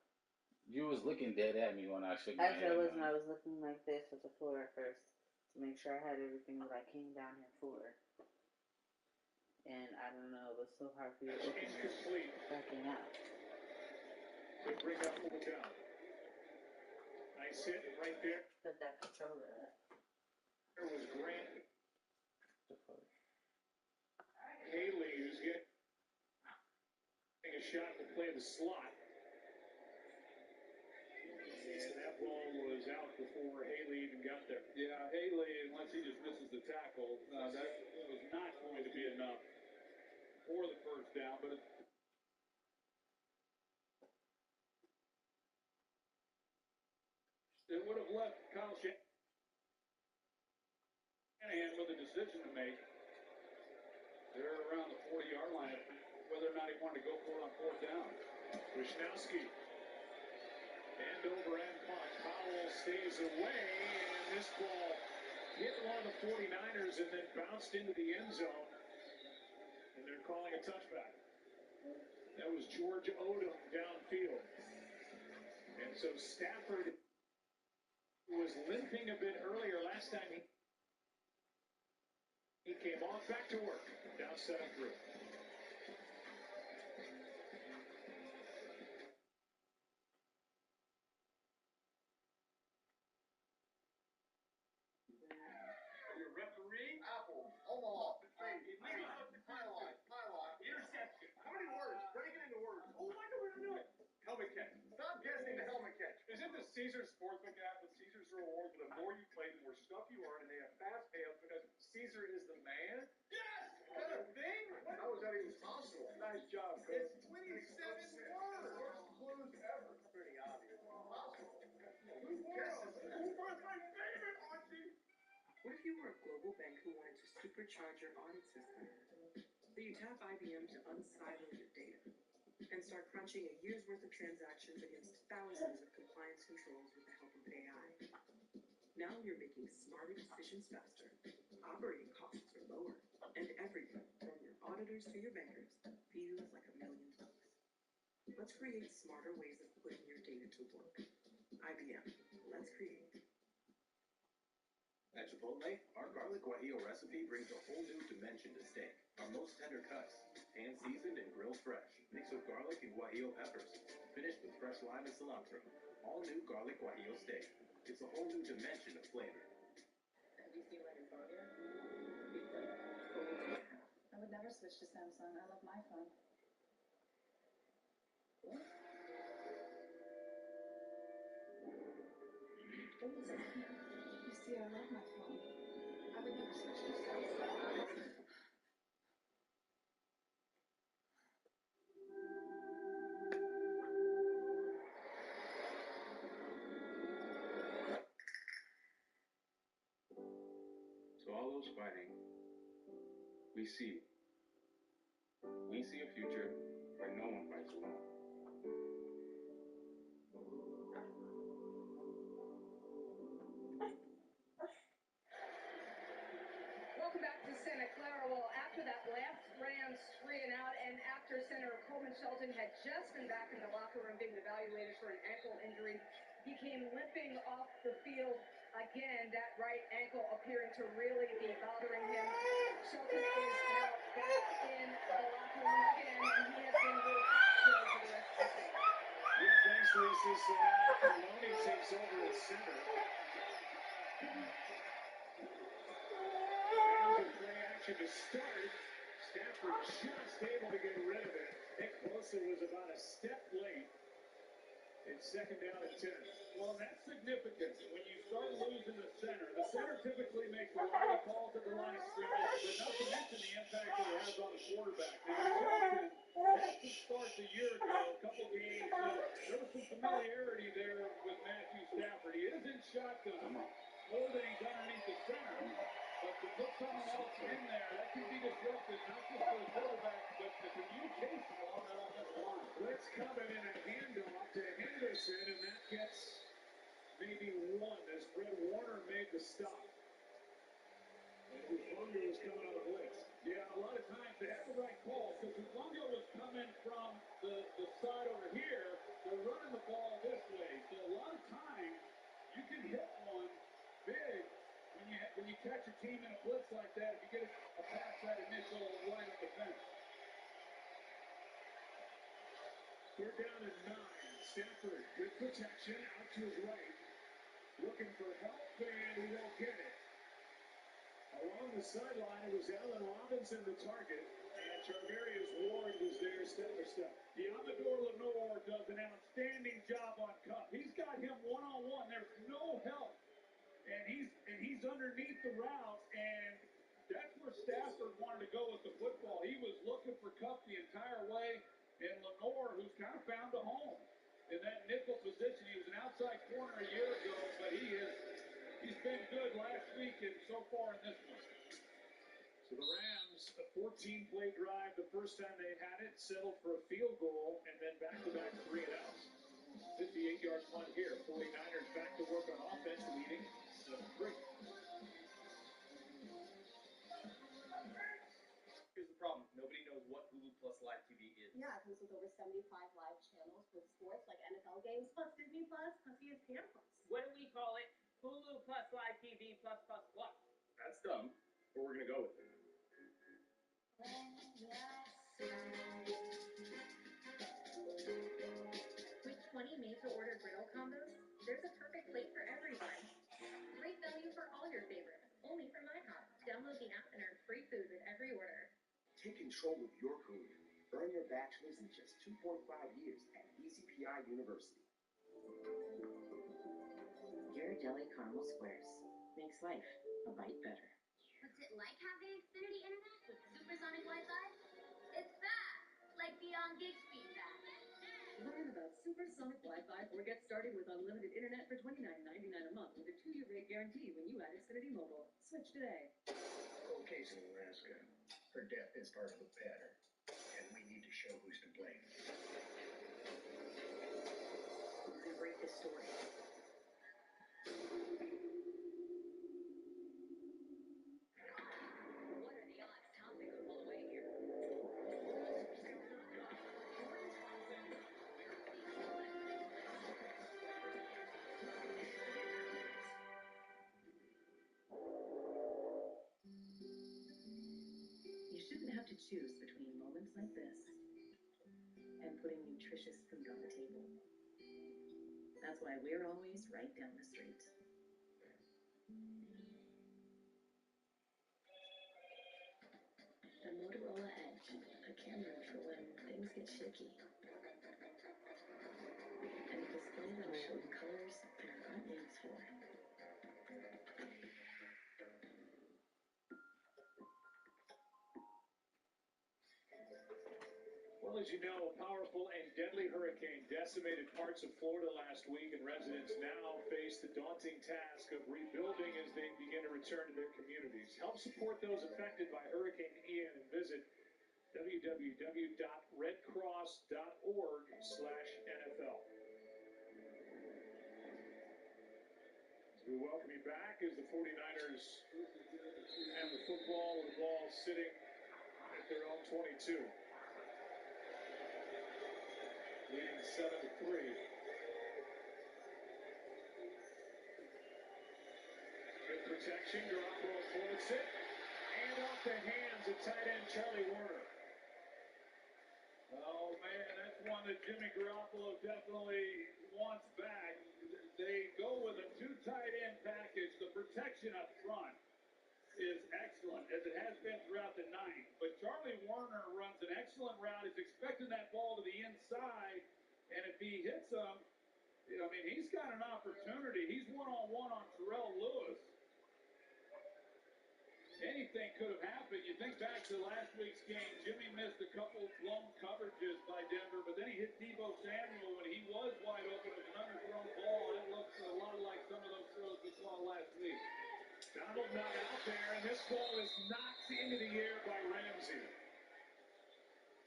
You was looking dead at me when I shook my Actually, head. I wasn't. I was looking like this at the floor at first to make sure I had everything that I came down here for. And I don't know, it was so hard for you to open your fucking mouth. They bring that one down. Nice hit right there. Put that controller up. There was Grant Haley, who's getting a shot to play the slot. And that ball was out before Haley even got there. Yeah, Haley, unless he just misses the tackle, that was not going to be enough for the first down, but it would have left Kyle Shanahan with a decision to make. They're around the 40-yard line, whether or not he wanted to go for it on fourth down. Wisnowski. Hand over and punt. Powell stays away, and this ball hit one of the 49ers and then bounced into the end zone. And they're calling a touchback. That was George Odom downfield. And so Stafford was limping a bit earlier last time he came off. Back to work. Down 7-3. Your referee? Apple. Omaha. Pylon. Interception. How many words? Break it into words. Oh, I know what to do it. Helmet catch. Stop guessing the helmet catch. Is it the Caesars Sportsman app with Caesars rewards? The more you play, the more stuff you earn, and they have fast payouts because Caesar is the man? Yes! Is that a thing? How is that even possible? Nice job, Chris. It's 27 words. Worst clues ever. Pretty obvious. Possible. Who was my favorite, Archie? What if you were a global bank who wanted to supercharge your audit system? So you tap IBM to unsilo your data and start crunching a year's worth of transactions against thousands of compliance controls with the help of AI. Now you're making smarter decisions faster, operating costs are lower, and everything from your auditors to your bankers feels like $1,000,000. Let's create smarter ways of putting your data to work. IBM, let's create. At Chipotle, our garlic guajillo recipe brings a whole new dimension to steak. Our most tender cuts, hand-seasoned and grilled fresh, mixed with garlic and guajillo peppers, finished with fresh lime and cilantro. All new garlic guajillo steak. It's a whole new dimension of flavor. Have you seen my new phone yet? It's like I would never switch to Samsung. I love my phone. What? What was it? You see, I love my phone. I would never switch to Samsung. To all those fighting, we see a future where no one fights alone. Welcome back to Santa Clara. Well, after that last Rams 3-and-out, and after Senator Coleman Shelton had just been back in the locker room being evaluated for an ankle injury, he came limping off the field again. That right ankle appearing to really be bothering him. Shelton is now back in the locker room again, and he has been ruled out for the rest of the season. Yeah, thanks, Lisa. So now Maloney takes over at center. protection to start. Stafford just able to get rid of it. Nick Bosa was about a step late. It's second down and 10. Well, that's significant. When you start losing the center typically makes a lot of calls at the line of scrimmage, but not to mention the impact that it has on the quarterback. Now, Jackson, that's the start the year ago, a couple games. There was some familiarity there with Matthew Stafford. He is in shotgun more than he's underneath the center. But to put someone else in there, that can be disruptive, not just for the quarterback, but the communication along that offensive line. Blitz coming in a handoff to Henderson, and that gets maybe one as Fred Warner made the stop. And Hufanga was coming on the blitz. Yeah, a lot of times they have the right call because Hufanga was coming from the side over here. They're running the ball this way. So a lot of times you can hit one big when you catch a team in a blitz like that, if you get a pass that initial line of defense. Third down and 9. Stafford, good protection, out to his right. Looking for help, and he won't get it. Along the sideline, it was Allen Robinson, the target, and Charvarius Ward was there step for step. Amador Lenore does an outstanding job on Cup. He's got him one-on-one. There's no help. And he's underneath the route, and that's where Stafford wanted to go with the football. He was looking for Cup the entire way, and Lenore, who's kind of found a home in that nickel position. He was an outside corner a year ago, but he's been good last week and so far in this one. So the Rams, a 14-play drive, the first time they had it, settled for a field goal, and then back-to-back 3-and-outs. 58-yard punt here. 49ers back to work on offense, leading 7-3. Here's the problem. Nobody knows what Hulu Plus Live TV is. Yeah, it comes with over 75 live channels with sports like NFL games, plus Disney Plus, plus ESPN Plus. What do we call it? Hulu Plus Live TV plus plus what? That's dumb, but we're going to go with it. With 20 made-to-order griddle combos, there's a perfect plate for everyone. Great value for all your favorites, only from IHOP. Download the app and earn free food with every order. Take control of your career. Earn your bachelor's in just 2.5 years at ECPI University. Ghirardelli Caramel Squares makes life a bite better. What's it like having Xfinity Internet with supersonic Wi-Fi? It's fast, like beyond gig speed fast. Learn about supersonic Wi-Fi or get started with unlimited internet for $29.99 a month with a 2-year rate guarantee when you add Xfinity Mobile. Switch today. Cold case in Alaska. Her death is part of a pattern, and we need to show who's to blame. We're going to break this story. Choose between moments like this and putting nutritious food on the table. That's why we're always right down the street. The Motorola Edge, a camera for when things get shaky. And a display that'll show the colors your heart needs for. Well, as you know, a powerful and deadly hurricane decimated parts of Florida last week, and residents now face the daunting task of rebuilding as they begin to return to their communities. Help support those affected by Hurricane Ian and visit www.redcross.org/NFL. As we welcome you back as the 49ers have the football with the ball sitting at their own 22. Leading 7-3. Good protection. Garoppolo floats it. And off the hands of tight end Charlie Warner. Oh, man, that's one that Jimmy Garoppolo definitely wants back. They go with a 2 tight end package. The protection up front. is excellent, as it has been throughout the night. But Charlie Warner runs an excellent route. He's expecting that ball to the inside, and if he hits him, I mean, he's got an opportunity. He's one-on-one on Terrell Lewis. Anything could have happened. You think back to last week's game, Jimmy missed a couple blown coverages by Denver, but then he hit Deebo Samuel when he was wide open with an underthrown ball. It looks a lot like some of those throws we saw last week. Donald not out there, and this ball is knocked into the air by Ramsey.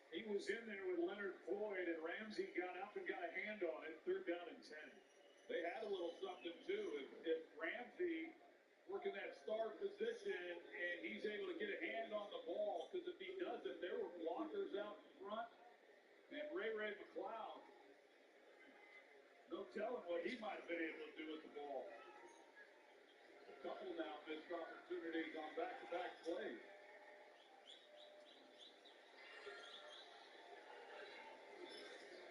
He was in there with Leonard Floyd, and Ramsey got up and got a hand on it. 3rd down and 10. They had a little something, too. If Ramsey working that star position and he's able to get a hand on the ball, because if he doesn't, there were blockers out in front. And Ray McLeod, no telling what he might have been able to do with the ball. A couple now missed opportunities on back-to-back plays.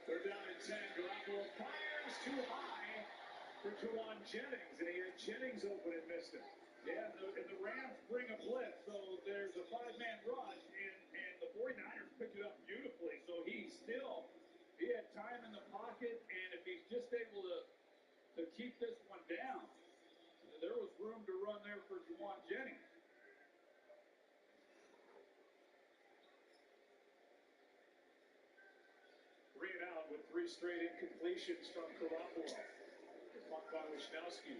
They're down at 10. Garoppolo fires too high for Jawan Jennings, and he had Jennings open and missed him. Yeah, and the Rams bring a blitz, so there's a 5-man rush, and the 49ers picked it up beautifully. So he had time in the pocket, and if he's just able to keep this one down, there was room to run there for Jawan Jennings. Read out with 3 straight incompletions from Garoppolo. The punt by Wisnowski.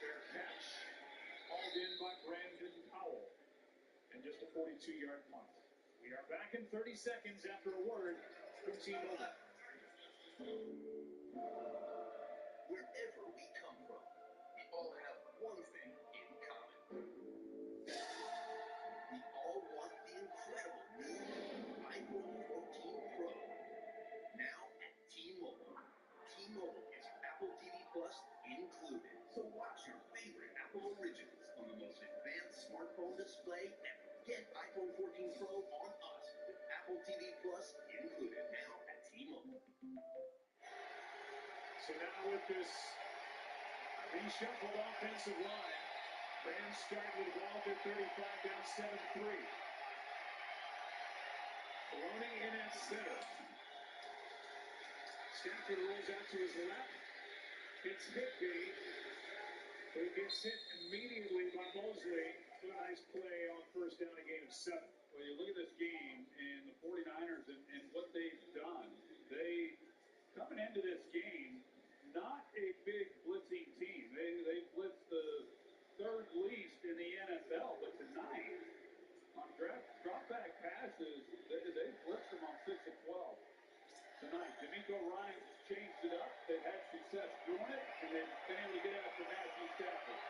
Fair catch. Hauled in by Brandon Powell. And just a 42-yard punt. We are back in 30 seconds after a word from T-Mobile. Wherever we come from, we all have one thing in common. We all want the incredible new iPhone 14 Pro. Now at T-Mobile. T-Mobile is Apple TV Plus included. So watch your favorite Apple originals on the most advanced smartphone display ever. Get iPhone 14 Pro on us with Apple TV Plus included. Now at T-Mobile. So now with this reshuffled offensive line, Rams start with the ball at their 35, down 7-3. Maloney in at center. Stafford rolls out to his left. It's Higby, who gets hit immediately by Mosley. What a nice play on 1st down, a gain of 7. Well, you look at this game and the 49ers and what they've done. They, coming into this game, not a big blitzing team. They blitzed the 3rd least in the NFL, but tonight, on drop back passes, they blitzed them on 6 of 12. Tonight, D'Amico Ryan changed it up. They've had success doing it, and they've been able to get after Matthew Stafford.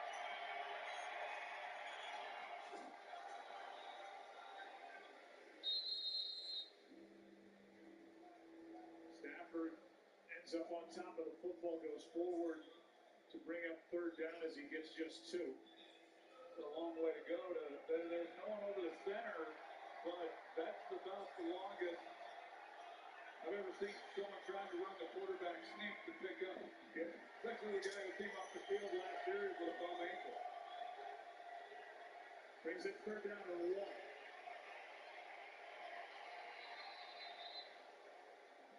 Stafford ends up on top of the football, goes forward to bring up 3rd down as he gets just 2. It's a long way to go. There's no one over the center, but that's about the longest I've ever seen someone trying to run the quarterback sneak to pick up. Yeah. Especially the guy who came off the field last series with a bum ankle. Brings it 3rd down to 1.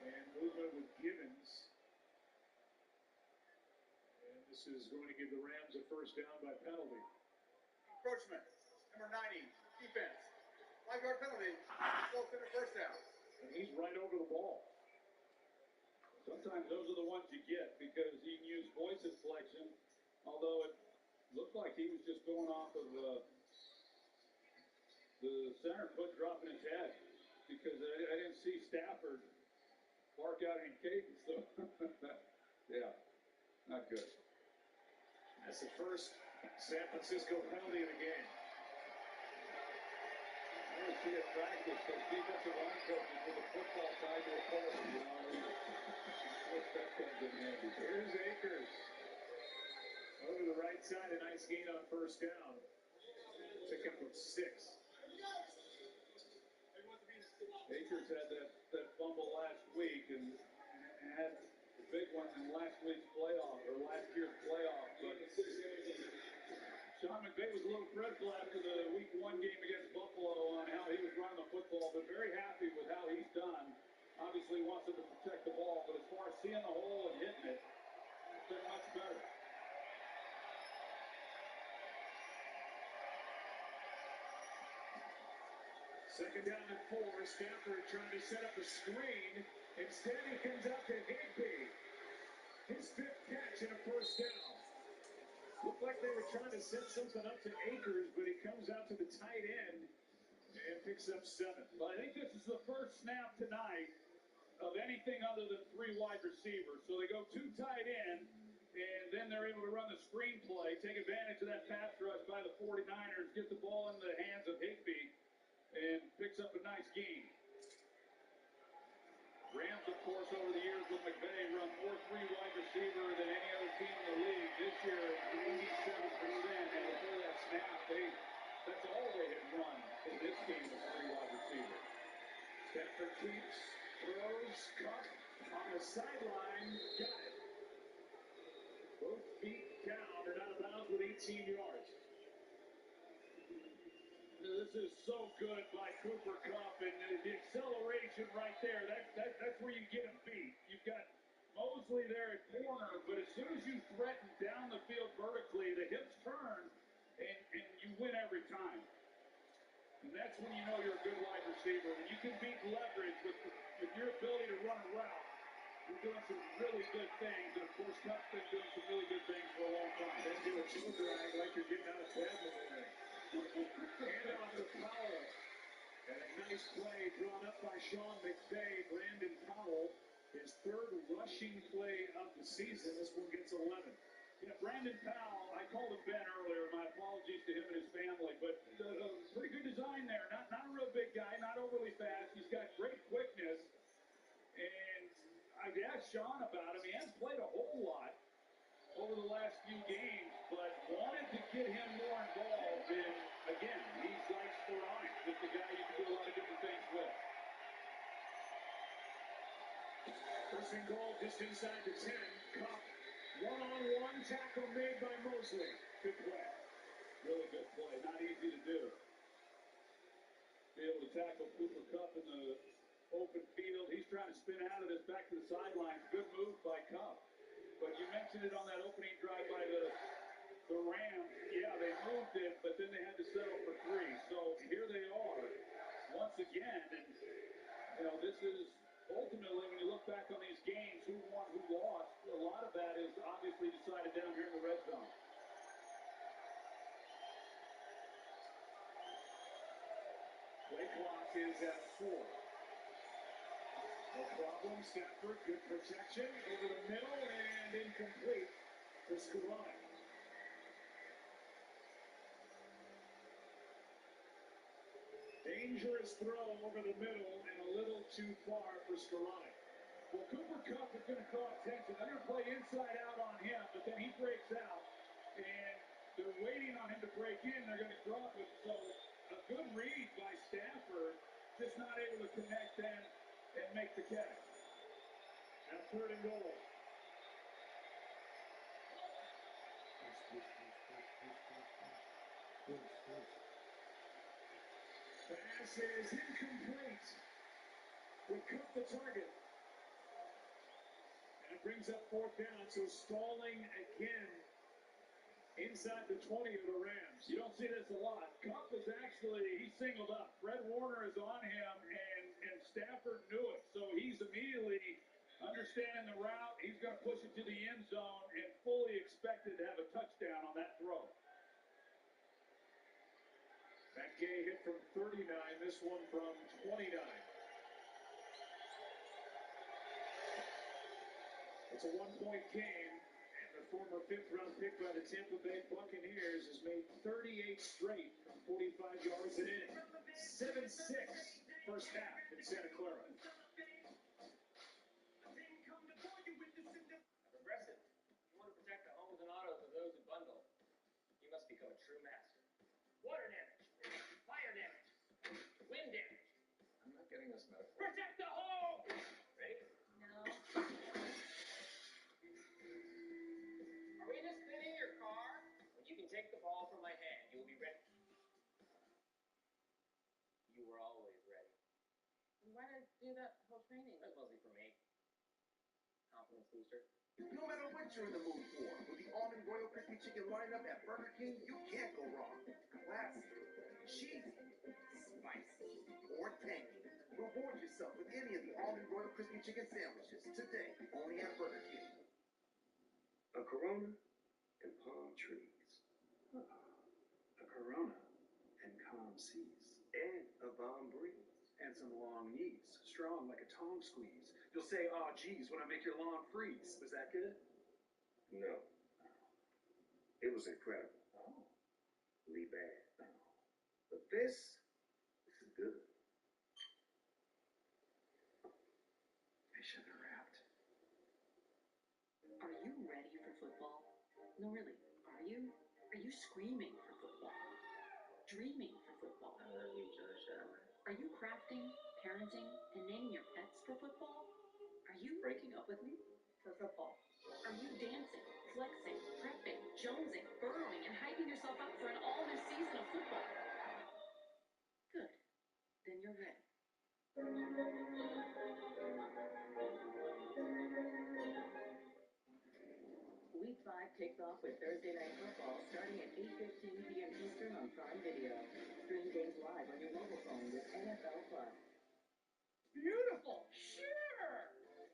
And movement with Gibbons. And this is going to give the Rams a 1st down by penalty. Encroachment. Number 90. Defense. 5-yard penalty. Results in a 1st down. And he's right over the ball. Sometimes those are the ones you get because you can use voice inflection, although it looked like he was just going off of the center foot dropping his head because I didn't see Stafford bark out in cadence. So, yeah, not good. That's the first San Francisco penalty of the game. I want to see it practice. Those defensive line coaches with a football tied to a pole. You know, that comes in handy. Here's Akers. Over the right side, a nice gain on 1st down. Picking up with 6. Akers had that fumble last week and had the big one in last week's playoff or last year's playoff. But Sean McVay was a Fred after the Week 1 game against Buffalo on how he was running the football, but very happy with how he's done. Obviously wants him to protect the ball, but as far as seeing the hole and hitting it, it's been much better. Second down and 4. Stafford trying to set up a screen. Instead, he comes out to Higby. His 5th catch and a first down. Looked like they were trying to set something up to Akers, but he comes out to the tight end and picks up 7. But I think this is the first snap tonight of anything other than 3 wide receivers. So they go 2 tight end, and then they're able to run the screen play, take advantage of that pass rush by the 49ers, get the ball in the hands of Higby, and picks up a nice gain. Rams, of course, over the years with McVay, run more 3 wide receiver than any other team in the league. This year, 87%, and before that snap, that's all they had run in this game with 3 wide receivers. Stafford keeps, throws, Cup on the sideline, got it. Both feet down and out of bounds with 18 yards. This is so good by Cooper Kupp, and the acceleration right there, that's where you get him beat. You've got Mosley there at corner, but as soon as you threaten down the field vertically, the hips turn, and you win every time. And that's when you know you're a good wide receiver. When you can beat leverage with your ability to run a route, you're doing some really good things. And, of course, Kupp's been doing some really good things for a long time. Then do a toe drag like you're getting out of badminton. Hand off to Powell. And a nice play drawn up by Sean McVay. Brandon Powell, his 3rd rushing play of the season. This one gets 11. Yeah, Brandon Powell, I called him Ben earlier. My apologies to him and his family, but pretty good design there. Not a real big guy, not overly fast. He's got great quickness. And I've asked Sean about him. He hasn't played a whole lot over the last few games, but wanted to get him more involved. And again, he's like sporadic, just a guy you can do a lot of different things with. First and goal just inside the 10. Cup, one-on-one tackle made by Mosley. Good play. Really good play. Not easy to do. Be able to tackle Cooper Kupp in the open field. He's trying to spin out of this back to the sidelines. Good move by Kupp. But you mentioned it on that opening drive by the Rams. Yeah, they moved it, but then they had to settle for 3. So here they are once again. And, this is ultimately, when you look back on these games, who won, who lost, a lot of that is obviously decided down here in the red zone. Play clock is at 4. No problem. Stafford, good protection over the middle and incomplete to Skoranek. Dangerous throw over the middle and a little too far for Skoranek. Well, Cooper Kupp is going to draw attention. They're going to play inside out on him, but then he breaks out, and they're waiting on him to break in. They're going to drop it. So a good read by Stafford, just not able to connect then and make the catch. Now 3rd and goal. Pass is incomplete. We cut the target. And it brings up 4th down, so stalling again inside the 20 of the Rams. You don't see this a lot. Kupp is actually, he singled up. Fred Warner is on him, and Stafford knew it. So he's immediately understanding the route. He's going to push it to the end zone and fully expected to have a touchdown on that throw. That Gay hit from 39, this one from 29. It's a 1-point game, and the former 5th-round pick by the Tampa Bay Buccaneers has made 38 straight from 45 yards and in. 7-6 first half in Santa Clara. Progressive. You want to protect the homes and autos of those who bundle. You must become a true master. Water damage. Fire damage. Wind damage. I'm not getting this metaphor. Protect the home! Ready? No. Are we just thinning your car? When you can take the ball from my hand, you will be ready. do that whole training? That's mostly for me. Confidence booster. No matter what you're in the mood for, with the almond Royal Crispy Chicken lineup at Burger King, you can't go wrong. Classy, cheesy, spicy, or tangy. Reward yourself with any of the almond Royal Crispy Chicken sandwiches today, only at Burger King. A Corona and palm trees. A Corona and calm seas. And a balm breeze. And some long knees, strong like a tongue squeeze. You'll say, "Oh, geez," when I make your lawn freeze. Was that good? No. It was incredible. Really bad. But this is good. They should have wrapped. Are you ready for football? No, really. Are you? Are you screaming for football? Dreaming for football? I love you, Joe Shower. Are you crafting, parenting, and naming your pets for football? Are you breaking up with me for football? Are you dancing, flexing, prepping, jonesing, burrowing, and hyping yourself up for an all-new season of football? Good. Then you're ready. Week 5 kicks off with Thursday Night Football starting at 8:15 p.m. Eastern on Prime Video. Stream games live on your mobile phone with NFL Plus. Beautiful, sure.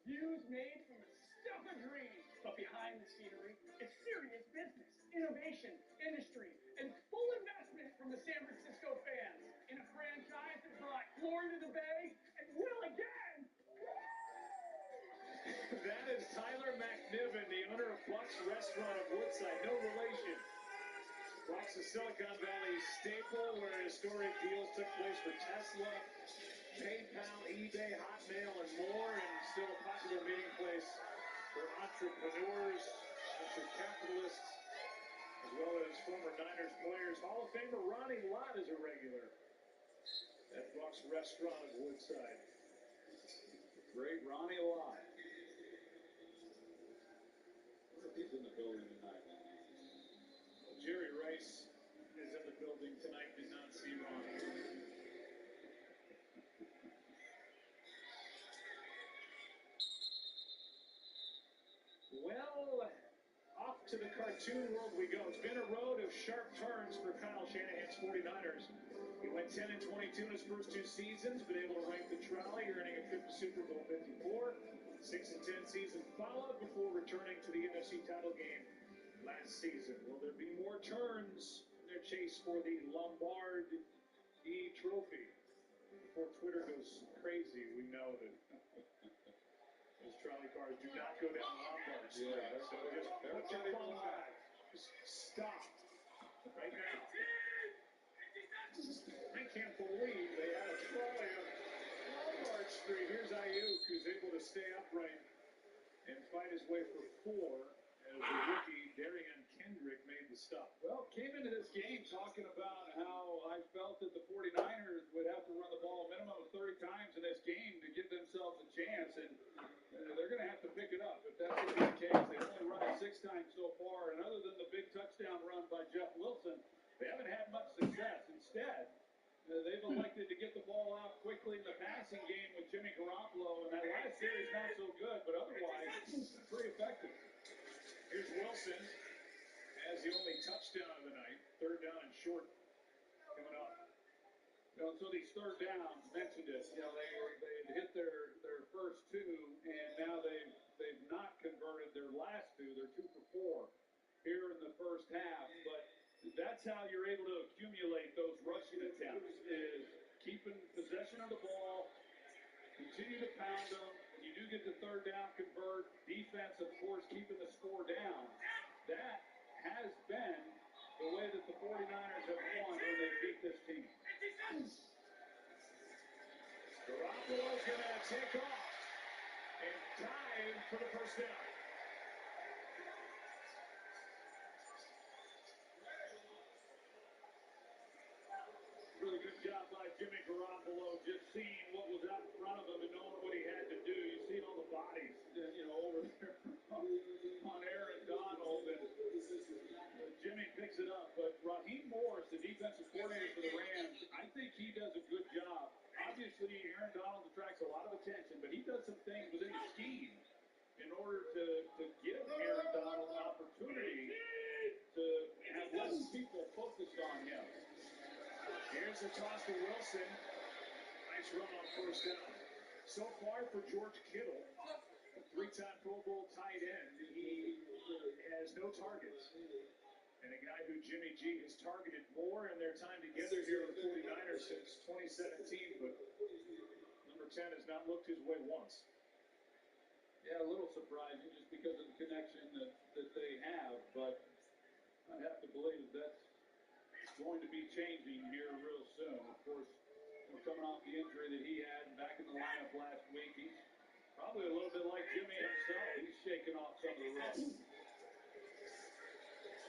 Views made from the stuff of dreams, but behind the scenery, it's serious business, innovation, industry, and full investment from the San Francisco fans in a franchise that brought glory to the Bay and will again. That is Tyler McNiven, the owner of Buck's Restaurant of Woodside. No relation. Buck's a Silicon Valley staple where historic deals took place for Tesla, PayPal, eBay, Hotmail, and more, and still a popular meeting place for entrepreneurs, venture capitalists, as well as former Niners players. Hall of Famer Ronnie Lott is a regular at Buck's Restaurant of Woodside. Great Ronnie Lott. He's in the building tonight. Jerry Rice is in the building tonight. Did not see Ronnie. Well, off to the cartoon world we go. It's been a road of sharp turns for Kyle Shanahan's 49ers. He went 10-22 in his first 2 seasons, been able to rank the trolley, earning a trip to Super Bowl 54. 6-10 season followed before returning to the NFC title game last season. Will there be more turns in their chase for the Lombardi trophy? Before Twitter goes crazy, we know that those trolley cars do not go down the Lombard Street. Yeah, so just put your phone back. Just stop right now. I can't believe they had a trolley on Lombard Street. Here's Ayuk, who's able to stay upright and fight his way for 4 as the rookie Darian Kendrick made the stop. Well, came into this game talking about how I felt that the 49ers would have to run the ball a minimum of 30 times in this game to give themselves a chance, and they're going to have to pick it up if that's going to be the case. They've only run it 6 times so far, and other than the big touchdown run by Jeff Wilson, they haven't had much success. Instead, they've elected to get the ball out quickly in the passing game with Jimmy Garoppolo, and that last series not so good, but otherwise pretty effective. Here's Wilson as the only touchdown of the night. 3rd down and short coming up. So these 3rd downs, mentioned it, they had hit their first 2, and now they've not converted their last 2. They're 2 for 4 here in the first half, but that's how you're able to accumulate those rushing attempts, is keeping possession of the ball, continue to pound them. When you do get the 3rd down, convert. Defense, of course, keeping the score down. That has been the way that the 49ers have won when they beat this team. Garoppolo's going to take off and dive for the first down. Really good job by Jimmy Garoppolo, just seeing what was out in front of him and knowing what he had to do. You see all the bodies, over there on Aaron Donald, and Jimmy picks it up. But Raheem Morris, the defensive coordinator for the Rams, I think he does a good job. Obviously, Aaron Aaron Donald attracts a lot of attention, but he does some things within the scheme in order to give Aaron Donald an opportunity to have less people focused on him. Here's the toss to Wilson. Nice run on first down. So far for George Kittle, a three-time Pro Bowl tight end, he has no targets. And a guy who Jimmy G has targeted more in their time together here with the 49ers since 2017, but number 10 has not looked his way once. Yeah, a little surprising just because of the connection that they have, but I have to believe that's going to be changing here real soon. Of course, we're coming off the injury that he had back in the lineup last week. He's probably a little bit like Jimmy himself. He's shaking off some of the rust.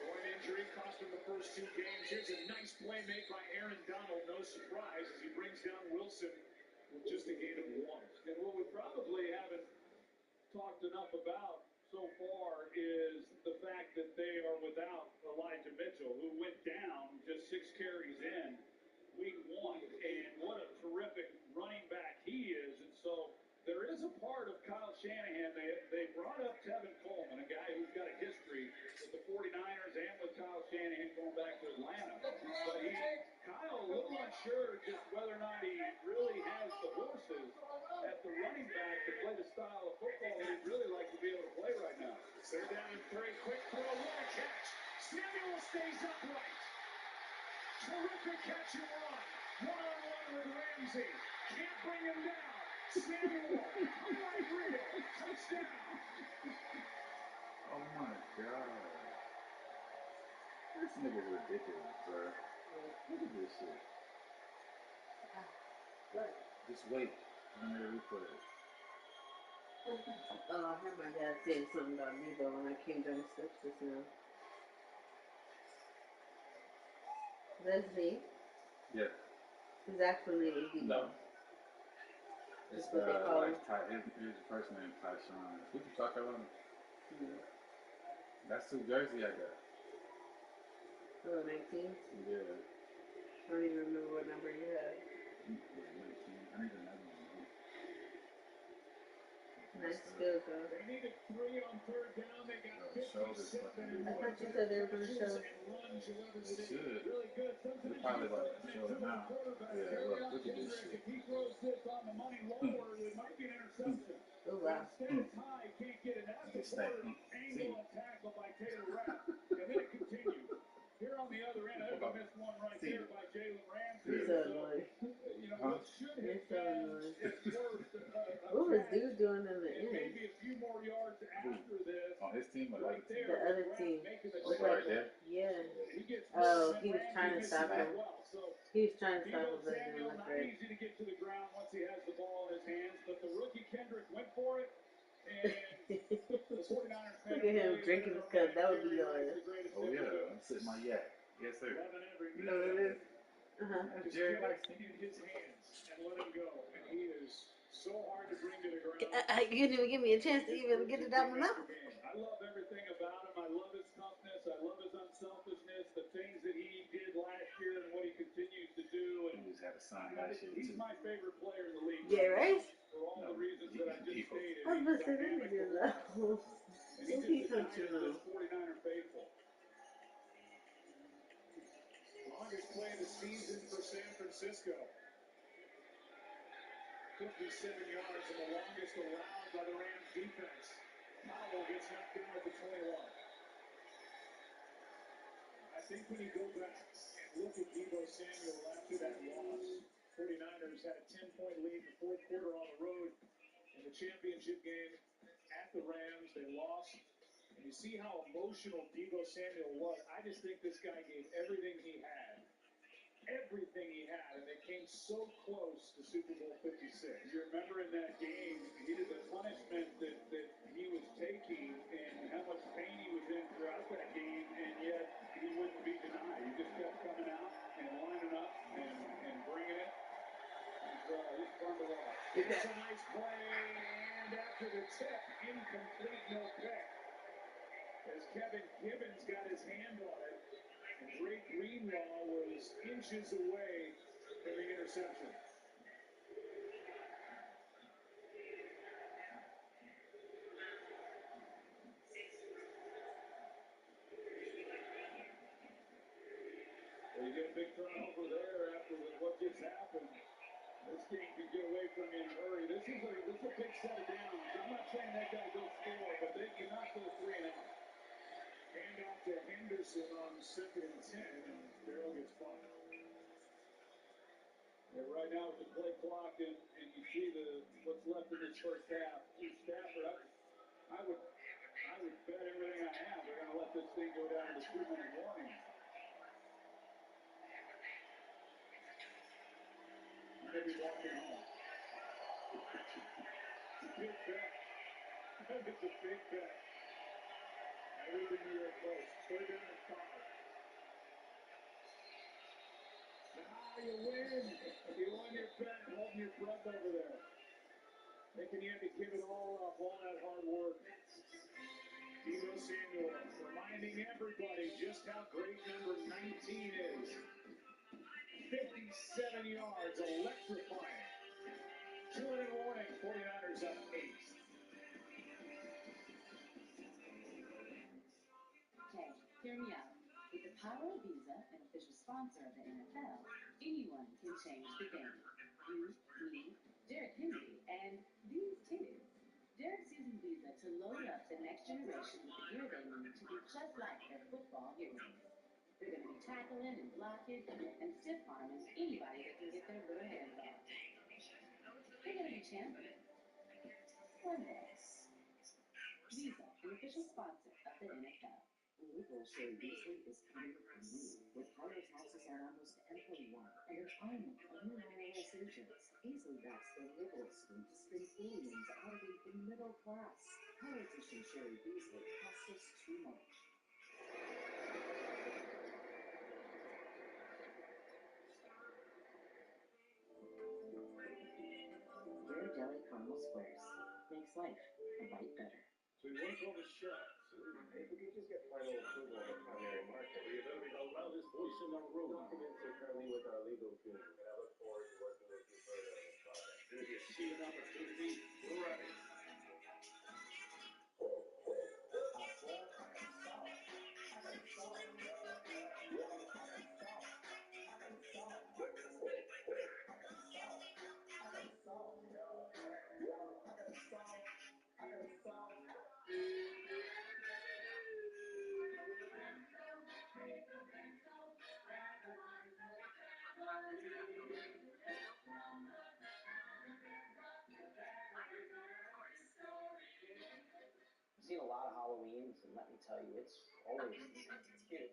Groin injury cost him the first 2 games. Here's a nice play made by Aaron Donald. No surprise as he brings down Wilson with just a gain of 1. And what we probably haven't talked enough about so far is the fact that they are without Elijah Mitchell, who went down just 6 carries in week 1. And what a terrific running back he is. And so there is a part of Kyle Shanahan. They brought up Tevin Coleman, a guy who's got a history with the 49ers and with Kyle Shanahan going back to Atlanta. But Kyle a little unsure just whether or not he really has the horses at the running back to play the style of football that he'd really like to be able to play right now. They're down in 3. Quick throw. What a catch. Samuel stays upright. Terrific catch and run. One-on-one with Ramsey. Can't bring him down. Samuel, highlight reel, touchdown. Oh my God. This nigga's ridiculous, bro. Look at this shit. Just wait. I'm gonna replay it. Oh, I heard my dad saying something about Debo when I came downstairs just now. That's me. Yeah. His actual name is Debo. No. It's That's what they call him. his first name Tyshawn. We can talk about him. That's the jersey I got. Oh, 19? Yeah. I don't even remember what number you had. 19. I need another one. Nice field goal. They needed 3 on 3rd down. They got 57. I thought you said they were going to show. They should. They're probably about to show it now. Yeah, look at this shit. If he throws this on the money lower, it might be an interception. Oh, wow. Instead, Ty can't get it at the quarter. Angle and tackle by Taylor Rapp. And then it continues. Here on the other end, I think I missed one right there by Jalen Ramsey. You're so annoying. You know, what should You're have so been annoying. at worst What was dude doing in the end? maybe a few more yards after this. On his team or Right the other team? The other team. Oh, right there? Yeah. He gets Oh, he was trying to stop him. well. So He was trying to stop him, Debo but it didn't Samuel, look not good. easy to get to the ground once he has the ball in his hands, but the rookie Kendrick went for it. And the 49ers Look at him drinking his cup. That would be hilarious. Oh, yeah. I'm sitting my yak. Yes, sir. You know what it is? That's Jerry Rice. In his hands and let him go. And he is so hard to bring to the ground. You didn't even give me a chance to even get it out of my mouth. I love everything about him. I love his toughness. I love his unselfishness. The things that he did last year and what he continues to do. And He just had a sign last year, he's too. my favorite player in the league. Yeah, right? For all the reasons that I just stated. I was about to say, that nigga is awful. Who he country on? 49er faithful. Longest play of the season for San Francisco. 57 yards and the longest allowed by the Rams defense. Powell gets knocked down at the 21. I think when you go back and look at Debo Samuel after that loss, 49ers had a 10-point lead in the 4th quarter on the road in the championship game at the Rams. They lost. And you see how emotional Debo Samuel was. I just think this guy gave everything he had. Everything he had, and they came so close to Super Bowl 56. You remember in that game, the punishment that he was taking and how much pain he was in throughout that game, and yet he wouldn't be denied. He just kept coming out and lining up and bringing it. He's fun to watch. It's a nice play, and after the tip, incomplete, no pick. As Kevin Gibbons got his hand on it, and Drake Greenlaw was inches away from the interception. big turnover there after what just happened. This game can get away from you in a hurry. This is a big set of downs. I'm not saying that guy go score, but they cannot go 3 and out. Hand off to Henderson on 2nd and 10, and Barrow gets fined. And right now with the play clock and you see what's left in this first half, Stafford, I would bet everything I have they're going to let this thing go down to 2-minute warning. Maybe walking home. Big bet. That is a big bet. I read the New York Post. 3rd down and 5. You win. You won your bet. Holding your breath over there. Thinking you had to give it all up, all that hard work. Deebo Samuel reminding everybody just how great number 19 is. 57 yards, electrifying. 2-minute warning, 49ers up 8. Okay, hear me out. With the power of Visa, an official sponsor of the NFL, anyone can change the game. You, me, Derek Henry, and these kids. Derek's using Visa to load up the next generation with the gear they need to be just like their football heroes. They're going to be tackling and blocking and stiff-arming anybody that can get their little hands on. They're going to be champions. One day. Visa, an official sponsor of the NFL. Liberal Sherry Beasley is coming from you with higher taxes on almost everyone and an army of new IRS agents. Beasley backs the liberal scheme to spend billions out of the middle class. Politician Sherry Beasley costs us too much. Rare Deli Caramel Squares makes life a bite better. So you want to call the shots. If we could just get final approval on the primary market, we have the loudest voice in the room. Documents are currently with our legal team, and I look forward to working with you further on this project. If you see an opportunity, grab it. I've seen a lot of Halloweens, and let me tell you, it's always the same. It's cute.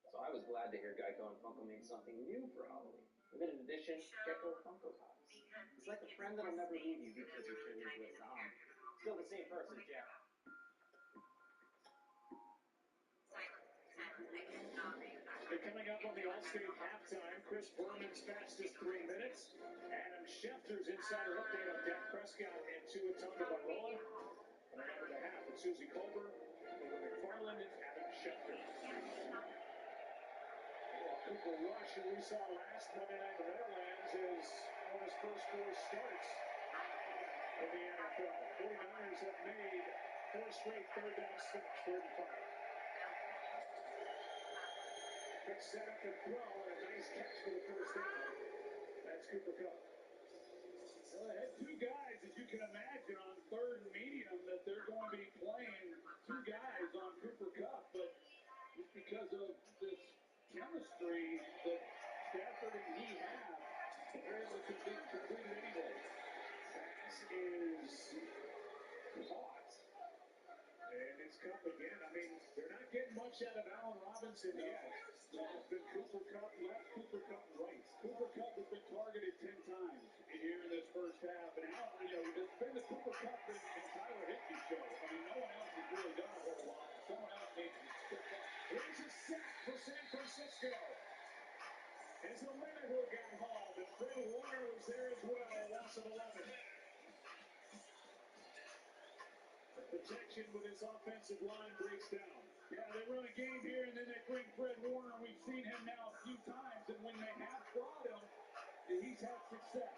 So I was glad to hear Geico and Funko make something new for Halloween. Limited edition Gecko Funko Pops. It's like a friend that'll never leave you because you turn into a zombie. Still the same person, Jeff. And coming up on the Allstate halftime, Chris Berman's fastest 3 minutes. Adam Schefter's insider update on Dak Prescott and Tua Tagovailoa. And remember the half with Susie Colbert, over McFarland, and Adam Schefter. Cooper Rush, who we saw last Monday night in the Meadowlands, is on his first 4 starts in the NFL. 49ers have made 4 straight 3rd down stops, 3rd and 5. Quick setup and throw, and a nice catch for the first down. That's Cooper Kupp. Well, they had 2 guys, as you can imagine, on 3rd and medium that they're going to be playing 2 guys on Cooper Kupp, but just because of this chemistry that Stafford and he have, they're able to complete it anyway. Pass is caught. And it's Kupp again. I mean, they're not getting much out of Allen Robinson yet. It's been Cooper Kupp left, Cooper Kupp right. Cooper Kupp has been targeted 10 times here in this first half. And now, it's been the Cooper Kupp and Tyler Higbee show. I mean, no one else has really done a whole lot. Someone else needs to step up. Here's a sack for San Francisco. As the Leonard got involved, and Fred Warner was there as well. Loss of 11. Protection with his offensive line breaks down. Yeah, they run a game here, and then they bring Fred Warner. We've seen him now a few times, and when they have brought him, he's had success.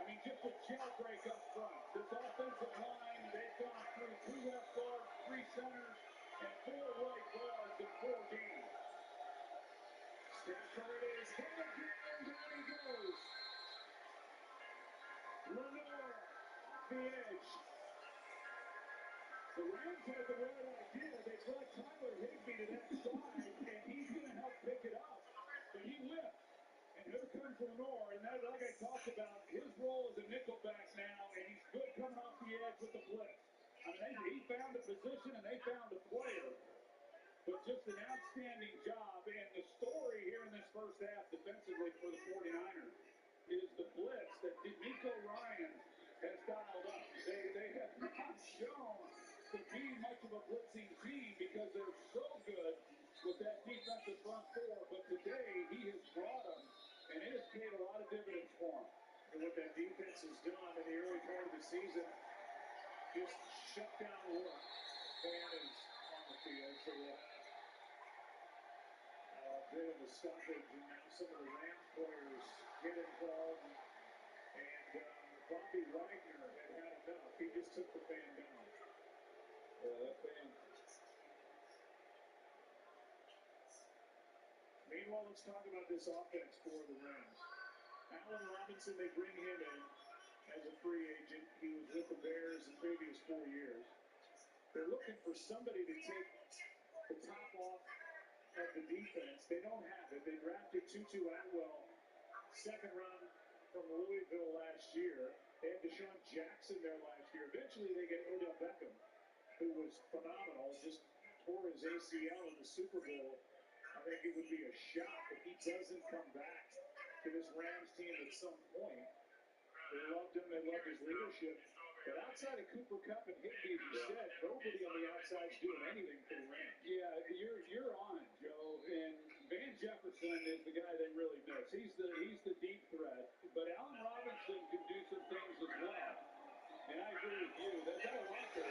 I mean, just a jailbreak up front. This offensive line, they've gone through 2 left guards, 3 centers, and 4 right guards in 4 games. Stafford is Lenore off the edge. The Rams had the right idea. They brought Tyler Higbee to that side, and he's going to help pick it up. But he whipped. And here comes Lenore. And that, like I talked about, his role as a nickelback now, and he's good coming off the edge with the blitz. I mean, he found a position, and they found a player. But just an outstanding job. And the story here in this first half defensively for the 49ers is the blitz that D'Amico Ryan has dialed up. They have not shown to be much of a blitzing team because they're so good with that defensive front four. But today, he has brought them, and it has paid a lot of dividends for him. And what that defense has done in the early part of the season, just shut down work. Fan is on the field, so we'll have a bit of a stoppage, and now some of the Rams players get involved. And Bobby Wagner had enough. He just took the fan down. That fan. Meanwhile, let's talk about this offense for the Rams. Allen Robinson, they bring him in as a free agent. He was with the Bears the previous 4 years. They're looking for somebody to take the top off of the defense. They don't have it. They drafted Tutu Atwell, second round from Louisville last year. They had Deshaun Jackson there last year. Eventually, they get Odell Beckham, who was phenomenal, just tore his ACL in the Super Bowl. I think it would be a shock if he doesn't come back to this Rams team at some point. They loved him. They loved his leadership. But outside of Cooper Kupp and Higbee, as you said, nobody on the outside is doing anything for the Rams. Yeah, you're on it, Joe. And Van Jefferson is the guy they really miss. He's the deep threat. But Allen Robinson can do some things as well. And I agree with you. They've got a lot there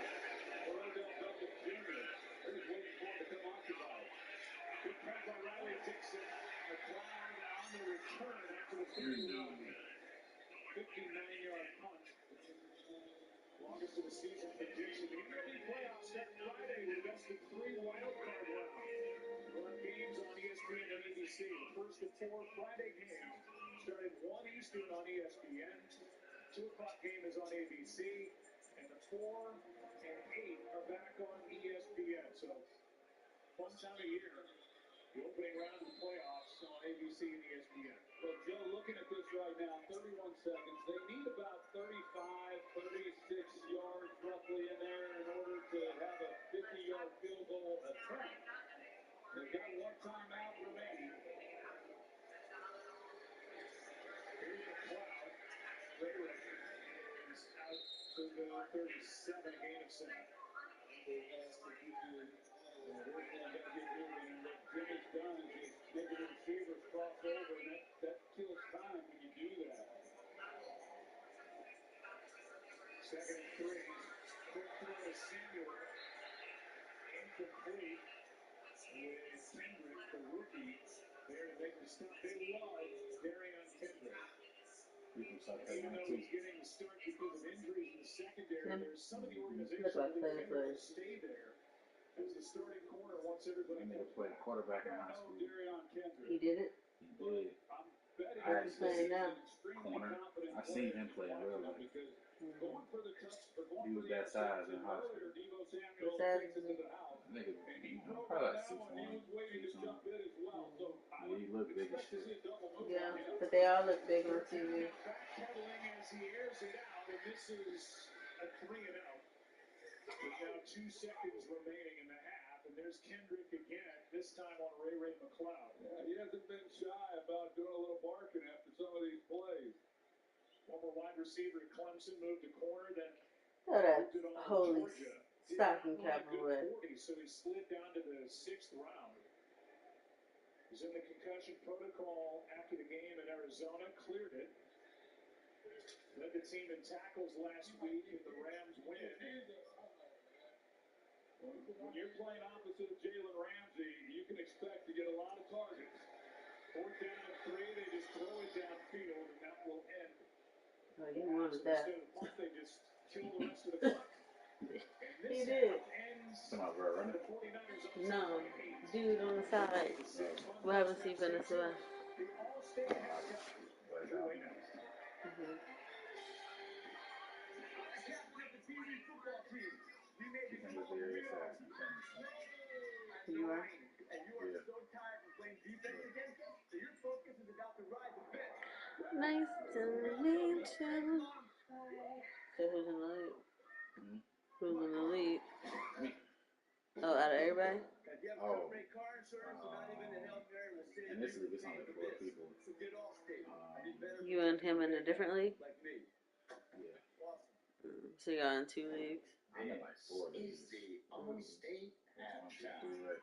for Odell Beckham Jr. They're just waiting for him to come occupied. Good play by Riley Dixon. McLeod on the return after the 31. 59-yard punt. Longest of the season for Dixon. The MLB playoffs start Friday with best of 3 wild card rounds. We'll have games on ESPN and ABC. The first of 4 Friday games start at 1 Eastern on ESPN. 2 o'clock game is on ABC. And the 4 and 8 are back on ESPN. So, fun time of year. The opening round of the playoffs on ABC and ESPN. Well, Joe, looking at this right now, 31 seconds. They need about 35, 36 yards roughly in there in order to have a 50-yard field goal attempt. They've got 1 timeout remaining. Here's McLeod. Ray is out to the 37, gain of 7. They has to keep the here's one got to get moving, and what Jim has done is he's making the receivers cross over, and that kills time when you do that. 2nd and 3. Quick throw to Samuel. Incomplete with Kendrick, the rookie, there to make the stop. They love Darion Kendrick. Even though he's getting the start because of injuries in the secondary, there's some of the organization that will stay there as the starting corner once everybody played quarterback in high school. He did it? He did. I was playing now. Corner. I seen him play in real life. He was that size in high school. What size is he? Nigga, probably like 6'1", 6'1". Yeah, he looked big as shit. Yeah, but they all look big on TV. With now 2 seconds remaining in the half, and there's Kendrick again, this time on Ray McLeod. Yeah, he hasn't been shy about doing a little barking after some of these plays. Former wide receiver at Clemson moved to corner, then That moved it on holy to Georgia. stocking cap away. 40, so he slid down to the 6th round. He's in the concussion protocol after the game in Arizona, cleared it. Led the team in tackles last week, and the Rams win. When you're playing opposite of Jalen Ramsey, you can expect to get a lot of targets. 4th down and 3, they just throw it downfield, and that will end. Oh, you wanted that. Instead of punt, they just kill the rest of the clock. He did. No, dude on the side. What happens to you, Venezuela? serious ass in Tennessee. You are? And you are so tired of playing defense against them, so your focus is about to ride the bench. Nice to meet you. So who's in the lead? Who's in the lead? Me. Oh, out of everybody? Oh. And this is only 4 people. You and him in a different league? Yeah. So you got in 2 leagues? I'm in like 4 leagues. 1, 2, 3,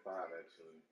5 actually.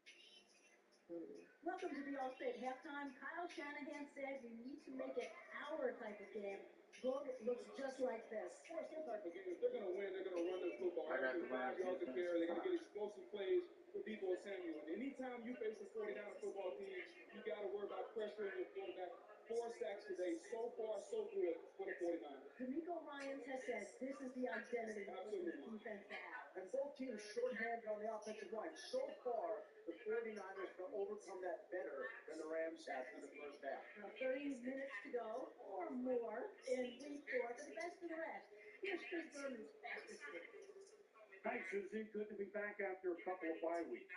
Welcome to the All-State halftime. Kyle Shanahan said we need to make it our type of game. Goal looks just like this. Well, some type of game. If they're going to win, they're going to run their football. I got the 5 yards of carry. They're going to get explosive plays with Debo Samuel. Anytime you face a 49er football team, you got to worry about pressuring your quarterback. 4 sacks today. So far, so good for the 49ers. D'Amico Ryans has said this is the identity of this defense to have. And both teams shorthanded on the offensive line. So far, the 49ers have overcome that better than the Rams have in the first half. Now 30 minutes to go, or more, in week 4 for the best of the rest. Here's Chris Berman's fastest hit. Thanks, Susie. Good to be back after a couple of bye weeks.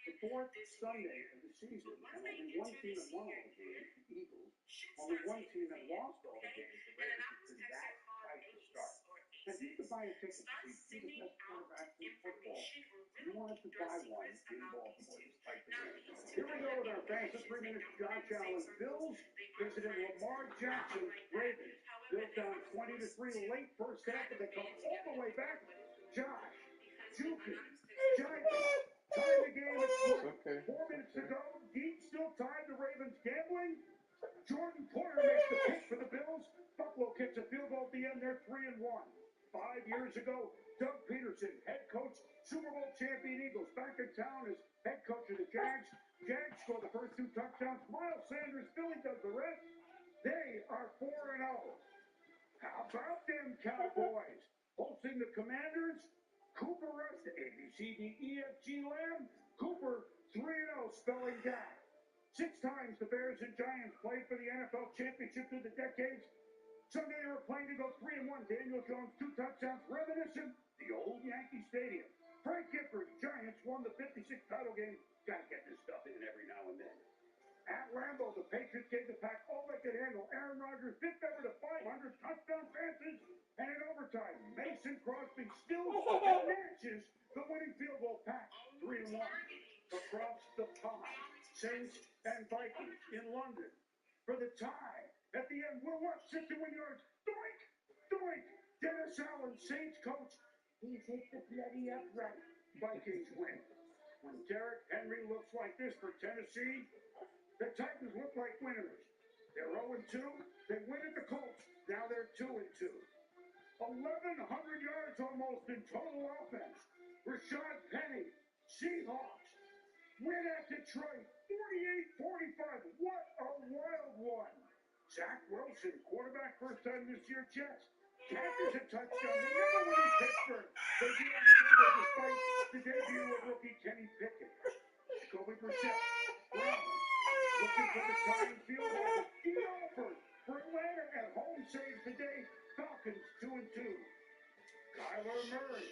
The 4th Sunday of the season, and only one team that won all the games, the Eagles. Only one team that lost all the games, the Raiders. It's been that tight to start. And you could buy a ticket to see the best quarterback in football. You wanted to buy one in Baltimore, despite the Raiders. Here we go with our fastest 3-minute Josh Allen. Bills visiting Lamar Jackson. Ravens. Bills down 20-3 late first half, but they come all the way back. Josh, juking, Giants. Tying the game at 4 minutes to go. Deep still tied. The Ravens gambling. Jordan Poyer makes the pick for the Bills. Buffalo kicks a field goal at the end. They're 3-1. 5 years ago, Doug Peterson, head coach, Super Bowl champion Eagles, back in town as head coach of the Jags. Jags score the first 2 touchdowns. Miles Sanders, Philly does the rest. They are 4-0. How about them Cowboys? Hosting the Commanders. Cooper Rush, ABCDEFG Lamb. Cooper 3-0 spelling down. 6 times the Bears and Giants played for the NFL championship through the decades. Sunday they were playing to go 3-1. Daniel Jones 2 touchdowns, reminiscent the old Yankee Stadium. Frank Gifford, Giants won the 56th title game. Gotta get this stuff in every now and then. At Lambeau, the Patriots gave the Pack all they could handle. Aaron Rodgers 5th ever to 500 touchdown passes. And in overtime, Mason Crosby still matches the winning field goal. Pack 3-1. Across the pond, Saints and Vikings in London for the tie. At the end, we're what? 61 yards. Doink! Doink! Dennis Allen, Saints coach. He hit the bloody upright. Vikings win. When Derrick Henry looks like this for Tennessee, the Titans look like winners. They're 0-2. They win at the Colts. Now they're 2-2. 1,100 yards almost in total offense. Rashad Penny, Seahawks, win at Detroit, 48-45. What a wild one. Zach Wilson, quarterback first time this year, Jets. Catches a touchdown. They never win in Pittsburgh. They do on Sunday despite the debut of rookie Kenny Pickett. Jacoby Brissett, Brown, looking for the tying field goal. He offered for Atlanta at home saves the day. Falcons 2-2. Kyler Murray,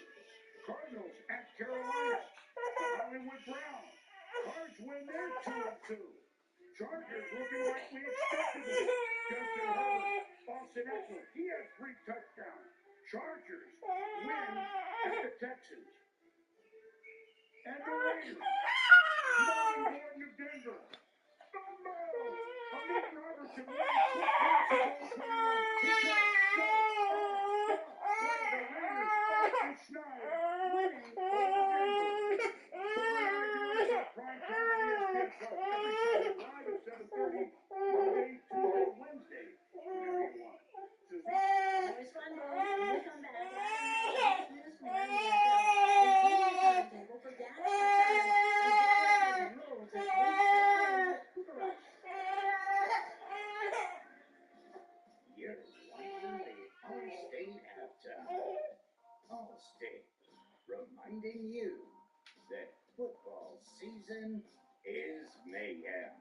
Cardinals at Carolina. The Hollywood Browns. Cards win their 2-2. Chargers looking like we expected them. Justin Herbert, Austin Eckler, he has 3 touchdowns. Chargers win at the Texans. And the Raiders. Marvin Gordon of Denver. Bumbo! Amit Robertson wins quick pass of goal 21. He cuts. Go! Play the Raiders. Austin Schneider winning over Denver. Prime time on ESPN Plus every Sunday live at 7:30. Monday, Tuesday, Wednesday. Area 1. Susie. Boys Fun Ball, when we come back, Ryan has this morning that timetable for Dad's return as well as rules at Cooper Rush. You're watching the All-State halftime. All-State, reminding you that football season is mayhem.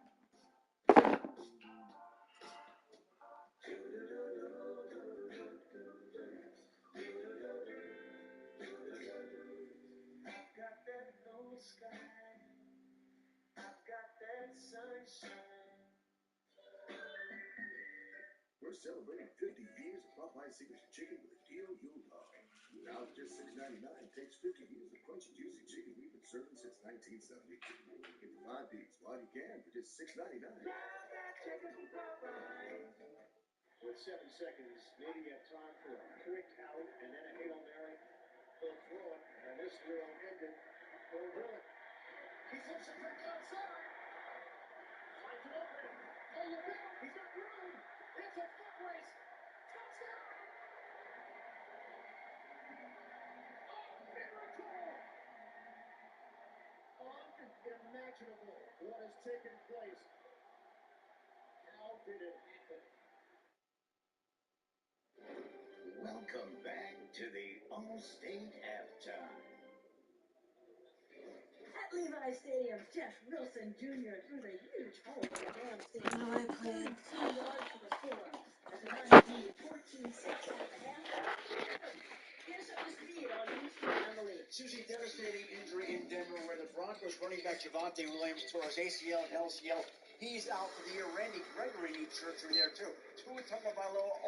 celebrating 50 years of Popeye's signature chicken with a deal you'll love. Now for just $6.99, takes 50 years of crunchy, juicy chicken we've been serving since 1972. Get the 5 piece while you can for just $6.99. With 7 seconds, maybe you have time for a quick out and then a Hail Mary. He'll throw it, and this drill ended. Or will it? He flips it back outside. Finds an opening. Oh, look out. He's got room. It's a foot race. Touchdown. A miracle. Unimaginable what has taken place. How did it happen? Welcome back to the All-State Halftime. At Levi Stadium, Jeff Wilson Jr. threw the huge hole in the Ram Stadium. 32 yards from the score. As the 19-14-6 at the half. Here's up to speed on Houston and the lead. Susie, devastating injury in Denver where the Broncos running back Javonte Williams tore his ACL and LCL. He's out for the year. Randy Gregory needs surgery there too. Tua Tagovailoa